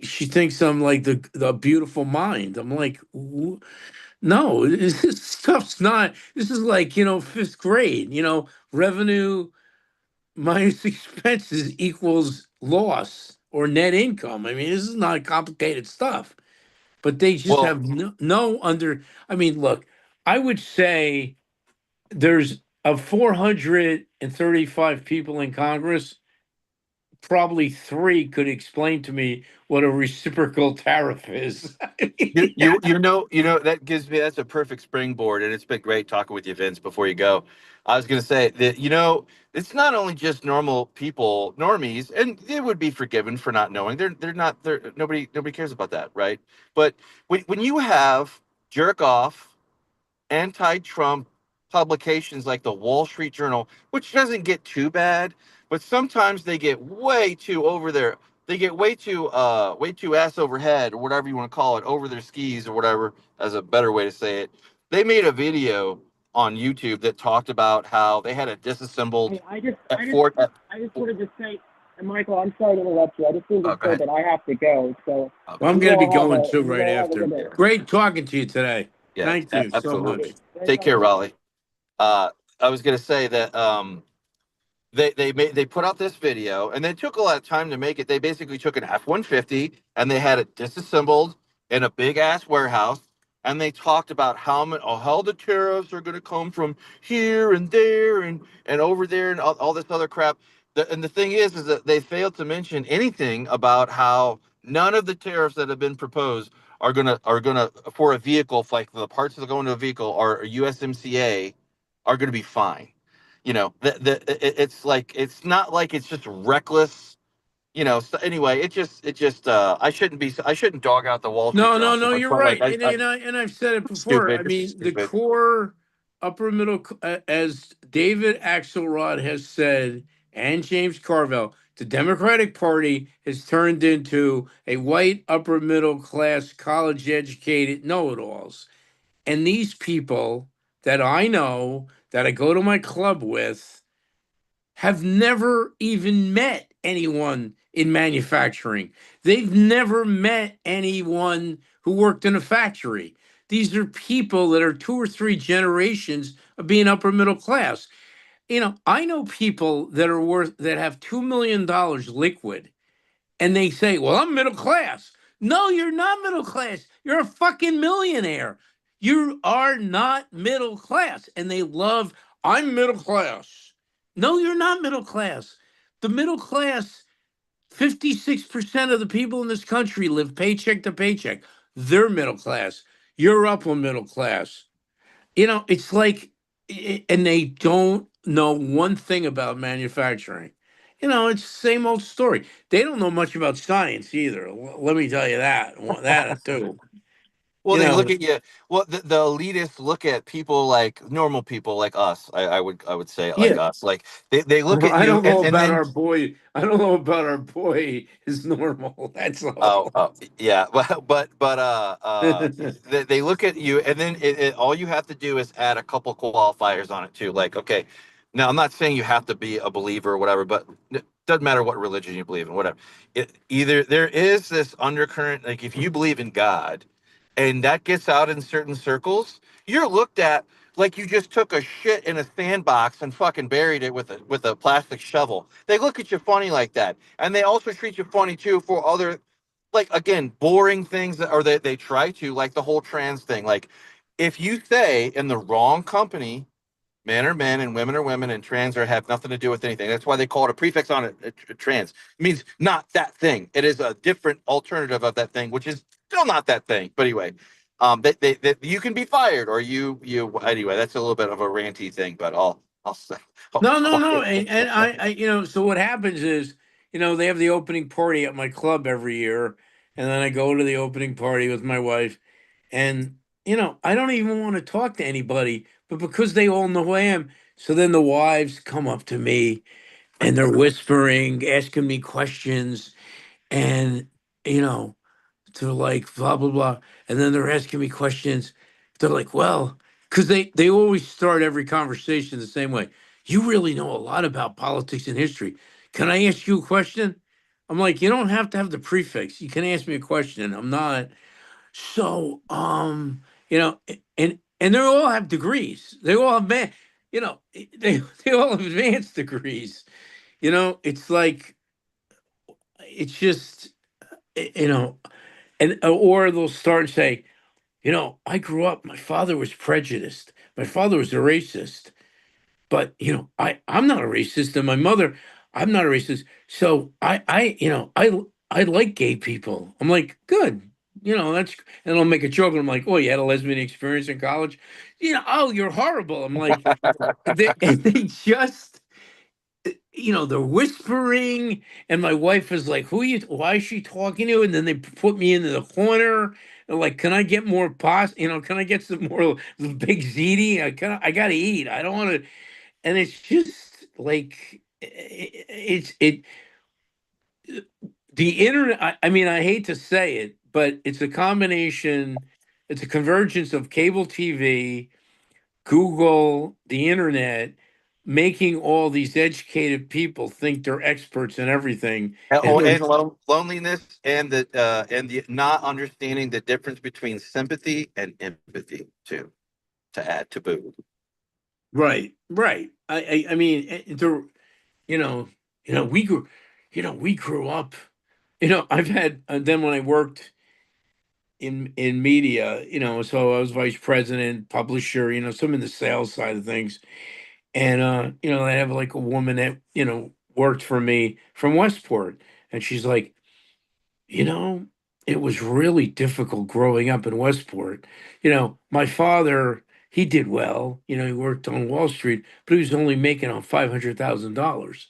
she thinks I'm like the Beautiful Mind. I'm like, no, this stuff's not. This is like, fifth grade. Revenue minus expenses equals loss or net income. I mean, this is not complicated stuff. But they just Well, have no under. I mean, look, I would say there's of 435 people in Congress, probably 3 could explain to me what a reciprocal tariff is. that's a perfect springboard, and it's been great talking with you, Vince. Before you go, I was going to say that it's not only just normal people, normies, and they would be forgiven for not knowing. They're nobody cares about that, right? But when you have jerk off anti-Trump publications like the Wall Street Journal, which doesn't get too bad, but sometimes they get way too over there. They get way too ass overhead, or whatever you want to call it, over their skis or whatever, as a better way to say it. They made a video on YouTube that talked about how they had a disassembled Hey, I just Fort. wanted to say, and Michael, I'm sorry to interrupt you. I just wanted Oh, to go say ahead. that I have to go. So Well, I'm you going to be all have going a- too you right all have a after. good day. Great talking to you today. Yeah, Thank you so absolutely. much. Take care, Raleigh. I was gonna say that they put out this video, and they took a lot of time to make it. They basically took an F-150 and they had it disassembled in a big ass warehouse, and they talked about how the tariffs are going to come from here and there and over there and all this other crap. And the thing is that they failed to mention anything about how none of the tariffs that have been proposed are gonna for a vehicle, like the parts that go into a vehicle or USMCA, are going to be fine. It's like, it's not like it's just reckless. So anyway, I shouldn't dog out the Wall Street Journal too much, You're but like right. And I've said it before. stupid. I It's mean, the stupid. core upper middle, as David Axelrod has said, and James Carville, the Democratic Party has turned into a white upper middle class, college educated know-it-alls. And these people that I know, that I go to my club with, have never even met anyone in manufacturing. They've never met anyone who worked in a factory. These are people that are 2 or 3 generations of being upper middle class. I know people that have $2 million liquid, and they say, well, I'm middle class. No, you're not middle class. You're a fucking millionaire. You are not middle class. And they love, I'm middle class. No, you're not middle class. The middle class, 56% of the people in this country live paycheck to paycheck. They're middle class. You're upper middle class. It's like, and they don't know one thing about manufacturing. It's the same old story. They don't know much about science either. Let me tell you that. That too. Well, You they look know, at you. Well, the elitists look at people like normal people like us. I would say like yeah. us. Like they look at I you don't know and about then our boy. I don't know about our boy is normal. That's all. yeah, they look at you and then all you have to do is add a couple qualifiers on it too. Like, okay, now I'm not saying you have to be a believer or whatever, but it doesn't matter what religion you believe in, whatever. Either there is this undercurrent, like if you believe in God, and that gets out in certain circles, you're looked at like you just took a shit in a sandbox and fucking buried it with a plastic shovel. They look at you funny like that, and they also treat you funny too for other, like again, boring things or they try to, like the whole trans thing. Like if you say in the wrong company, men are men and women are women and trans are have nothing to do with anything. That's why they call it a prefix on it. Trans it means not that thing. It is a different alternative of that thing, which is still not that thing. But anyway, that you can be fired or you anyway. That's a little bit of a ranty thing, but I'll say. No. And so what happens is, they have the opening party at my club every year, and then I go to the opening party with my wife, and I don't even want to talk to anybody, but because they all know who I am, so then the wives come up to me and they're whispering, asking me questions, and you know, they're like blah blah blah, and then they're asking me questions. They're like, well, because they always start every conversation the same way. You really know a lot about politics and history. Can I ask you a question? I'm like, you don't have to have the prefix. You can ask me a question. I'm not. So, and they all have degrees. They all have they all have advanced degrees. It's like it's just and or they'll start and say, I grew up. My father was prejudiced. My father was a racist, but I'm not a racist, and my mother, I'm not a racist. So I like gay people. I'm like, good. That's, and I'll make a joke, and I'm like, oh, you had a lesbian experience in college? Oh, you're horrible. I'm like, they just, they're whispering, and my wife is like, who are you? Why is she talking to? And then they put me into the corner. And like, can I get more pasta? Can I get some more big ziti? I gotta eat. I don't want to. And it's just like the internet. I mean, I hate to say it, but it's a combination. It's a convergence of cable TV, Google, the internet, making all these educated people think they're experts in everything. And loneliness and the not understanding the difference between sympathy and empathy too, to add to boot. Right. I mean, we grew up. I've had then when I worked in media, so I was vice president, publisher, some in the sales side of things, and I have like a woman that worked for me from Westport, and she's like, it was really difficult growing up in Westport. My father, he did well. He worked on Wall Street, but he was only making on $500,000.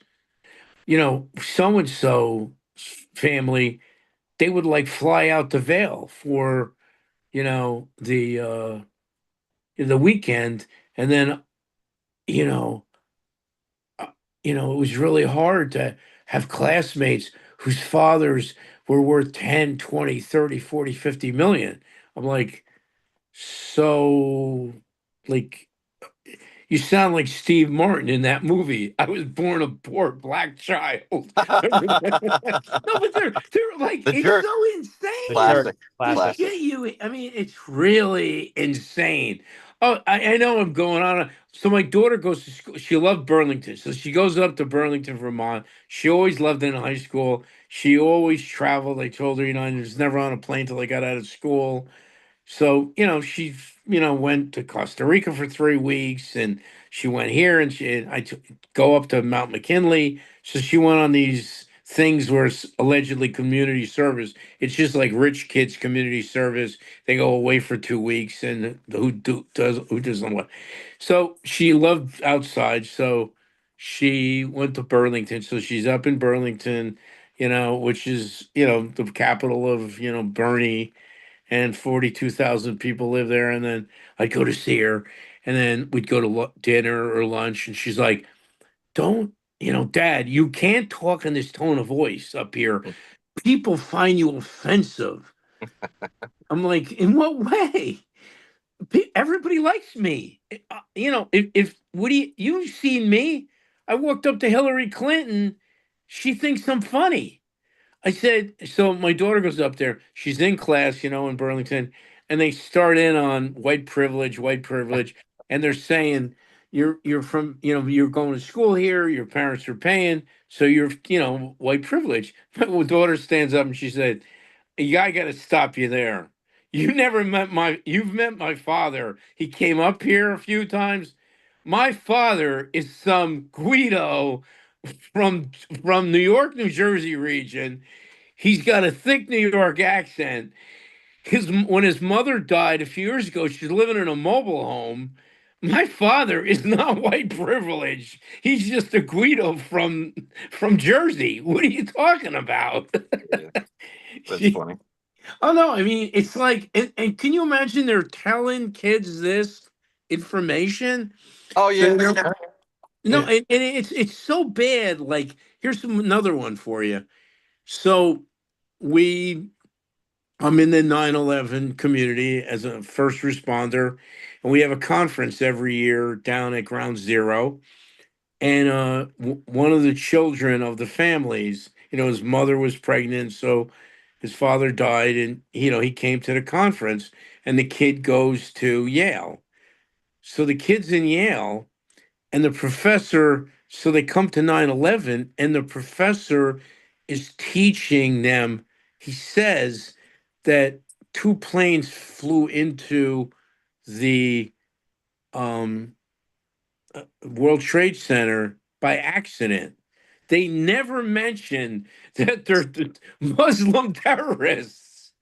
So and so family, they would like fly out to Vail for, the weekend, and then, you know, it was really hard to have classmates whose fathers were worth 10, 20, 30, 40, 50 million. I'm like, so, like, you sound like Steve Martin in that movie. I was born a poor black child. No, but they're like, The it's jerk. so insane. Classic. The Classic. shit I mean, it's really insane. Oh, I know I'm going on. So my daughter goes to school. She loved Burlington. So she goes up to Burlington, Vermont. She always loved it in high school. She always traveled. I told her, I was never on a plane till I got out of school. So, she, went to Costa Rica for 3 weeks and she went here and go up to Mount McKinley. So she went on these things where it's allegedly community service. It's just like rich kids community service. They go away for 2 weeks and who doesn't what. So she loved outside. So she went to Burlington. So she's up in Burlington, which is, the capital of, Bernie, and 42,000 people live there. And then I'd go to see her, and then we'd go to dinner or lunch. And she's like, don't, Dad, you can't talk in this tone of voice up here. People find you offensive. I'm like, in what way? Everybody likes me. If what do you've seen me? I walked up to Hillary Clinton. She thinks I'm funny. I said, so my daughter goes up there. She's in class, in Burlington, and they start in on white privilege, and they're saying you're from, you're going to school here, your parents are paying, so you're, white privilege. My daughter stands up and she said, I got to stop you there. You've met my father. He came up here a few times. My father is some Guido from New York, New Jersey region. He's got a thick New York accent. When his mother died a few years ago, she's living in a mobile home. My father is not white privilege. He's just a Guido from Jersey. What are you talking about? Yeah, that's funny. Oh no, I mean it's like, and can you imagine they're telling kids this information? Oh yeah. No, and it's so bad. Like, here's another one for you. So I'm in the 9/11 community as a first responder, and we have a conference every year down at Ground Zero. And one of the children of the families, his mother was pregnant, so his father died, and he came to the conference, and the kid goes to Yale. So the kid's in Yale, and the professor, so they come to 9/11, and the professor is teaching them. He says that two planes flew into the World Trade Center by accident. They never mention that they're Muslim terrorists.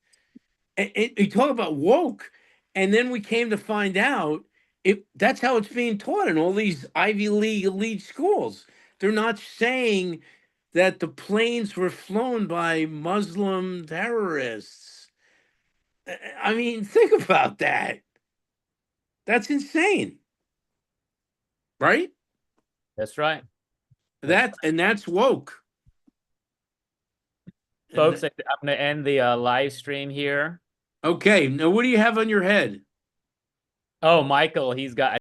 And you talk about woke, and then we came to find out that's how it's being taught in all these Ivy League elite schools. They're not saying that the planes were flown by Muslim terrorists. I mean, think about that. That's insane. Right? That's right. That's woke. Folks, I'm going to end the live stream here. Okay. Now, what do you have on your head? Oh, Michael, he's got